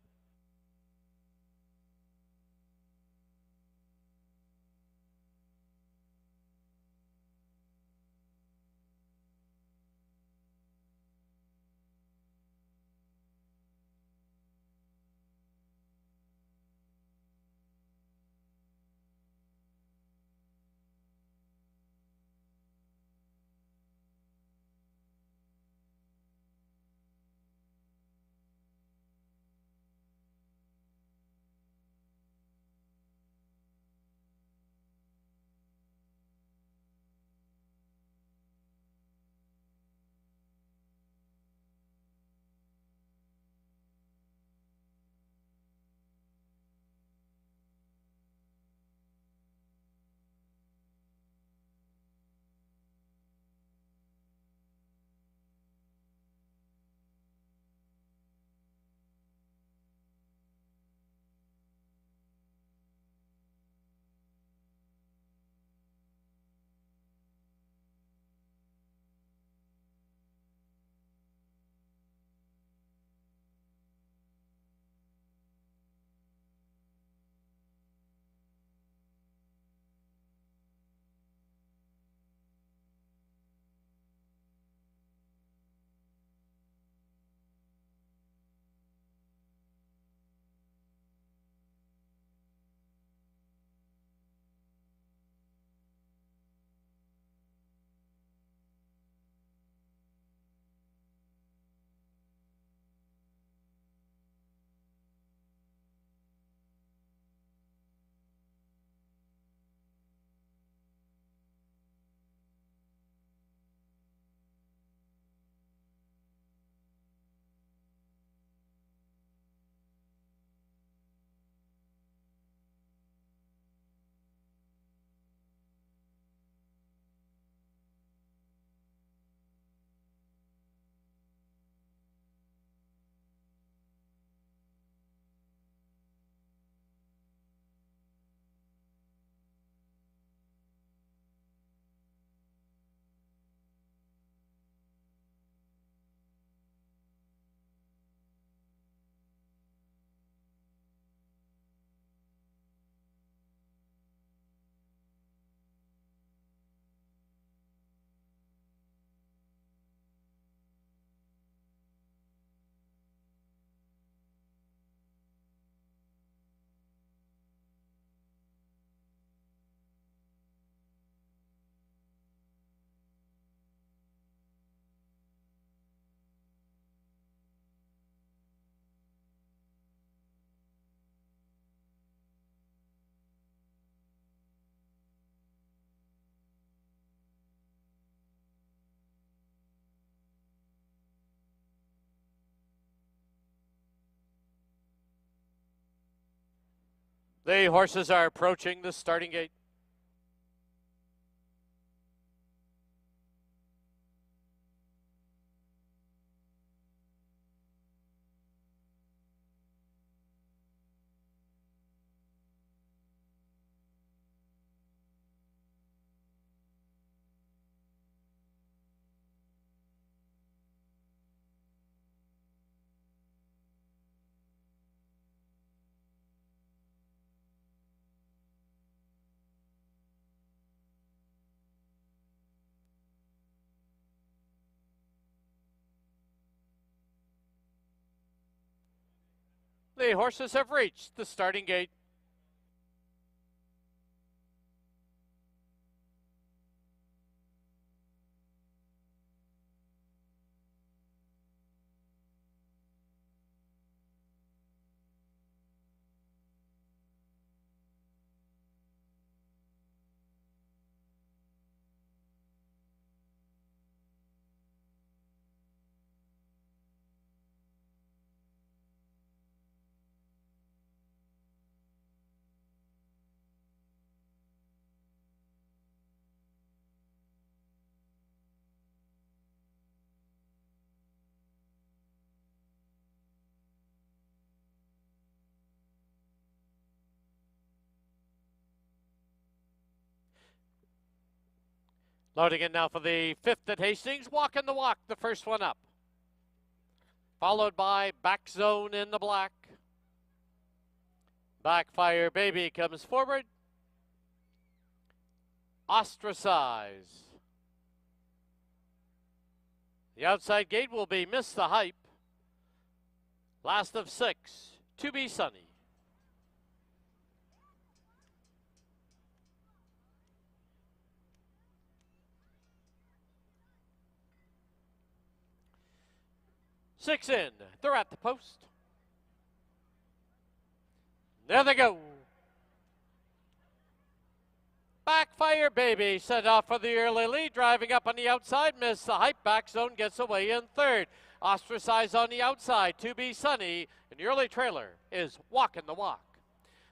A: The horses are approaching the starting gate. The horses have reached the starting gate. Loading in now for the fifth at Hastings. Walking the walk, the first one up. followed by Back Zone in the black. Backfire Baby comes forward. Ostracize. The outside gate will be Miss the Hype. Last of 6, To Be Sunny. Six in, they're at the post. There they go. Backfire Baby set off for the early lead, driving up on the outside. Miss the Hype. Back Zone gets away in third. Ostracize on the outside. To Be Sunny. And the early trailer is Walking the Walk.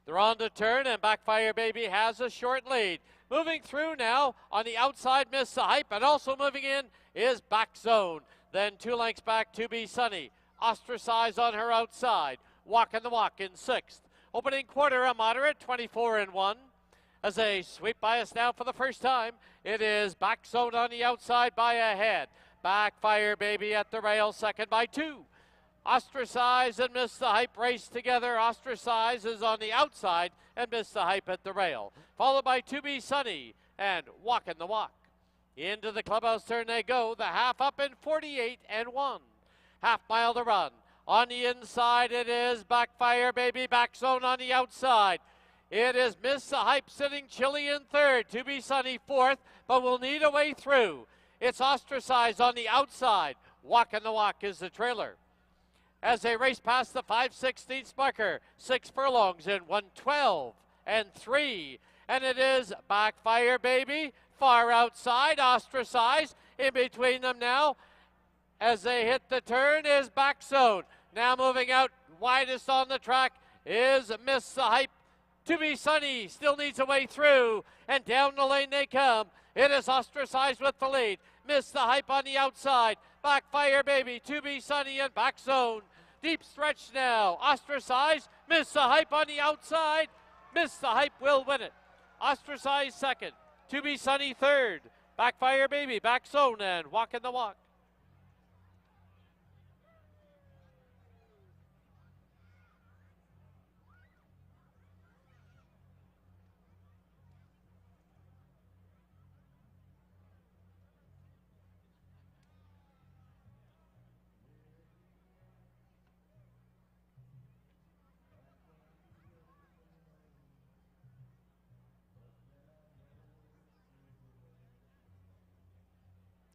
A: They're on the turn, and Backfire Baby has a short lead. Moving through now on the outside, Miss the Hype, and also moving in is Back Zone. Then 2 lengths back, To Be Sunny. Ostracize on her outside. Walking the Walk in 6th. Opening quarter, a moderate 24-1. As they sweep by us now for the first time, it is Back Zone on the outside by a head. Backfire Baby at the rail, second by 2. Ostracize and Miss the Hype race together. Ostracize is on the outside and Miss the Hype at the rail. Followed by To Be Sunny and Walking the Walk. Into the clubhouse turn they go. The half up in 48-1. Half mile to run. On the inside it is Backfire Baby. Back Zone on the outside. It is Miss the Hype sitting chilly in third. To Be Sunny fourth, but will need a way through. It's Ostracize on the outside. Walking the Walk is the trailer. As they race past the 5/16 marker, 6 furlongs in 112-3. And it is Backfire Baby, far outside, Ostracize. In between them now, as they hit the turn, is Back Zone. Now moving out, widest on the track is Miss the Hype. To Be Sunny still needs a way through, and down the lane they come. It is Ostracized with the lead. Miss the Hype on the outside. Backfire Baby, To Be Sunny, and Back Zone. Deep stretch now. Ostracized. Miss the Hype on the outside. Miss the Hype will win it. Ostracized second. To Be Sunny third. Backfire Baby, Back Zone, and Walking the Walk.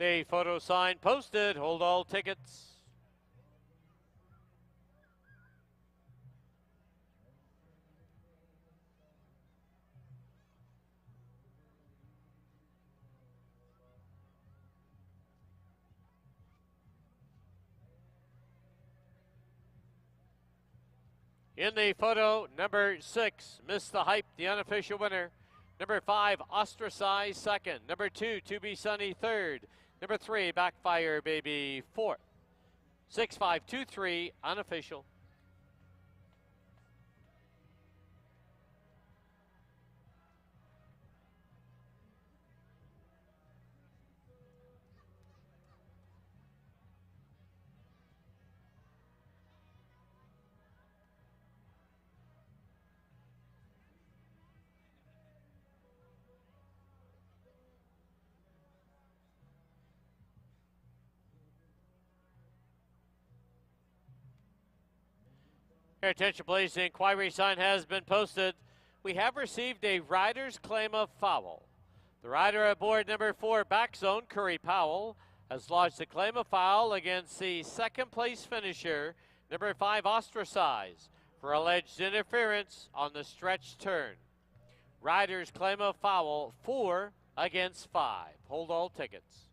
A: The photo sign posted. Hold all tickets. In the photo, number 6, Miss the Hype, the unofficial winner. Number 5, Ostracized second. Number 2, To Be Sunny third. Number 3, Backfire Baby fourth. 6-5-2-3, unofficial. Your attention please, the inquiry sign has been posted. We have received a rider's claim of foul. The rider aboard number 4, Back Zone, Curry Powell, has lodged a claim of foul against the second place finisher, number 5, Ostracize, for alleged interference on the stretch turn. Rider's claim of foul, 4 against 5. Hold all tickets.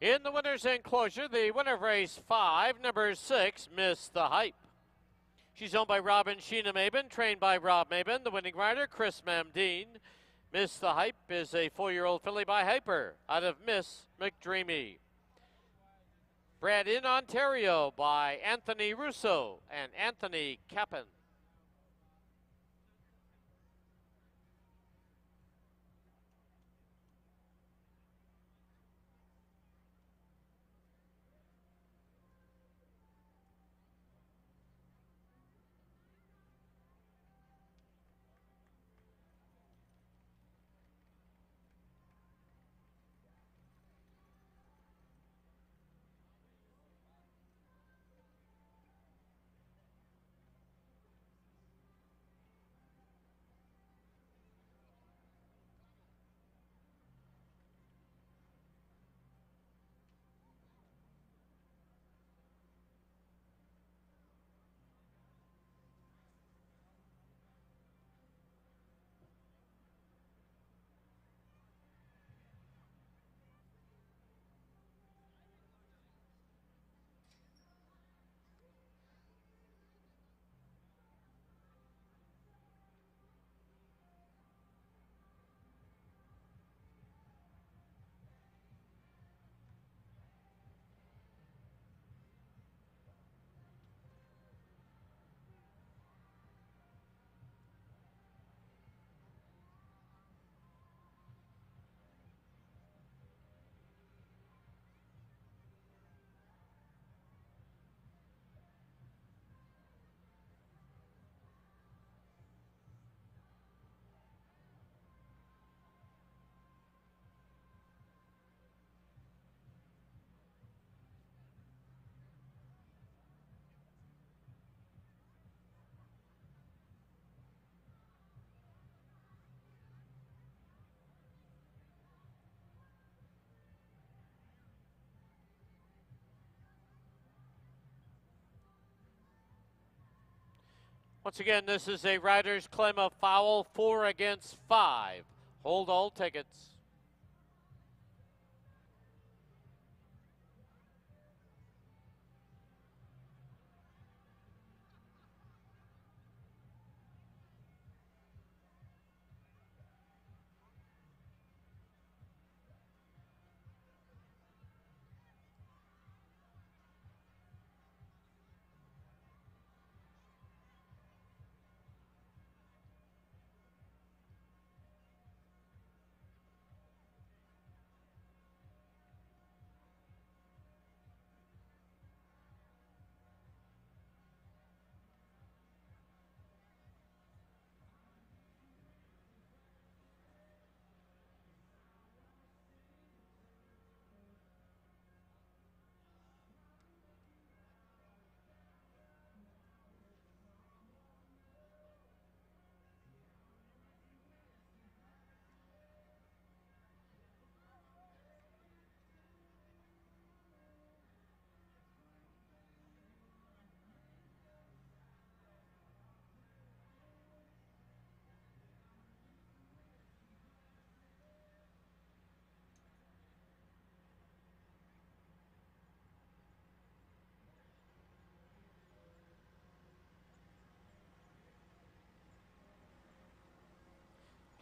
A: In the winner's enclosure, the winner of race 5, number 6, Miss the Hype. She's owned by Robin Sheena Mabin, trained by Rob Mabin. The winning rider, Chris Mamdeen. Miss the Hype is a 4-year-old filly by Hyper out of Miss McDreamy. Bred in Ontario by Anthony Russo and Anthony Capon. Once again, this is a rider's claim of foul, 4 against 5. Hold all tickets.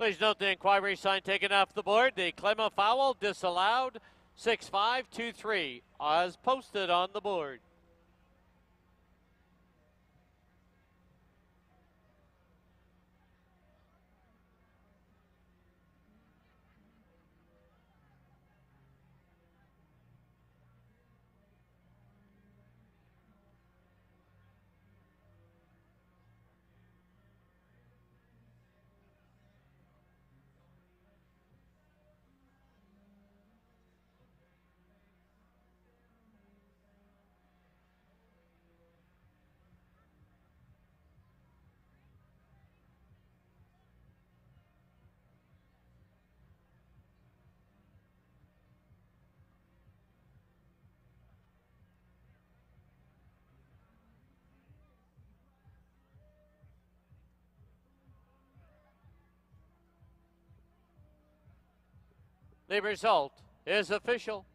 A: Please note the inquiry sign taken off the board. The claim of foul disallowed. 6523 as posted on the board. The result is official.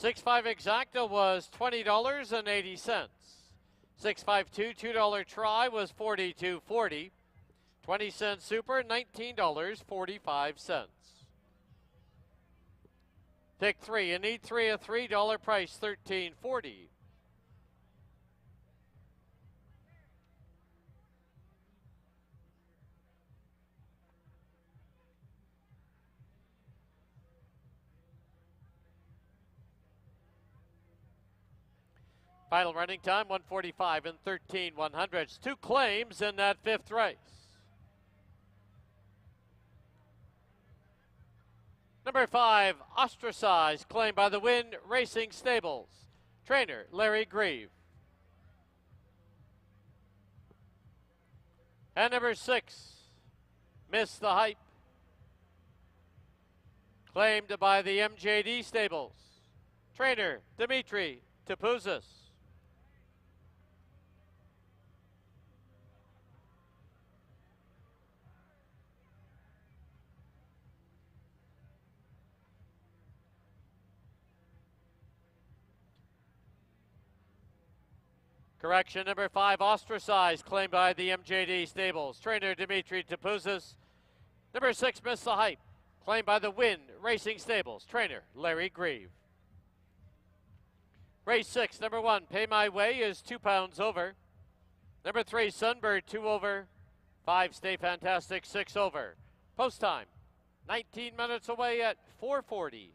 A: 6.5 exacta was $20.80. 6.52 $2 try was $42.40. 20-cent super, $19.45. Pick 3, you need 3, a $3 price, $13.40. Final running time, 1:45 and 13/100. 2 claims in that 5th race. Number 5, Ostracized, claimed by the Wind Racing Stables. Trainer, Larry Grieve. And number 6, Miss the Hype, claimed by the MJD Stables. Trainer, Dimitri Tapuzis. Correction, number 5, Ostracized, claimed by the MJD Stables. Trainer, Dimitri Tapuzis. Number 6, Miss the Hype, claimed by the Wind Racing Stables. Trainer, Larry Grieve. Race 6, number 1, Pay My Way is 2 pounds over. Number 3, Sunbird, 2 over. 5, Stay Fantastic, 6 over. Post time, 19 minutes away at 4:40.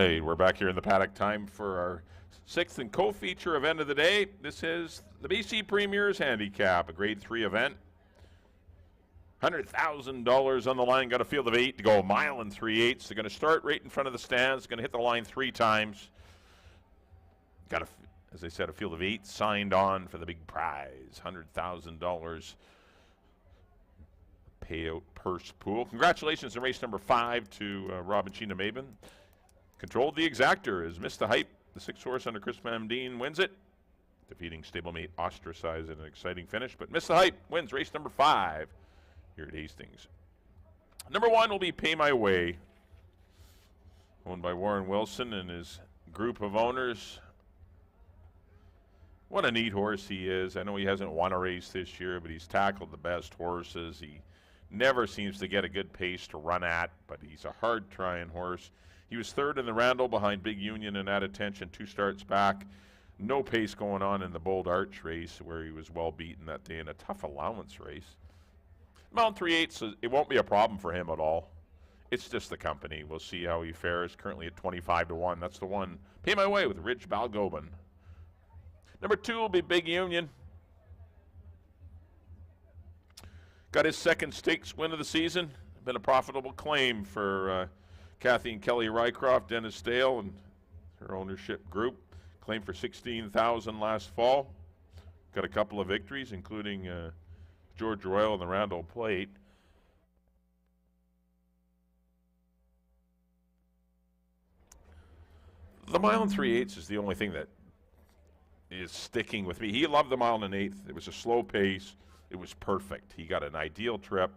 F: right, we're back here in the paddock. Time for our sixth and co-feature event of the day. This is the BC Premier's Handicap, a Grade 3 event. $100,000 on the line. Got a field of 8 to go, a mile and 3/8. They're going to start right in front of the stands. Going to hit the line 3 times. Got a, as I said, a field of 8 signed on for the big prize, $100,000 payout purse pool. Congratulations on race number 5 to Rob and Sheena Maben. Controlled the exactor is Missed the Hype. The 6th horse under Chris Mamdine wins it, defeating stablemate Ostracize in an exciting finish. But Missed the Hype wins race number 5 here at Hastings. Number 1 will be Pay My Way, owned by Warren Wilson and his group of owners. What a neat horse he is. I know he hasn't won a race this year, but he's tackled the best horses. He never seems to get a good pace to run at, but he's a hard-trying horse. He was 3rd in the Randall behind Big Union and At Attention 2 starts back. No pace going on in the Bold Arch race where he was well beaten that day in a tough allowance race. Mount 3/8, it won't be a problem for him at all. It's just the company. We'll see how he fares. Currently at 25 to 1. That's the one. Pay My Way with Rich Balgobin. Number 2 will be Big Union. Got his 2nd stakes win of the season. Been a profitable claim for Kathy and Kelly Rycroft, Dennis Dale, and her ownership group. Claim for $16,000 last fall. Got a couple of victories, including George Royal and the Randall Plate. The mile and 3/8 is the only thing that is sticking with me. He loved the mile and 1/8. It was a slow pace. It was perfect. He got an ideal trip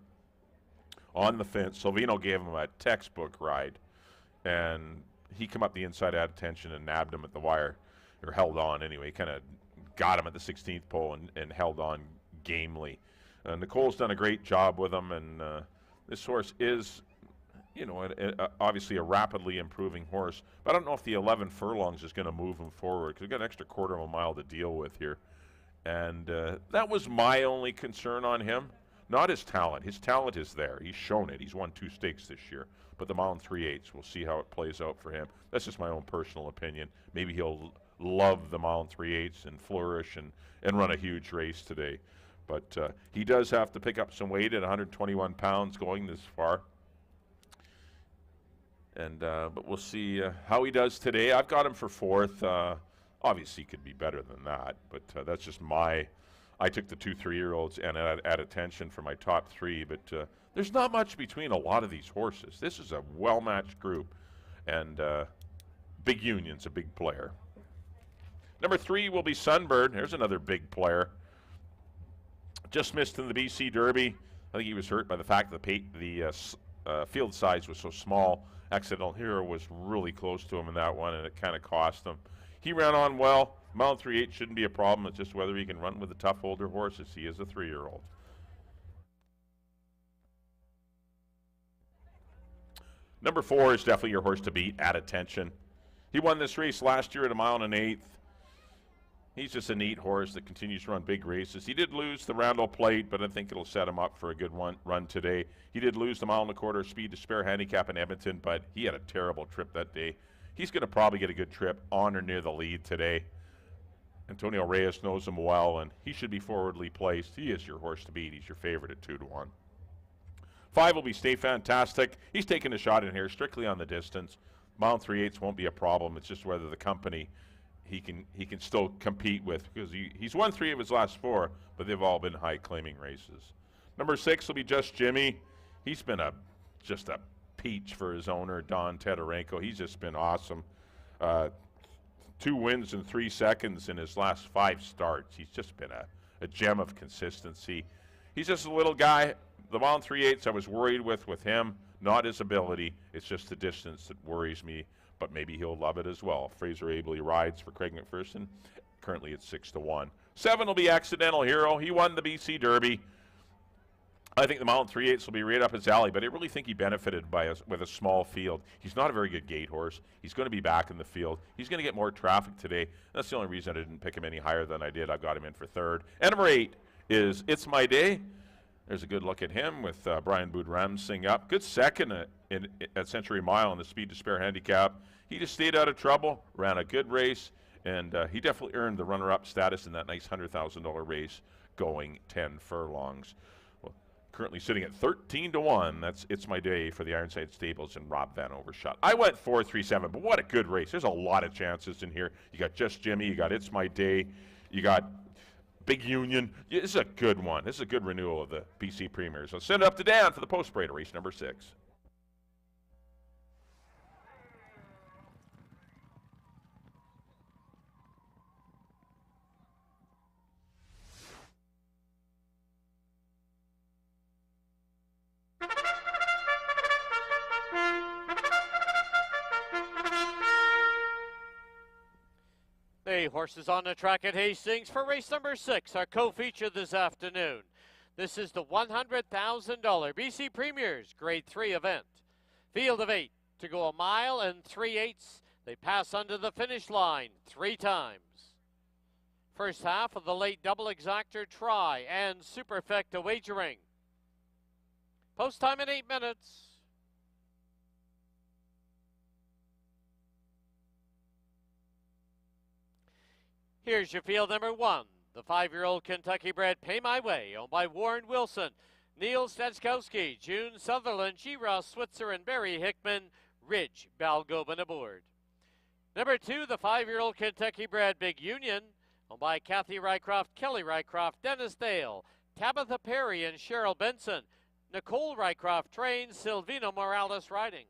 F: on the fence. Silvino gave him a textbook ride, and he came up the inside At Attention and nabbed him at the wire, or held on anyway. Kind of got him at the 16th pole and held on gamely. Nicole's done a great job with him, and this horse is, you know, obviously a rapidly improving horse. But I don't know if the 11 furlongs is going to move him forward, because we've got an extra quarter of a mile to deal with here. And that was my only concern on him. Not his talent. His talent is there. He's shown it. He's won 2 stakes this year. But the mile and 3/8, we'll see how it plays out for him. That's just my own personal opinion. Maybe he'll love the mile and 3/8 and flourish and run a huge race today. But he does have to pick up some weight at 121 pounds going this far. And but we'll see how he does today. I've got him for 4th. Obviously, he could be better than that, but that's just my. I took the 2 3-year-olds and At Attention for my top 3, but there's not much between a lot of these horses. This is a well-matched group, and Big Union's a big player. Number 3 will be Sunbird. There's another big player. Just missed in the BC Derby. I think he was hurt by the fact that the field size was so small. Accidental Hero was really close to him in that one, and it kind of cost him. He ran on well. Mile 3/8 shouldn't be a problem. It's just whether he can run with the tough older horses. He is a 3-year-old. Number 4 is definitely your horse to beat, At Attention. He won this race last year at a mile and 1/8. He's just a neat horse that continues to run big races. He did lose the Randall Plate, but I think it'll set him up for a good run today. He did lose the mile and a quarter Speed to Spare handicap in Edmonton, but he had a terrible trip that day. He's going to probably get a good trip on or near the lead today. Antonio Reyes knows him well, and he should be forwardly placed. He is your horse to beat. He's your favorite at 2 to 1. 5 will be Stay Fantastic. He's taking a shot in here, strictly on the distance. Mile and 3/8 won't be a problem. It's just whether the company he can still compete with, because he's won 3 of his last 4, but they've all been high claiming races. Number 6 will be Just Jimmy. He's been just a peach for his owner, Don Tedorenko. He's just been awesome. 2 wins in 3 seconds in his last 5 starts. He's just been a gem of consistency. He's just a little guy. The mile and 3/8 I was worried with him, not his ability. It's just the distance that worries me, but maybe he'll love it as well. Fraser Abley rides for Craig McPherson. Currently it's 6 to 1. 7 will be Accidental Hero. He won the BC Derby. I think the mile and 3/8 will be right up his alley, but I really think he benefited with a small field. He's not a very good gate horse. He's going to be back in the field. He's going to get more traffic today. That's the only reason I didn't pick him any higher than I did. I've got him in for 3rd. And number 8 is It's My Day. There's a good look at him with Brian Boudramsing up. Good second at Century Mile on the Speed to Spare handicap. he just stayed out of trouble, ran a good race, and he definitely earned the runner-up status in that nice $100,000 race going 10 furlongs. Well, currently sitting at 13-1. That's It's My Day for the Ironside Stables and Rob Van Overshot. I went 4-3-7, but what a good race. There's a lot of chances in here. You got Just Jimmy, you got It's My Day, you got Big Union. This is a good one. This is a good renewal of the BC Premiers. So send it up to Dan for the post-parade race number 6.
A: The horses on the track at Hastings for race number 6 are co-featured this afternoon. This is the $100,000 BC Premiers Grade 3 event. Field of 8 to go 1 mile and 3/8. They pass under the finish line 3 times. First half of the late double exactor try and superfecta wagering. Post time in 8 minutes. Here's your field number 1. The 5-year-old Kentucky bred Pay My Way, owned by Warren Wilson, Neil Stachkowski, June Sutherland, G. Ross Switzer, and Barry Hickman. Ridge Balgobin aboard. Number 2, the 5-year-old Kentucky bred Big Union, owned by Kathy Rycroft, Kelly Rycroft, Dennis Dale, Tabitha Perry, and Cheryl Benson. Nicole Rycroft trains, Silvino Morales riding.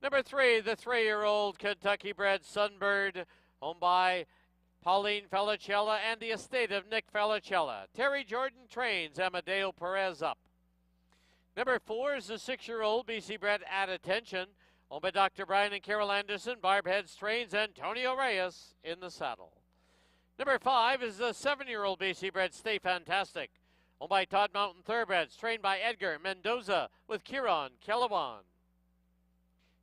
A: Number 3, the 3-year-old Kentucky bred Sunbird, owned by Pauline Felicella and the estate of Nick Felicella. Terry Jordan trains, Amadeo Perez up. Number 4 is the 6-year-old BC bred At Attention, owned by Dr. Brian and Carol Anderson. Barb Heads trains, Antonio Reyes in the saddle. Number 5 is the 7-year-old BC bred Stay Fantastic, owned by Todd Mountain Thoroughbreds, trained by Edgar Mendoza with Kieran Kellewan.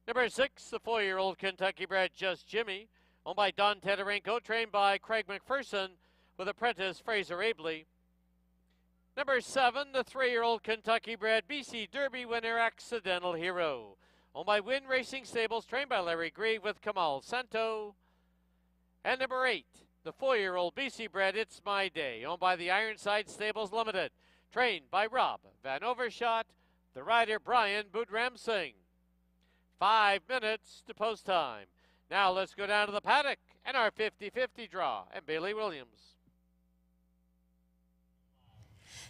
A: Number 6, the 4-year-old Kentucky bred Just Jimmy, owned by Don Tedorenko, trained by Craig McPherson with apprentice Fraser Abley. Number 7, the 3-year-old Kentucky bred BC Derby winner Accidental Hero, owned by Wynn Racing Stables, trained by Larry Grieve with Kamal Santo. And number 8, the 4-year-old BC bred It's My Day, owned by the Ironside Stables Limited, trained by Rob Van Overshot, the rider Brian Budram Singh. 5 minutes to post time. Now let's go down to the paddock and our 50-50 draw and Bailey Williams.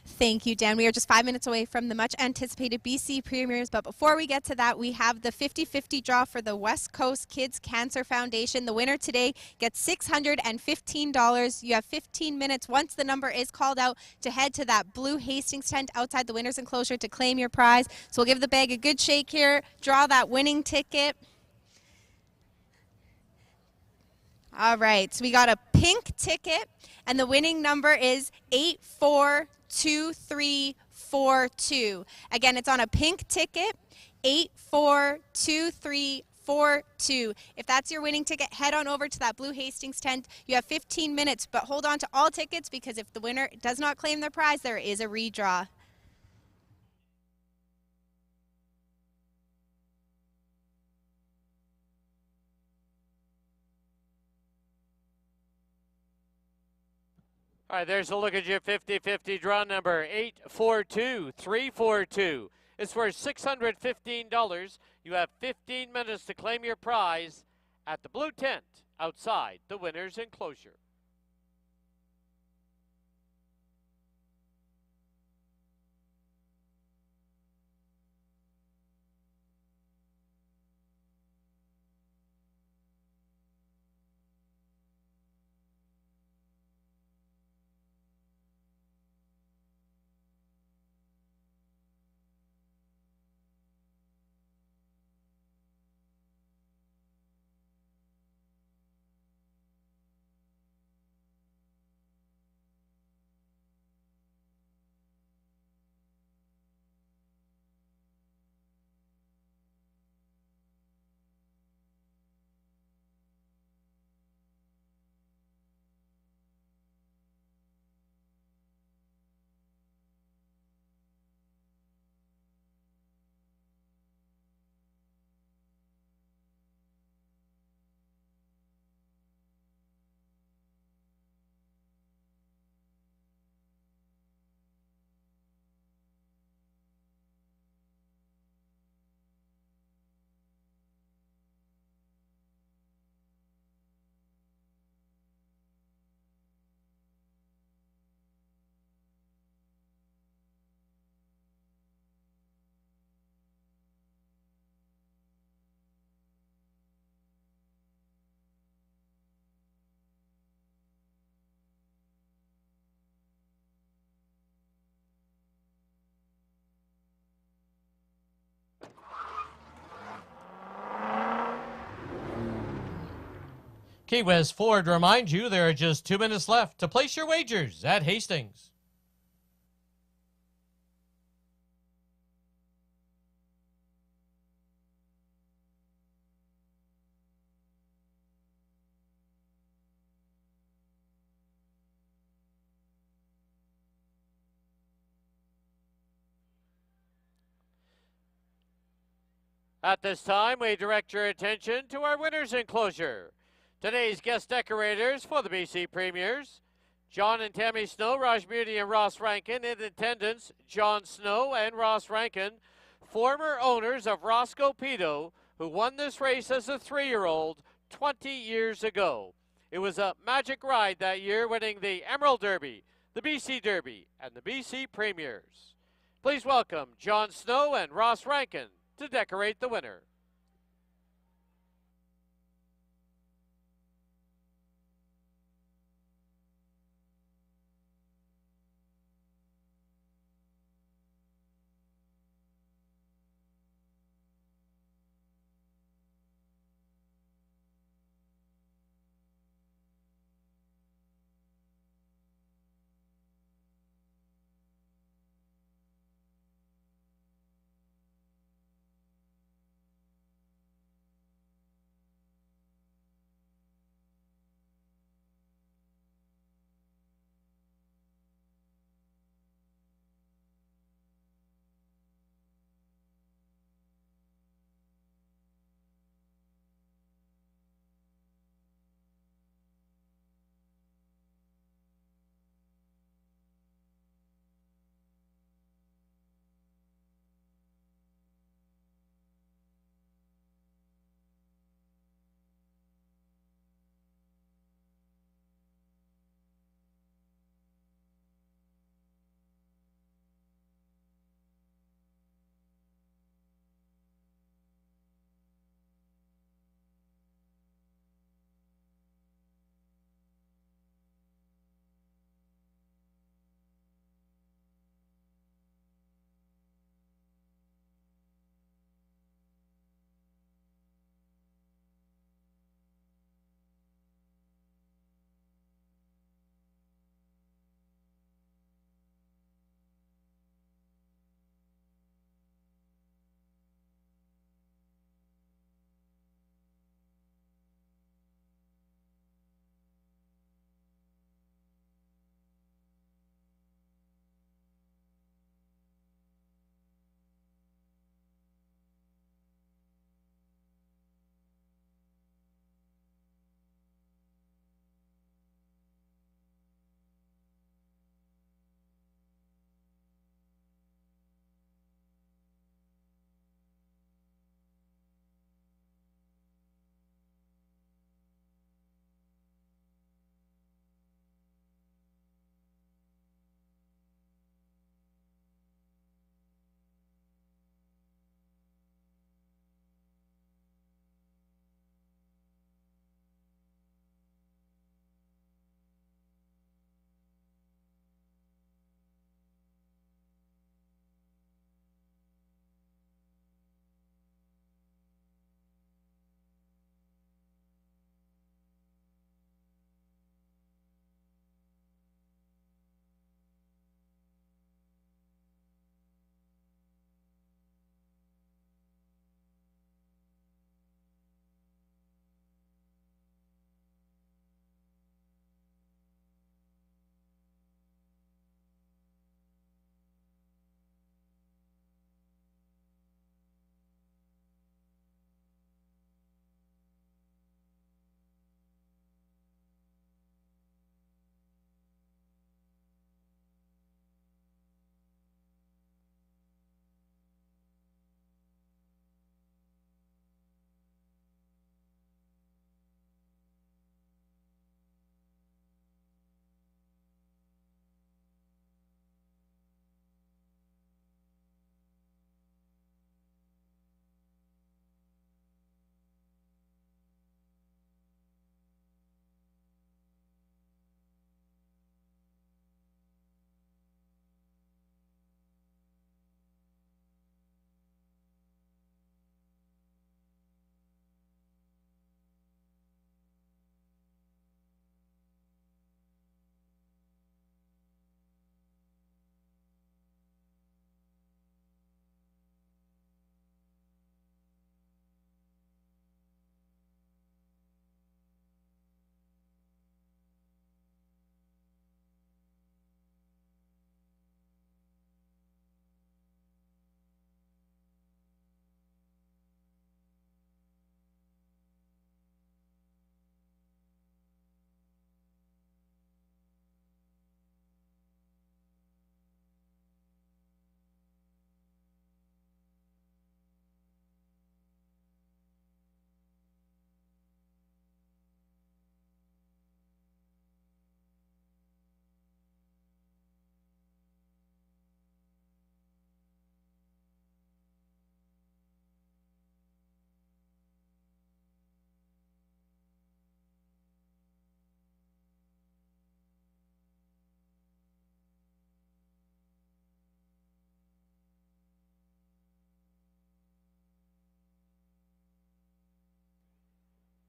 D: Thank you, Dan. We are just 5 minutes away from the much anticipated BC Premiers, but before we get to that, we have the 50-50 draw for the West Coast Kids Cancer Foundation. The winner today gets $615. You have 15 minutes once the number is called out to head to that blue Hastings tent outside the winner's enclosure to claim your prize. So we'll give the bag a good shake here, draw that winning ticket. All right, so we got a pink ticket, and the winning number is 842342. Again, it's on a pink ticket, 842342. If that's your winning ticket, head on over to that blue Hastings tent. You have 15 minutes, but hold on to all tickets because if the winner does not claim their prize, there is a redraw.
A: All right, there's a look at your 50-50 draw number, 842342. It's worth $615. You have 15 minutes to claim your prize at the blue tent outside the winner's enclosure.
E: Key West Ford reminds you there are just 2 minutes left to place your wagers at Hastings.
A: At this time, we direct your attention to our winners enclosure. Today's guest decorators for the BC Premiers: John and Tammy Snow, Raj Moody and Ross Rankin. In attendance, John Snow and Ross Rankin, former owners of Roscoe Pedo, who won this race as a 3-year-old 20 years ago. It was a magic ride that year, winning the Emerald Derby, the BC Derby, and the BC Premiers. Please welcome John Snow and Ross Rankin to decorate the winner.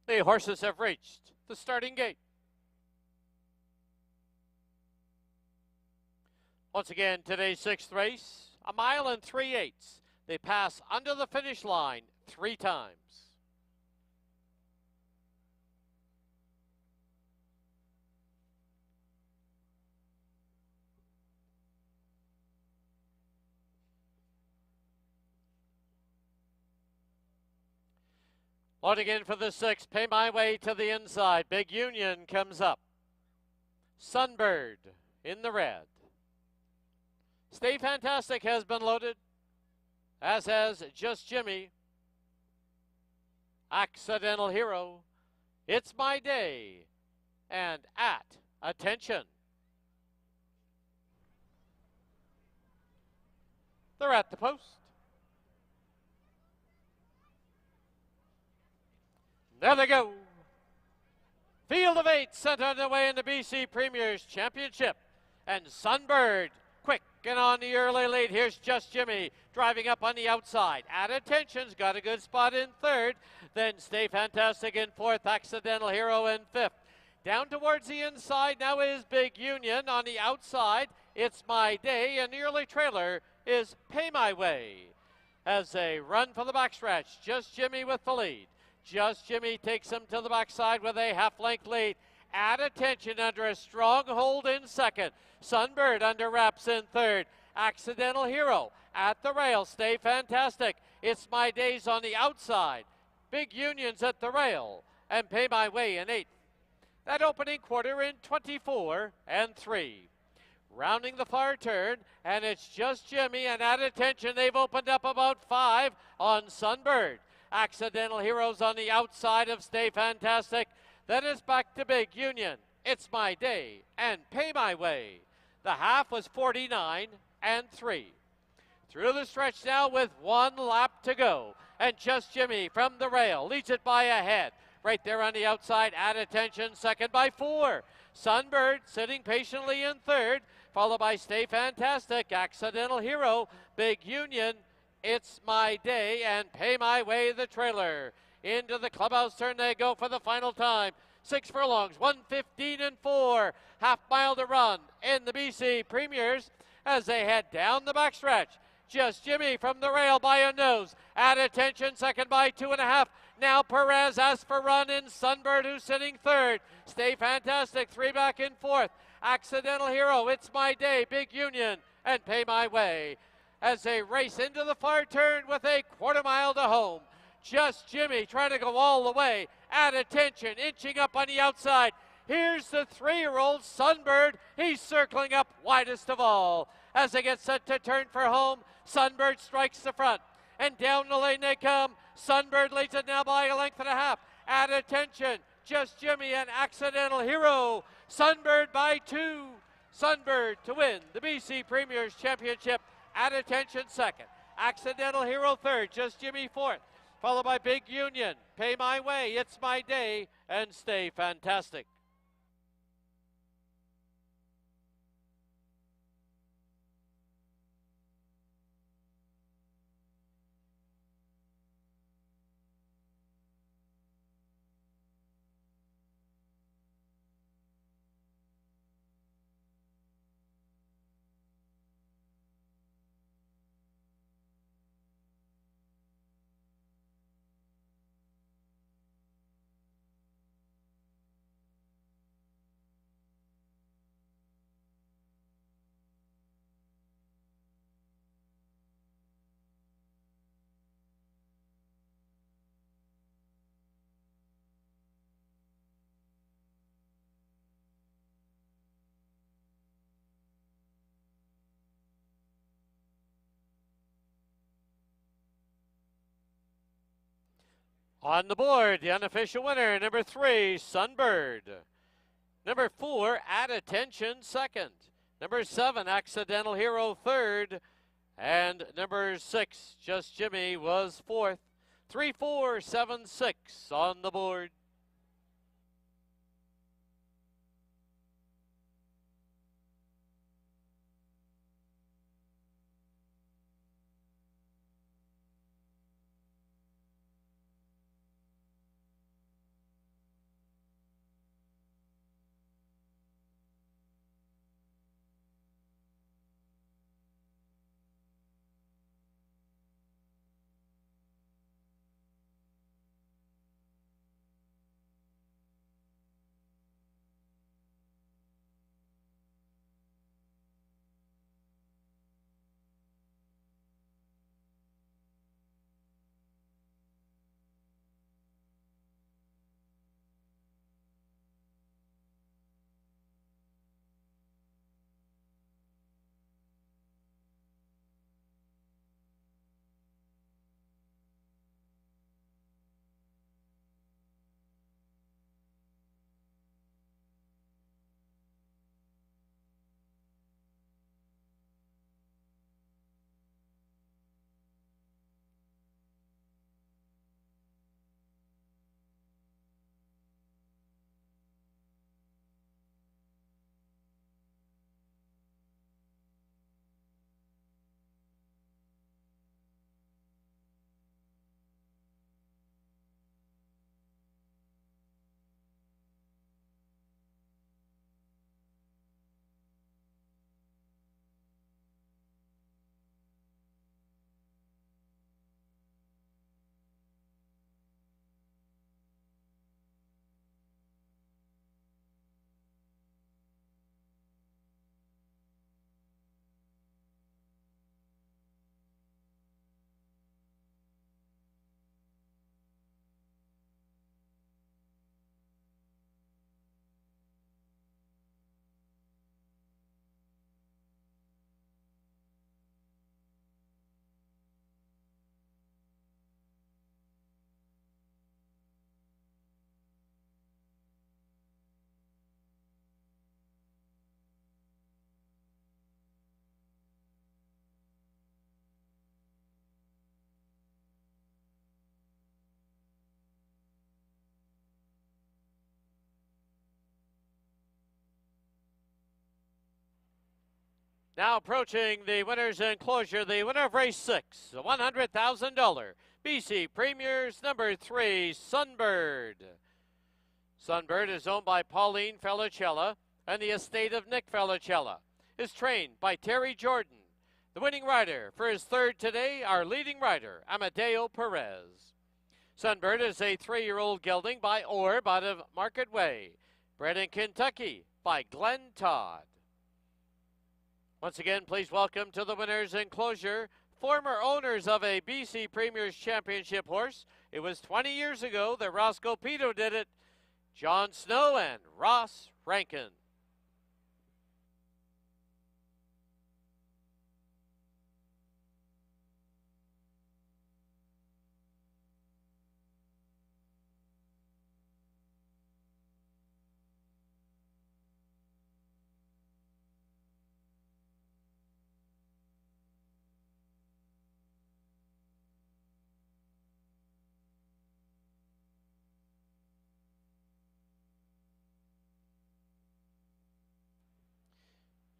A: The horses have reached the starting gate. Once again, today's sixth race, 1 mile and 3/8. They pass under the finish line 3 times. Loading in for the 6th, Pay My Way to the inside. Big Union comes up. Sunbird in the red. Stay Fantastic has been loaded, as has Just Jimmy. Accidental Hero, It's My Day, and At Attention. They're at the post. There they go. Field of 8 sent on their way in the BC Premier's Championship. And Sunbird quick and on the early lead. Here's Just Jimmy driving up on the outside. At Attention's got a good spot in 3rd. Then Stay Fantastic in 4th. Accidental Hero in 5th. Down towards the inside now is Big Union. On the outside, It's My Day. And the early trailer is Pay My Way. As they run for the backstretch, Just Jimmy with the lead. Just Jimmy takes him to the backside with a half-length lead. At Attention under a strong hold in 2nd. Sunbird under wraps in 3rd. Accidental Hero at the rail. Stay Fantastic. It's My Days on the outside. Big Unions at the rail. And Pay My Way in 8th. That opening quarter in 24 and 3. Rounding the far turn, and it's Just Jimmy and At Attention. They've opened up about 5 on Sunbird. Accidental Heroes on the outside of Stay Fantastic. Then it's back to Big Union. It's My Day and Pay My Way. The half was 49 and 3. Through the stretch now with 1 lap to go. And Just Jimmy from the rail leads it by a head. Right there on the outside, At Attention, second by 4. Sunbird sitting patiently in 3rd, followed by Stay Fantastic, Accidental Hero, Big Union, It's My Day, and Pay My Way, the trailer. Into the clubhouse turn they go for the final time. 6 furlongs, 1:15 and 4. Half mile to run in the BC Premiers as they head down the backstretch. Just Jimmy from the rail by a nose. At Attention, second by 2.5. Now Perez asks for run in Sunbird, who's sitting 3rd. Stay Fantastic, 3 back in 4th. Accidental Hero, It's My Day, Big Union, and Pay My Way. As they race into the far turn with a 1/4 mile to home. Just Jimmy trying to go all the way. At Attention, inching up on the outside. Here's the 3-year-old Sunbird. He's circling up widest of all. As they get set to turn for home, Sunbird strikes the front. And down the lane they come. Sunbird leads it now by a length and a half. At Attention, Just Jimmy and Accidental Hero. Sunbird by 2. Sunbird to win the BC Premier's Championship. At Attention, second. Accidental Hero, 3rd. Just Jimmy, 4th. Followed by Big Union, Pay My Way, It's My Day, and Stay Fantastic. On the board, the unofficial winner, number 3, Sunbird. Number 4, At Attention, second. Number 7, Accidental Hero, 3rd. And number 6, Just Jimmy, was 4th. 3, 4, 7, 6 on the board. Now approaching the winner's enclosure, the winner of race 6, the $100,000 BC Premiers number 3, Sunbird. Sunbird is owned by Pauline Felicella and the estate of Nick Felicella. Is trained by Terry Jordan. The winning rider for his third today, our leading rider, Amadeo Perez. Sunbird is a 3-year-old gelding by Orb out of Market Way. Bred in Kentucky by Glenn Todd. Once again, please welcome to the winner's enclosure former owners of a BC Premiers Championship horse. It was 20 years ago that Roscoe Pito did it. John Snow and Ross Rankin.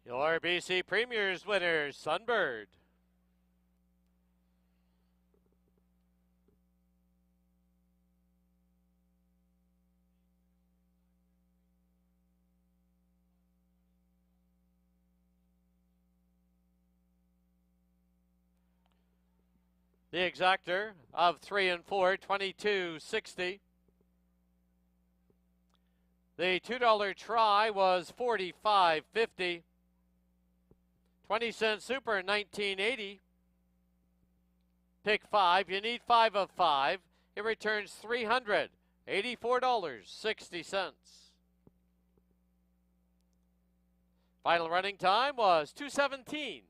A: Your BC Premiers winner, Sunbird. The exactor of 3 and 4, $22.60. The $2 try was $45.50. 20-cent super, $19.80. Pick 5. You need 5 of 5. It returns $384.60. Final running time was 2:17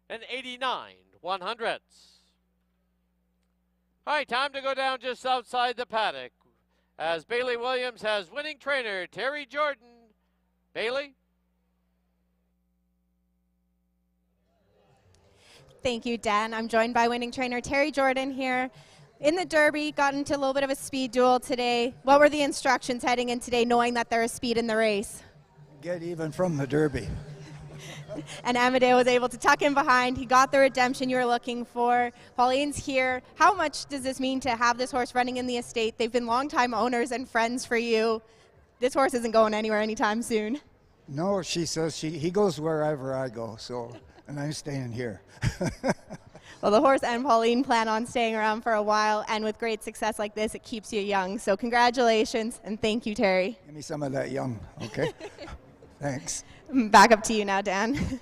A: and 89/100ths. All right, time to go down just outside the paddock as Bailey Williams has winning trainer Terry Jordan. Bailey?
H: Thank you, Dan. I'm joined by winning trainer Terry Jordan here. In the Derby, got into a little bit of a speed duel today. What were the instructions heading in today, knowing that there is speed in the race?
I: Get even from the Derby.
H: And Amadeo was able to tuck in behind. He got the redemption you were looking for. Pauline's here. How much does this mean to have this horse running in the estate? They've been longtime owners and friends for you. This horse isn't going anywhere anytime soon.
I: No, she says he goes wherever I go, so, and I'm staying here.
H: Well, the horse and Pauline plan on staying around for a while, and with great success like this, it keeps you young. So congratulations, and thank you, Terry.
I: Give me some of that young, okay? Thanks.
H: Back up to you now, Dan.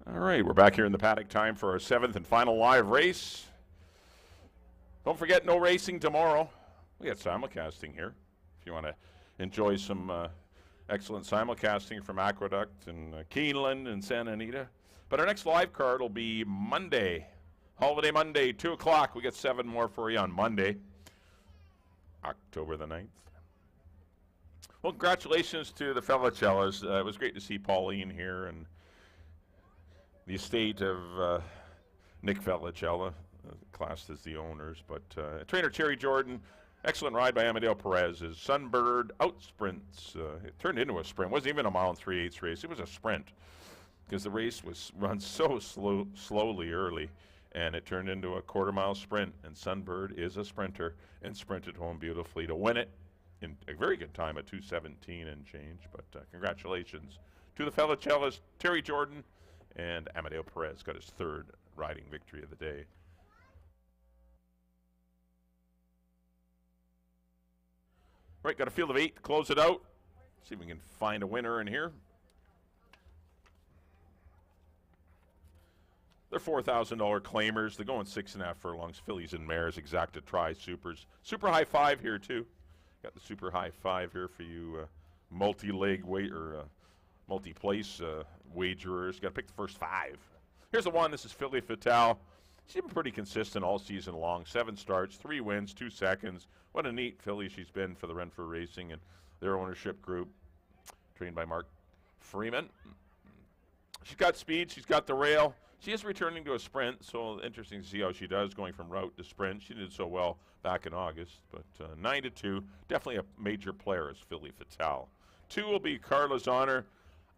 F: All right, we're back here in the paddock. Time for our 7th and final live race. Don't forget, no racing tomorrow. We got simulcasting here. If you want to enjoy some excellent simulcasting from Aqueduct and Keeneland and Santa Anita. But our next live card will be Monday, Holiday Monday, 2 o'clock. We got 7 more for you on Monday, October the 9th. Well, congratulations to the Felicellas. It was great to see Pauline here and the estate of Nick Felicella, classed as the owners. But trainer Cherry Jordan, excellent ride by Amadeo Perez. His Sunbird out sprints. It turned into a sprint. It wasn't even a 1 3/8 race. It was a sprint because the race was run so slowly early, and it turned into a quarter-mile sprint. And Sunbird is a sprinter and sprinted home beautifully to win it in a very good time at 2:17 and change. But congratulations to the Felicellas, Terry Jordan, and Amadeo Perez got his 3rd riding victory of the day. Right, got a field of 8 to close it out. See if we can find a winner in here. They're $4,000 claimers. They're going 6.5 furlongs. Fillies and mares, exacta try supers. Super high 5 here too. Got the super high 5 here for you multi-leg or multi-place wagerers. Got to pick the first 5. Here's the one. This is Filly Fatale. She's been pretty consistent all season long. 7 starts, 3 wins, 2 seconds. What a neat filly she's been for the Renfrew Racing and their ownership group, trained by Mark Freeman. She's got speed. She's got the rail. She is returning to a sprint, so interesting to see how she does going from route to sprint. She did so well back in August, but 9-2, definitely a major player is Filly Fatale. 2 will be Carla's Honor.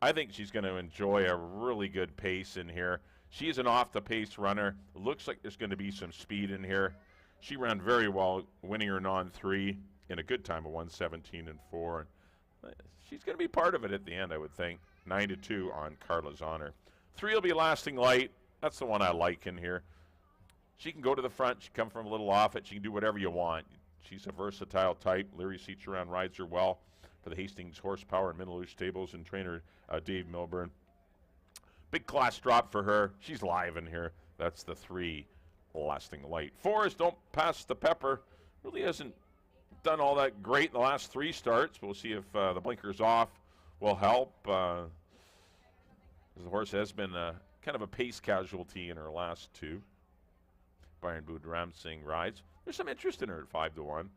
F: I think she's going to enjoy a really good pace in here. She's an off-the-pace runner. Looks like there's going to be some speed in here. She ran very well, winning her non-3 in a good time of 1:17.4. She's going to be part of it at the end, I would think. 9-2 on Carla's Honor. 3 will be Lasting Light. That's the one I like in here. She can go to the front. She can come from a little off it. She can do whatever you want. She's a versatile type. Leary Seacharound rides her well for the Hastings Horsepower and Middle Stables and trainer Dave Milburn. Big class drop for her. She's live in here. That's the 3, Lasting Light. 4 is Don't Pass the Pepper. Really hasn't done all that great in the last 3 starts. We'll see if the blinkers off will help. The horse has been kind of a pace casualty in her last 2. Byron Boudram Singh rides. There's some interest in her at 5-1.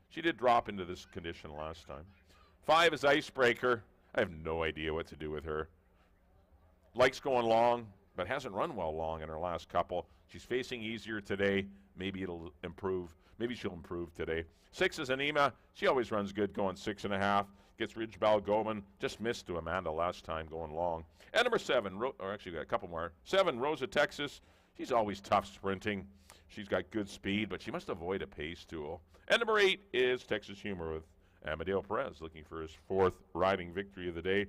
F: She did drop into this condition last time. 5 is Icebreaker. I have no idea what to do with her. Likes going long, but hasn't run well long in her last couple. She's facing easier today. Maybe it'll improve. Maybe she'll improve today. 6 is Anima. She always runs good going 6.5. Gets Ridge Balgoman. Just missed to Amanda last time going long. And number 7, or actually got a couple more. 7, Rosa Texas. She's always tough sprinting. She's got good speed, but she must avoid a pace tool. And number 8 is Texas Humor with Amadeo Perez, looking for his 4th riding victory of the day.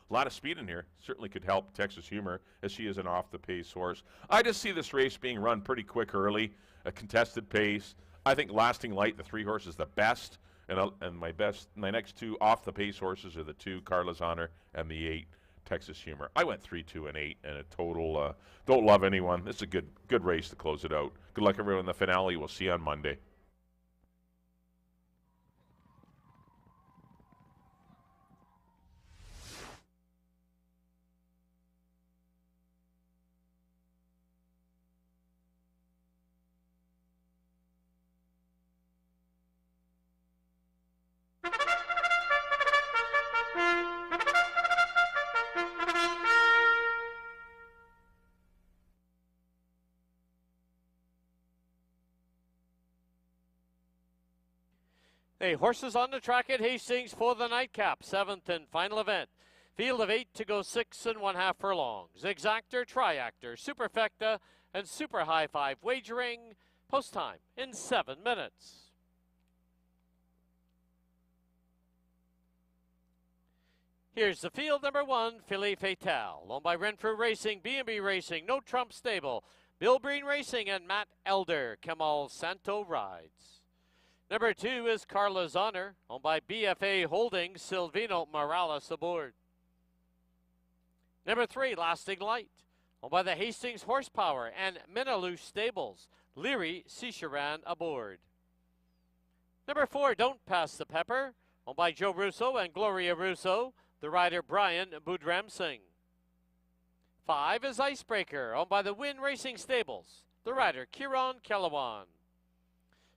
F: A lot of speed in here. Certainly could help Texas Humor, as she is an off-the-pace horse. I just see this race being run pretty quick early, a contested pace. I think Lasting Light, the 3 horses, the best. And my next 2 off-the-pace horses are the 2, Carla's Honor, and the 8, Texas Humor. I went 3, 2, and 8, and a total Don't Love Anyone. This is a good race to close it out. Good luck, everyone, in the finale. We'll see you on Monday.
A: Hey, horses on the track at Hastings for the nightcap, 7th and final event. Field of 8 to go 6.5 furlongs. Exactor, Triactor, Superfecta, and Super High 5 wagering. Post time in 7 minutes. Here's the field. Number 1, Filly Fatale, owned by Renfrew Racing, B&B Racing, No Trump Stable, Bill Breen Racing, and Matt Elder. Kemal Santo rides. Number 2 is Carla's Honor, owned by BFA Holdings, Silvino Morales aboard. Number 3, Lasting Light, owned by the Hastings Horsepower and Minaloo Stables. Leary Sisharan aboard. Number 4, Don't Pass the Pepper, owned by Joe Russo and Gloria Russo. The rider Brian Budram Singh. 5 is Icebreaker, owned by the Wynn Racing Stables. The rider Kieran Kellawan.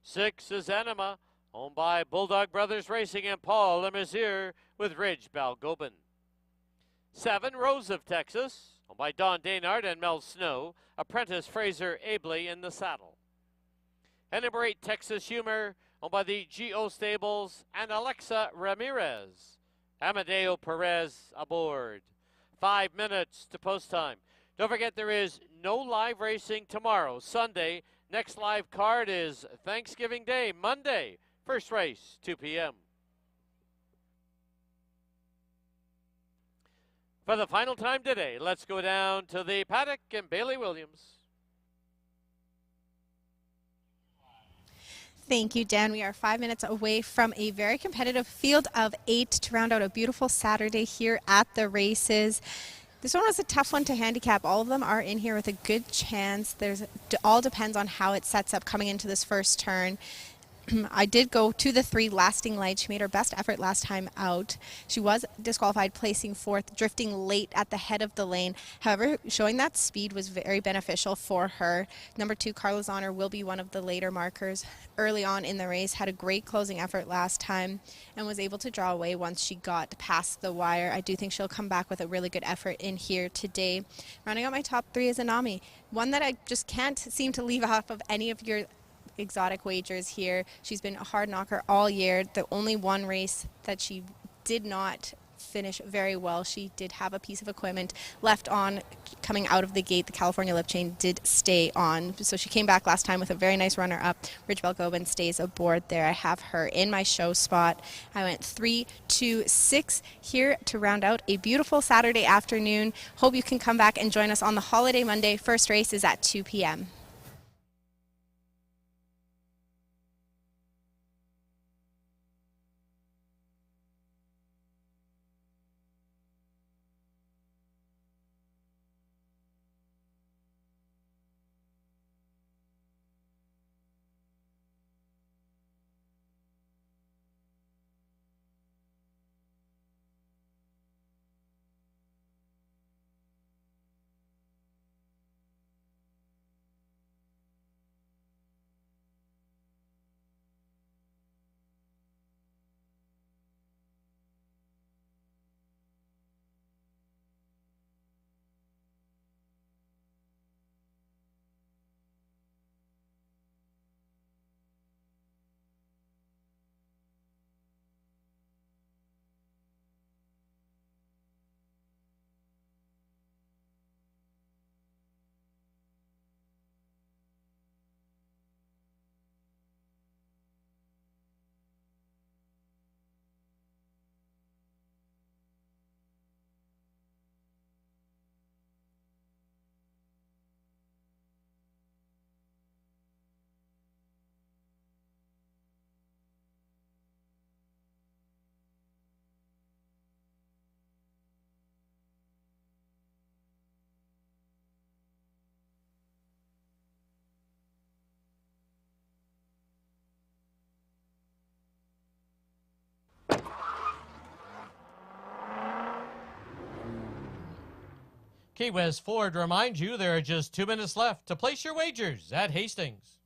A: 6 is Anima, owned by Bulldog Brothers Racing and Paul Lemazir with Ridge Balgobin. 7, Rose of Texas, owned by Don Daynard and Mel Snow. Apprentice Fraser Abley in the saddle. And number 8, Texas Humor, owned by the G.O. Stables and Alexa Ramirez. Amadeo Perez aboard. 5 minutes to post time. Don't forget there is no live racing tomorrow, Sunday. Next live card is Thanksgiving Day, Monday. First race, 2 p.m. For the final time today, let's go down to the paddock and Bailey Williams.
D: Thank you, Dan. We are 5 minutes away from a very competitive field of 8 to round out a beautiful Saturday here at the races. This one was a tough one to handicap. All of them are in here with a good chance. All depends on how it sets up coming into this first turn. I did go to the 3, Lasting Light. She made her best effort last time out. She was disqualified, placing 4th, drifting late at the head of the lane. However, showing that speed was very beneficial for her. Number 2, Carla's Honor, will be one of the later markers. Early on in the race, had a great closing effort last time and was able to draw away once she got past the wire. I do think she'll come back with a really good effort in here today. Rounding out my top 3 is Anami, one that I just can't seem to leave off of any of your exotic wagers here. She's been a hard knocker all year. The only one race that she did not finish very well, she did have a piece of equipment left on coming out of the gate. The California lip chain did stay on, so she came back last time with a very nice runner up. Ridge Balgobin stays aboard there. I have her in my show spot. I went 3, 2, 6 here to round out a beautiful Saturday afternoon. Hope you can come back and join us on the holiday Monday. First race is at 2 p.m.
E: Key West Ford reminds you there are just 2 minutes left to place your wagers at Hastings.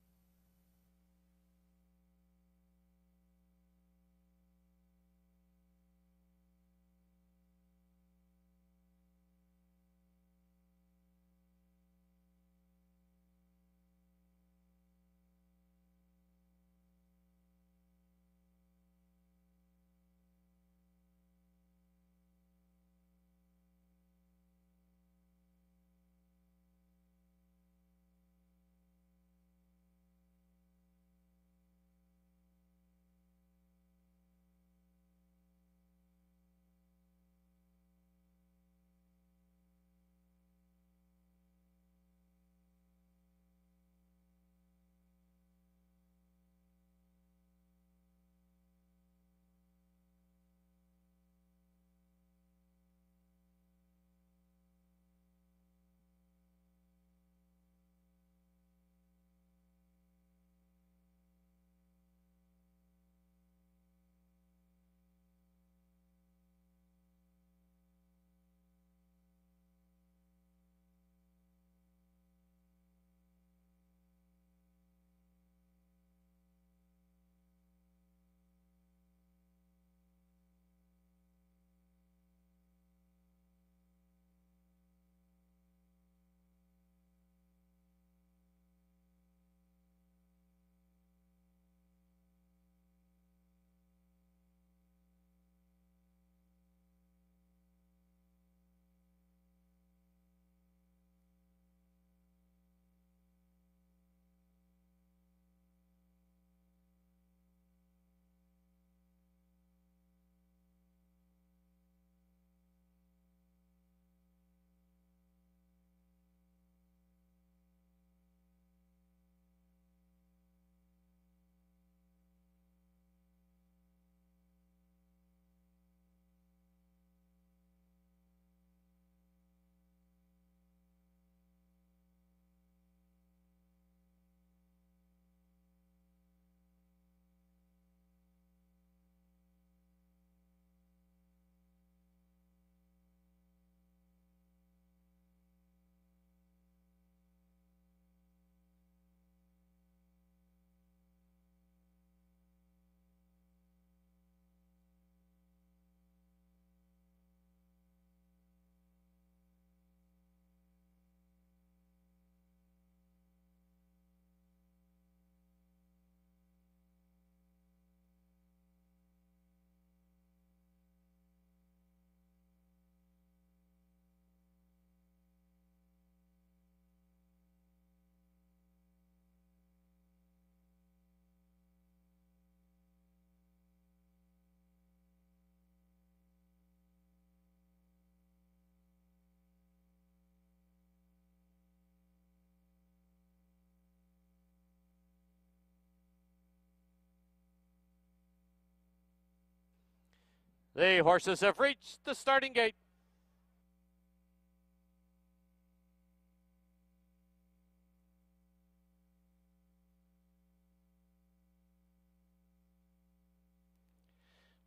A: The horses have reached the starting gate.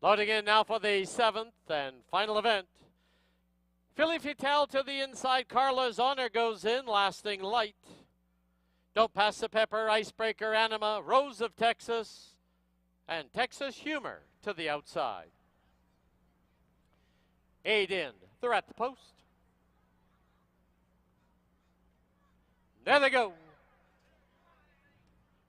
A: Loading in now for the 7th and final event. Philly Fatale to the inside. Carla's Honor goes in, Lasting Light. Don't Pass the Pepper, Icebreaker, Anima, Rose of Texas, and Texas Humor to the outside. 8 in. They're at the post. There they go.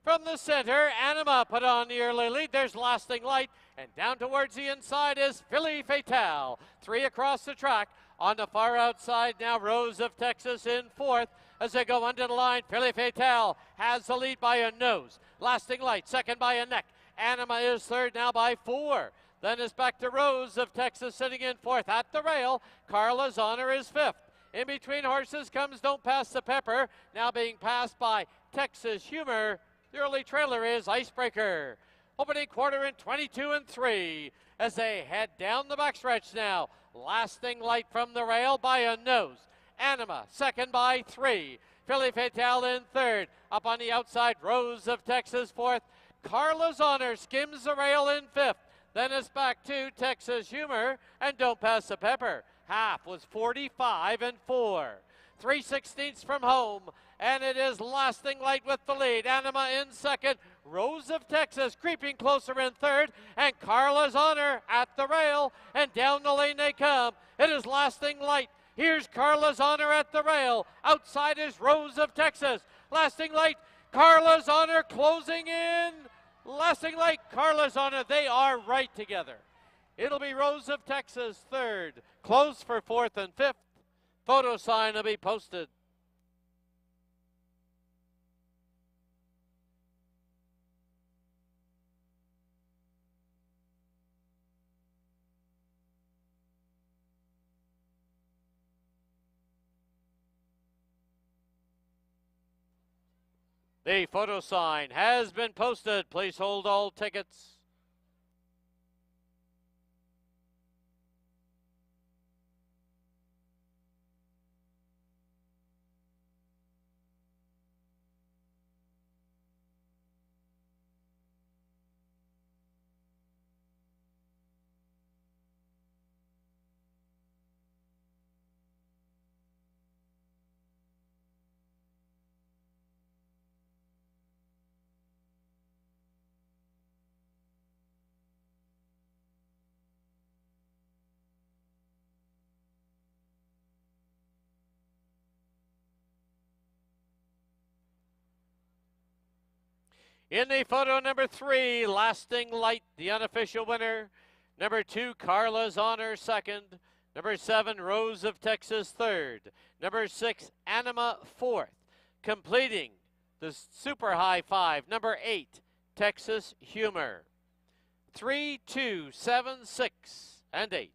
A: From the center, Anima put on the early lead. There's Lasting Light. And down towards the inside is Philly Fatale. 3 across the track. On the far outside now, Rose of Texas in 4th. As they go under the line, Philly Fatale has the lead by a nose. Lasting Light, second by a neck. Anima is 3rd now by 4. Then it's back to Rose of Texas sitting in 4th. At the rail, Carla's Honor is 5th. In between horses comes Don't Pass the Pepper, now being passed by Texas Humor. The early trailer is Icebreaker. Opening quarter in 22 and 3 as they head down the backstretch now. Lasting Light from the rail by a nose. Anima second by 3. Philly Fatale in 3rd. Up on the outside, Rose of Texas 4th. Carla's Honor skims the rail in 5th. Then it's back to Texas Humor and Don't Pass the Pepper. Half was 45 and 4. 3/16 from home, and it is Lasting Light with the lead. Anima in 2nd. Rose of Texas creeping closer in 3rd, and Carla's Honor at the rail, and down the lane they come. It is Lasting Light. Here's Carla's Honor at the rail. Outside is Rose of Texas. Lasting Light, Carla's Honor closing in. Lasting Light, Carla's Honor, they are right together. It'll be Rose of Texas 3rd. Close for 4th and 5th. Photo sign will be posted. The photo sign has been posted. Please hold all tickets. In the photo number 3, Lasting Light, the unofficial winner. Number 2, Carla's Honor, 2nd. Number 7, Rose of Texas, 3rd. Number 6, Anima, 4th. Completing the super high 5, number 8, Texas Humor. 3, 2, 7, 6, and 8.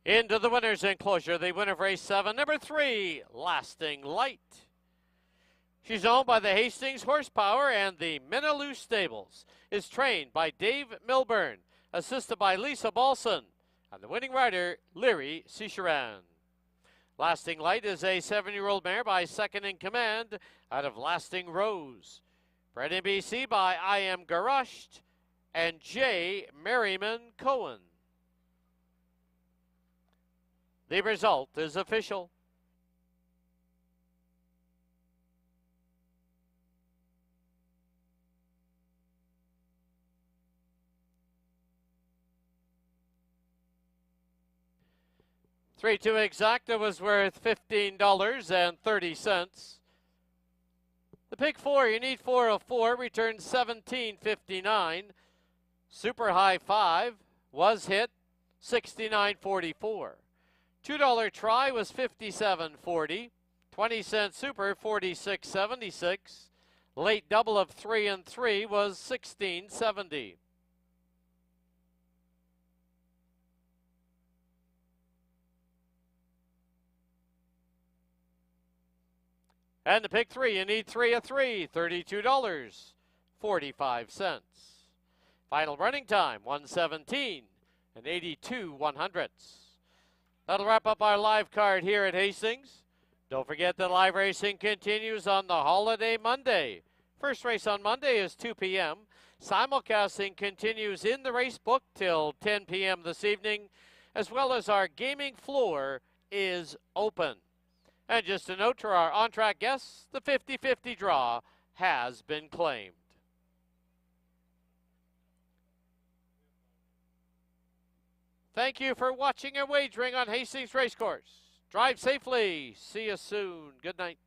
A: Into the winner's enclosure, the winner of race 7, number 3, Lasting Light. She's owned by the Hastings Horsepower and the Minaloo Stables. Is trained by Dave Milburn, assisted by Lisa Balson, and the winning rider, Leary Cicheran. Lasting Light is a 7-year-old mare by second in command out of Lasting Rose. Bred in BC by I Am Garushed and J. Merriman Cohen. The result is official. Three-two exacta was worth $15.30. The pick 4, you need 4 of 4, returned $17.59. Super high 5 was hit, $69.44. $2 try was $57.40. 20-cent super, $46.76. Late double of 3 and 3 was $16.70. And to pick 3, you need 3 of 3, $32.45. Final running time, 1:17 and 82/100ths. That'll wrap up our live card here at Hastings. Don't forget that live racing continues on the holiday Monday. First race on Monday is 2 p.m. Simulcasting continues in the race book till 10 p.m. this evening, as well as our gaming floor is open. And just a note to our on-track guests, the 50-50 draw has been claimed. Thank you for watching and wagering on Hastings Racecourse. Drive safely. See you soon. Good night.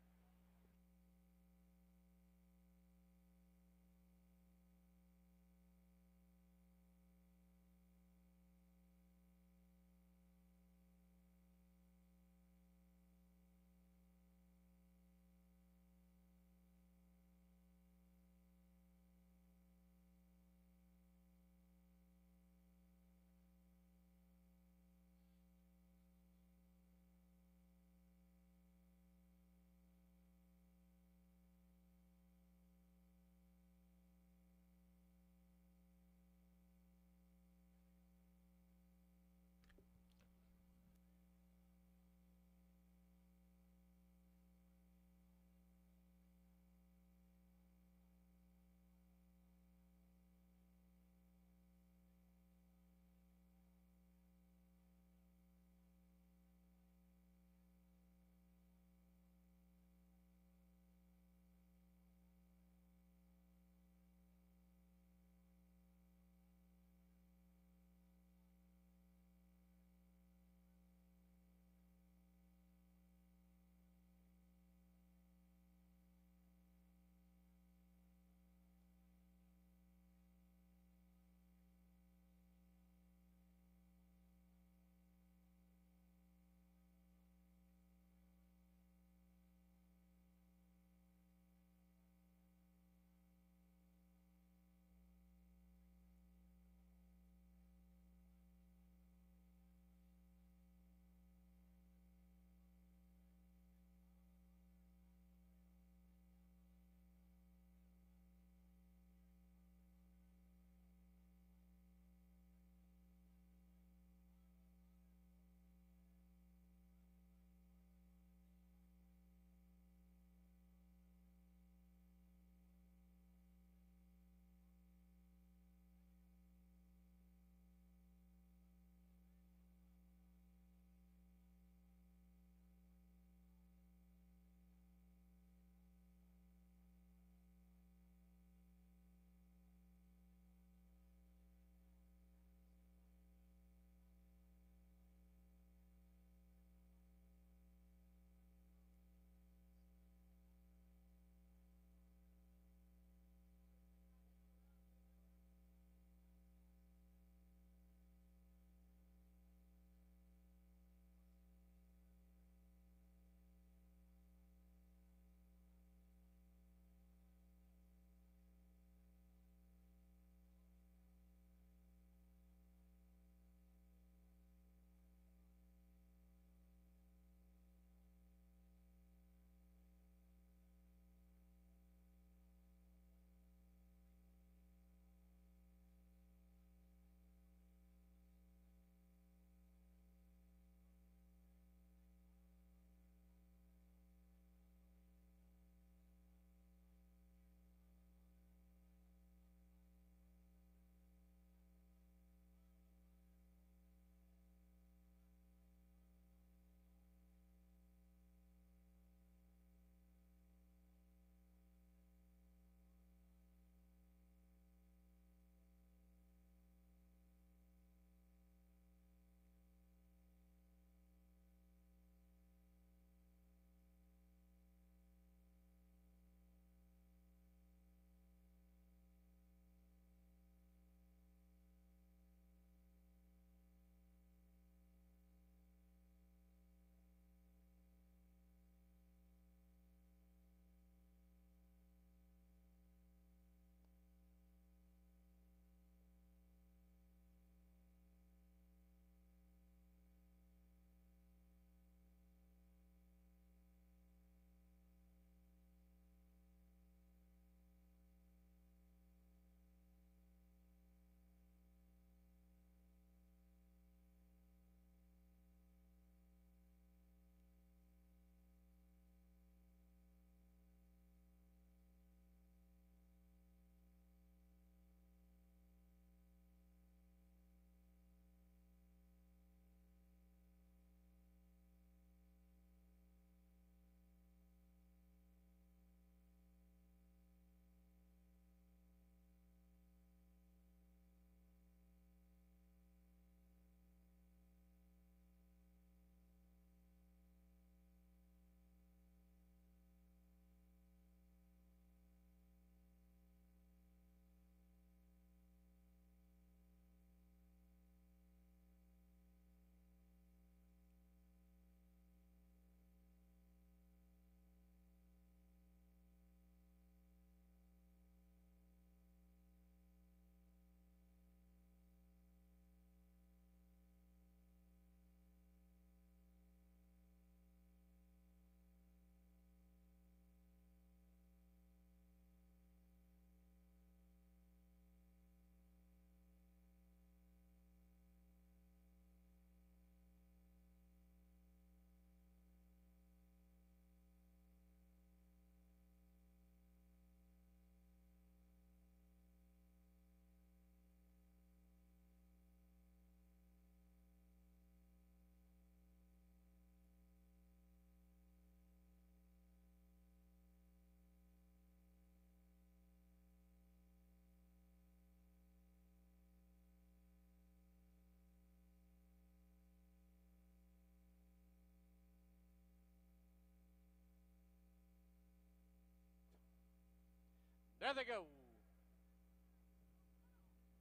A: There they go.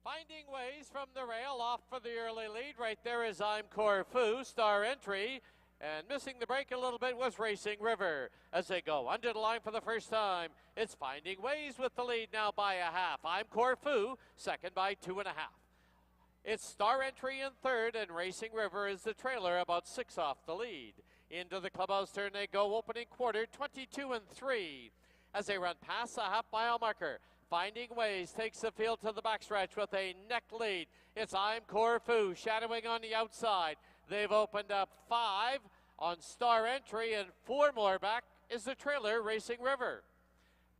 A: Finding ways from the rail, off for the early lead. Right there is I'm Corfu, star entry. And missing the break a little bit was Racing River. As they go under the line for the first time, it's Finding Ways with the lead now by a half. I'm Corfu, second by 2.5. It's Star Entry in third, and Racing River is the trailer, about 6 off the lead. Into the clubhouse turn they go, opening quarter, 22-3. As they run past the half-mile marker, Finding Ways takes the field to the backstretch with a neck lead. It's I'm Corfu shadowing on the outside. They've opened up 5 on Star Entry, and 4 more back is the trailer, Racing River.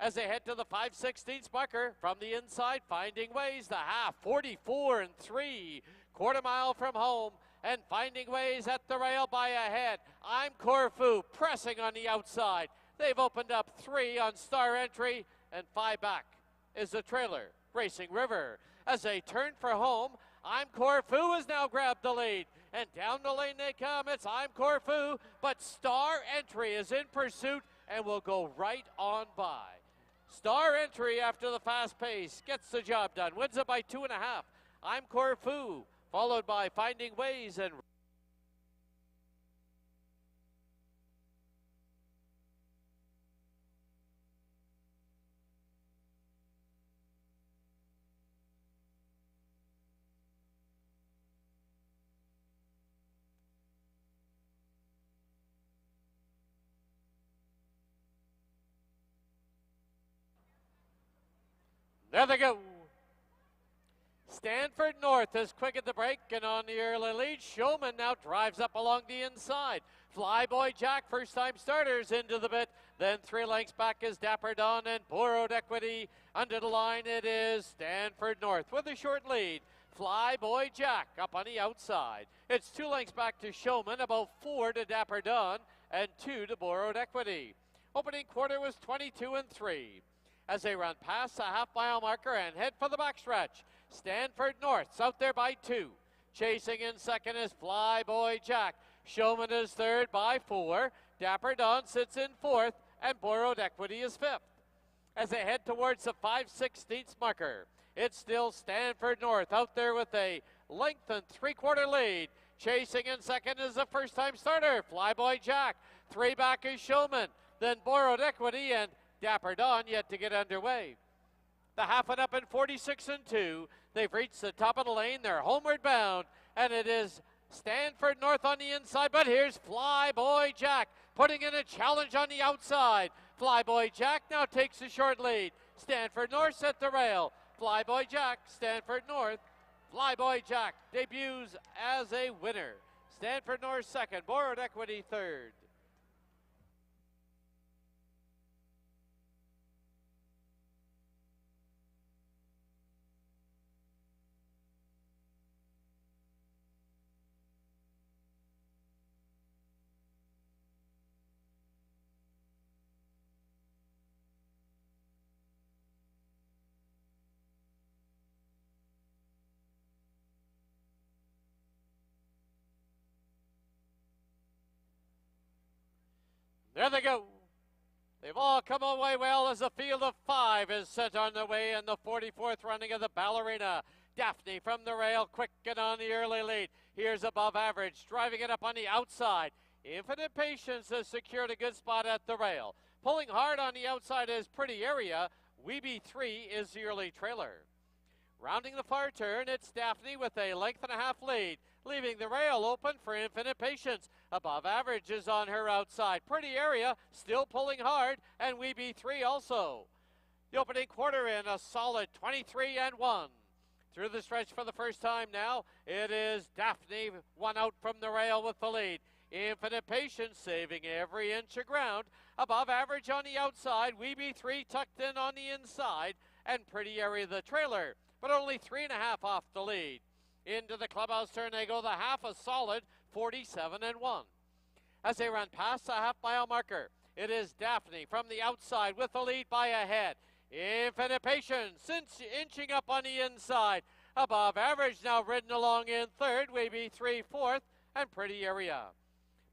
A: As they head to the 5/16 marker from the inside, Finding Ways, the half, 44-3, quarter mile from home, and Finding Ways at the rail by a head. I'm Corfu pressing on the outside. They've opened up 3 on Star Entry, and 5 back is the trailer, Racing River. As they turn for home, I'm Corfu has now grabbed the lead, and down the lane they come. It's I'm Corfu, but Star Entry is in pursuit and will go right on by. Star Entry, after the fast pace, gets the job done, wins it by 2.5. I'm Corfu, followed by Finding Ways and there they go. Stanford North is quick at the break and on the early lead. Showman now drives up along the inside. Flyboy Jack, first-time starters, into the bit. Then 3 lengths back is Dapper Dawn and Borrowed Equity. Under the line it is Stanford North with a short lead. Flyboy Jack up on the outside. It's 2 lengths back to Showman, about 4 to Dapper Dawn, and 2 to Borrowed Equity. Opening quarter was 22-3. As they run past the half-mile marker and head for the backstretch, Stanford North's out there by 2. Chasing in second is Flyboy Jack. Showman is third by 4. Dapper Dawn sits in fourth, and Borrowed Equity is fifth. As they head towards the 5/16 marker, it's still Stanford North out there with a length and 3/4 lead. Chasing in second is the first-time starter, Flyboy Jack. 3 back is Showman, then Borrowed Equity, and Dapper Dawn yet to get underway. The half and up in 46-2. They've reached the top of the lane. They're homeward bound, and it is Stanford North on the inside, but here's Flyboy Jack putting in a challenge on the outside. Flyboy Jack now takes the short lead. Stanford North at the rail. Flyboy Jack, Stanford North. Flyboy Jack debuts as a winner. Stanford North second, Borrowed Equity third. There they go. They've all come away well as the field of 5 is set on their way in the 44th running of the Ballerina. Daphne from the rail, quick and on the early lead. Here's above average, driving it up on the outside. Infinite Patience has secured a good spot at the rail. Pulling hard on the outside is Pretty Area. Weeby 3 is the early trailer. Rounding the far turn, it's Daphne with a 1.5 length lead, leaving the rail open for Infinite Patience. Above average is on her outside. Pretty Area still pulling hard, and Weeby 3 also. The opening quarter in a solid 23-1. Through the stretch for the first time now, it is Daphne, 1 out from the rail with the lead. Infinite Patience saving every inch of ground. Above average on the outside, Weeby 3 tucked in on the inside, and Pretty Area the trailer, but only 3.5 off the lead. Into the clubhouse turn they go, the half a solid 47-1. As they run past the half-mile marker, it is Daphne from the outside with the lead by a head. Infinite Patience inching up on the inside. Above average now ridden along in third, Weeby 3 fourth, and Pretty Area.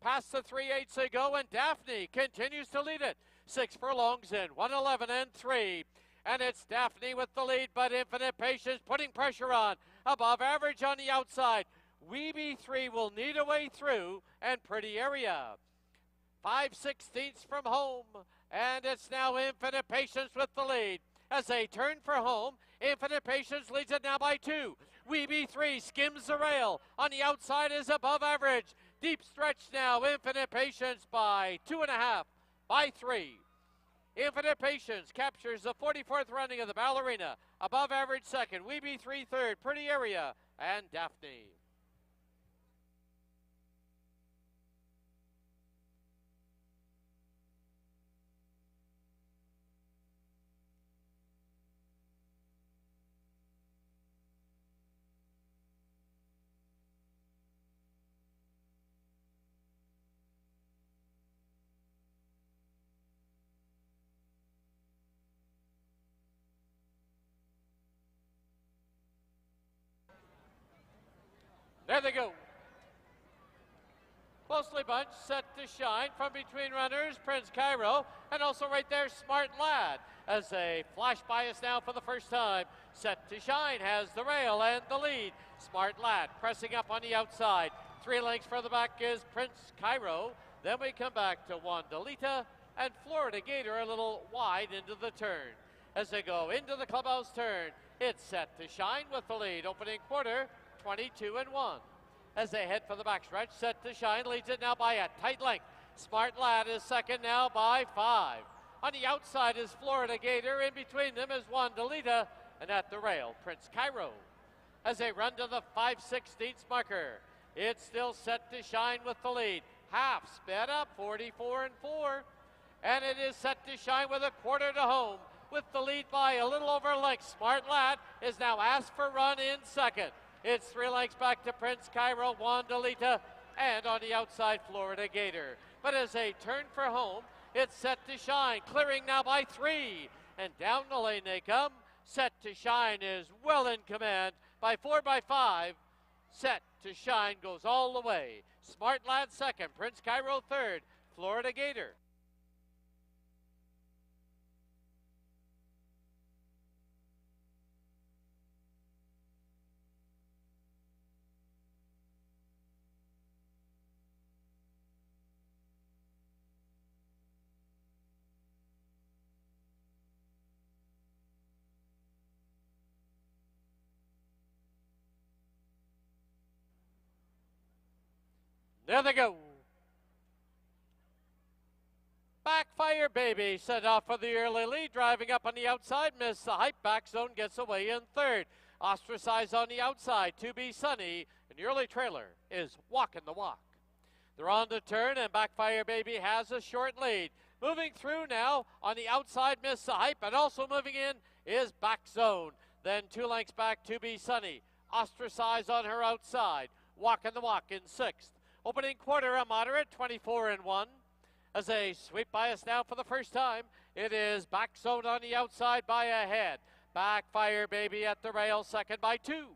A: Past the 3/8 they go, and Daphne continues to lead it. 6 furlongs in, 111-3. And it's Daphne with the lead, but Infinite Patience putting pressure on. Above average on the outside. Weeby3 will need a way through, and Pretty Area. 5/16 from home, and it's now Infinite Patience with the lead. As they turn for home, Infinite Patience leads it now by 2. Weeby3 skims the rail. On the outside is above average. Deep stretch now, Infinite Patience by 2.5, by 3. Infinite Patience captures the 44th running of the Ballerina. Above average second, Weeby3 third, Pretty Area, and Daphne. There they go. Closely bunched, set to shine from between runners, Prince Cairo, and also right there, Smart Lad. As they flash by us now for the first time, set to shine has the rail and the lead. Smart Lad pressing up on the outside. 3 lengths further back is Prince Cairo. Then we come back to Wandalita and Florida Gator a little wide into the turn. As they go into the clubhouse turn, it's set to shine with the lead. Opening quarter, 22-1. As they head for the backstretch, set to shine, leads it now by a tight length. Smart Lad is second now by 5. On the outside is Florida Gator. In between them is Wandalita, and at the rail, Prince Cairo. As they run to the 5/16 marker, it's still set to shine with the lead. Half sped up, 44-4. And it is set to shine with a quarter to home. With the lead by a little over a length, Smart Lad is now asked for run in second. It's 3 lengths back to Prince Cairo, Wandalita, and on the outside, Florida Gator. But as they turn for home, it's set to shine, clearing now by 3. And down the lane they come. Set to shine is well in command by 4 by 5. Set to shine goes all the way. Smart Lad second, Prince Cairo third, Florida Gator. There they go. Backfire Baby set off for the early lead, driving up on the outside, missed the hype. Back zone gets away in third. Ostracized on the outside, To Be Sunny, and the early trailer is Walking the Walk. They're on the turn, and Backfire Baby has a short lead. Moving through now on the outside, missed the hype, and also moving in is Back Zone. Then 2 lengths back, To Be Sunny. Ostracized on her outside, Walking the Walk in sixth. Opening quarter, a moderate 24-1. As they sweep by us now for the first time, it is Back Zone on the outside by a head. Backfire Baby at the rail, second by 2.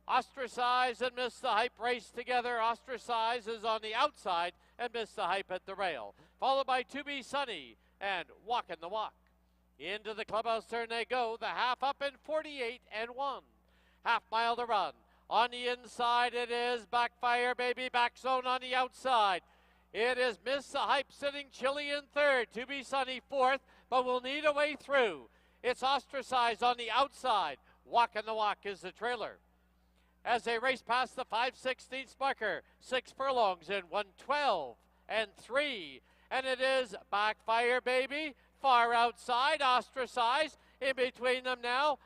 A: Ostracized and Missed the Hype race together. Ostracized is on the outside and Missed the Hype at the rail. Followed by To Be Sunny and Walking the Walk. Into the clubhouse turn they go. The half up in 48-1. Half mile to run. On the inside, it is Backfire Baby, Back Zone on the outside. It is Miss the Hype sitting chilly in third. To Be Sunny fourth, but will need a way through. It's Ostracized on the outside. Walking the Walk is the trailer. As they race past the 5/16 marker, 6 furlongs in 112-3. And it is Backfire Baby, far outside, Ostracized. In between them now,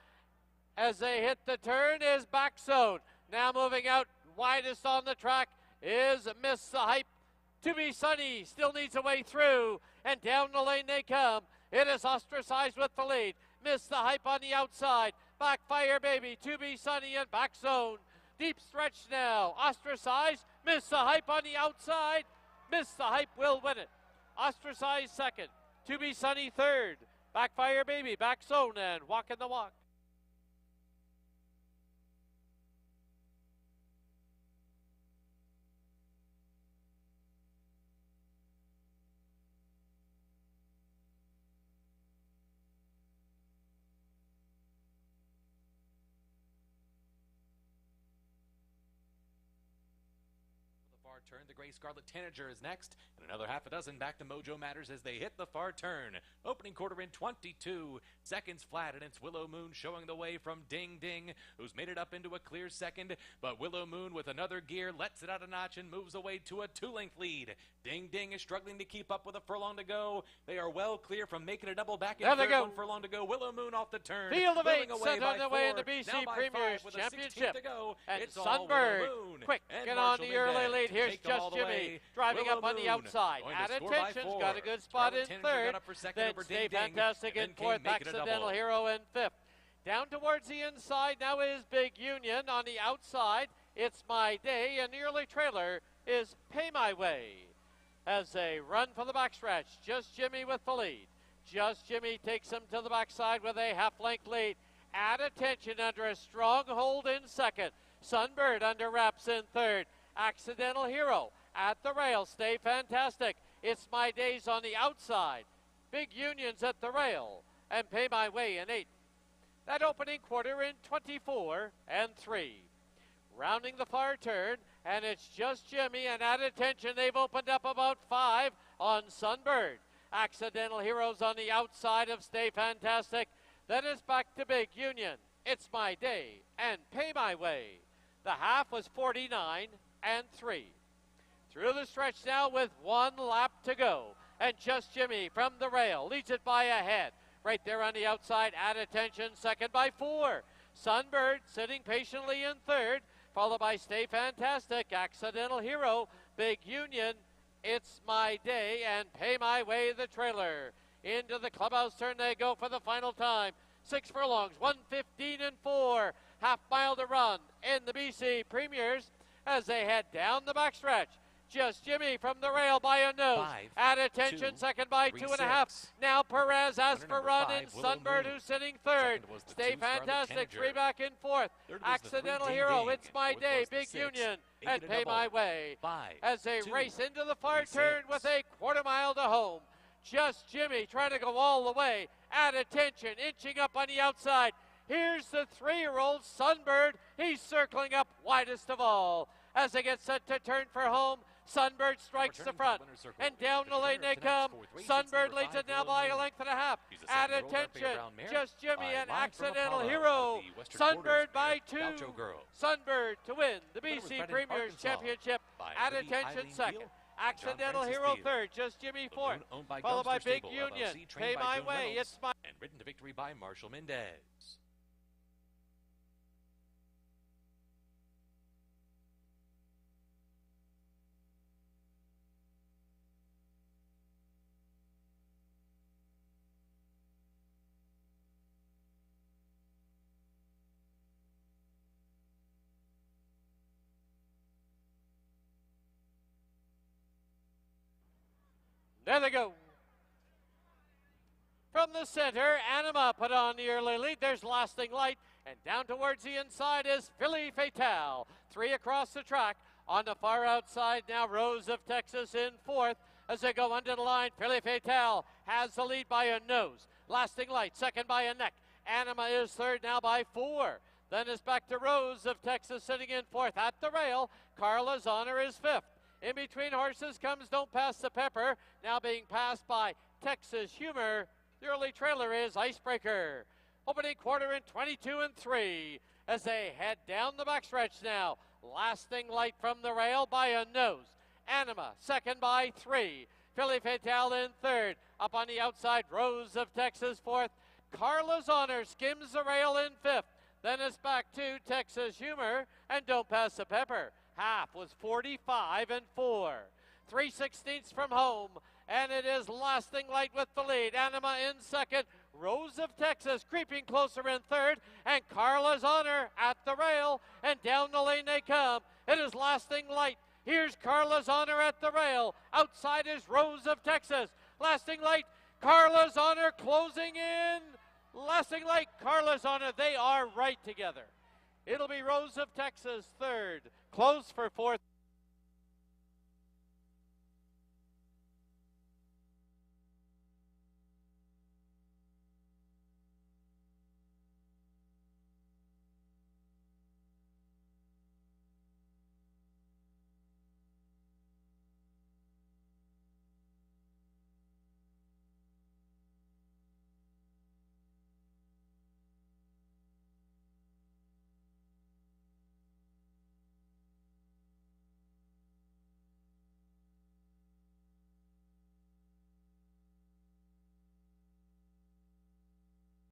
A: as they hit the turn, is Back Zone. Now moving out, widest on the track is Miss the Hype. To Be Sunny still needs a way through, and down the lane they come. It is Ostracized with the lead. Miss the Hype on the outside. Backfire Baby, To Be Sunny, and Back Zone. Deep stretch now. Ostracized, Miss the Hype on the outside. Miss the Hype will win it. Ostracized second. To Be Sunny third. Backfire Baby, Back Zone, and Walking the Walk.
J: far turn. The gray Scarlet Tanager is next, and another half a dozen back to Mojo Matters as they hit the far turn. Opening quarter in 22 seconds flat, and it's Willow Moon showing the way from Ding Ding, who's made it up into a clear second. But Willow Moon with another gear lets it out a notch and moves away to a 2-length lead. Ding Ding is struggling to keep up with a furlong to go. They are well clear from making a double back in
A: there they
J: third.
A: go.
J: 1 furlong to go. Willow Moon off the turn.
A: Field of 8
J: away
A: sent on
J: by
A: the way in
J: 4.
A: the BC
J: Now by
A: Premier's
J: 5 with a 16th
A: Championship.
J: to go.
A: And
J: It's all
A: Sunbird
J: Willow Moon
A: quick
J: and
A: get on
J: Marshall
A: the early
J: Mendez
A: lead. Here's
J: take it all
A: Just
J: the
A: Jimmy
J: way.
A: driving
J: Willow
A: up on the
J: Moon
A: outside.
J: going to
A: At
J: score by
A: Attention's
J: 4.
A: got a good spot
J: Scarlet
A: in
J: Tanager got
A: third.
J: up for second
A: Then
J: over
A: Stay
J: Ding Ding,
A: Fantastic
J: and
A: in
J: then came
A: fourth.
J: making a
A: Accidental
J: double.
A: Hero in fifth. Down towards the inside now is Big Union. On the outside, It's My Day, and the early trailer is Pay My Way. As they run for the backstretch, Just Jimmy with the lead. Just Jimmy takes him to the backside with a half-length lead. At Attention under a strong hold in second. Sunbird under wraps in third. Accidental Hero at the rail. Stay Fantastic. It's My Day's on the outside. Big Union's at the rail. And Pay My Way in 8. That opening quarter in 24 and 3. Rounding the far turn, and it's Just Jimmy, and at Attention they've opened up about 5 on Sunbird. Accidental Heroes on the outside of Stay Fantastic. Then it's back to Big Union. It's My Day and Pay My Way. The half was 49 and 3. Through the stretch now with 1 lap to go. And Just Jimmy from the rail leads it by a head. Right there on the outside, at Attention, second by 4. Sunbird sitting patiently in third, followed by Stay Fantastic, Accidental Hero, Big Union, It's My Day, and Pay My Way, the trailer. Into the clubhouse turn they go for the final time. 6 furlongs, 1:15 and 4. Half mile to run in the BC Premiers as they head down the backstretch. Just Jimmy from the rail by a nose.
J: 5,
A: At Attention,
J: 2,
A: second by
J: 3,
A: 2.5.
J: 6.
A: Now Perez asks for
J: Runner
A: run
J: number
A: in
J: 5, Willow
A: Sunbird,
J: Moon.
A: who's sitting third.
J: Second was the
A: Stay
J: 2, Scarlet
A: Fantastic,
J: Tanager.
A: 3 back in fourth.
J: Third was the 3,
A: Accidental
J: Ding
A: Hero,
J: Ding.
A: It's My
J: Fourth
A: Day,
J: was the
A: Big
J: 6,
A: Union,
J: Make
A: and
J: It a
A: Pay
J: Double.
A: My Way.
J: 5,
A: As they
J: 2,
A: race into the far
J: 3,
A: turn
J: 6.
A: with a quarter mile to home. Just Jimmy trying to go all the way. At Attention, inching up on the outside. Here's the 3-year-old Sunbird. He's circling up widest of all. As they get set to turn for home, Sunbird strikes the front. And down the lane they come. Sunbird leads it now by a length and a half. At Attention, Just Jimmy and Accidental Hero. Sunbird by 2. Sunbird to win the BC Premier's Championship. At Attention second. Accidental Hero third. Just Jimmy fourth. Followed by Big Union. Pay My Way. It's My...
J: And ridden to victory by Marshall Mendez.
A: There they go. From the center, Anima put on the early lead. There's Lasting Light. And down towards the inside is Philly Fatale. 3 across the track. On the far outside now, Rose of Texas in fourth. As they go under the line, Philly Fatale has the lead by a nose. Lasting Light second by a neck. Anima is third now by 4. Then it's back to Rose of Texas sitting in fourth. At the rail, Carla's Honor is fifth. In between horses comes Don't Pass the Pepper, now being passed by Texas Humor. The early trailer is Icebreaker. Opening quarter in 22 and 3 as they head down the backstretch now. Lasting Light from the rail by a nose. Anima second by 3. Philly Fatale in third. Up on the outside, Rose of Texas fourth. Carla's Honor skims the rail in fifth. Then it's back to Texas Humor and Don't Pass the Pepper. Half was 45 and 4. 3/16 from home, and it is Lasting Light with the lead. Anima in second. Rose of Texas creeping closer in third, and Carla's Honor at the rail, and down the lane they come. It is Lasting Light. Here's Carla's Honor at the rail. Outside is Rose of Texas. Lasting Light, Carla's Honor closing in. Lasting Light, Carla's Honor, they are right together. It'll be Rose of Texas third. Close for fourth.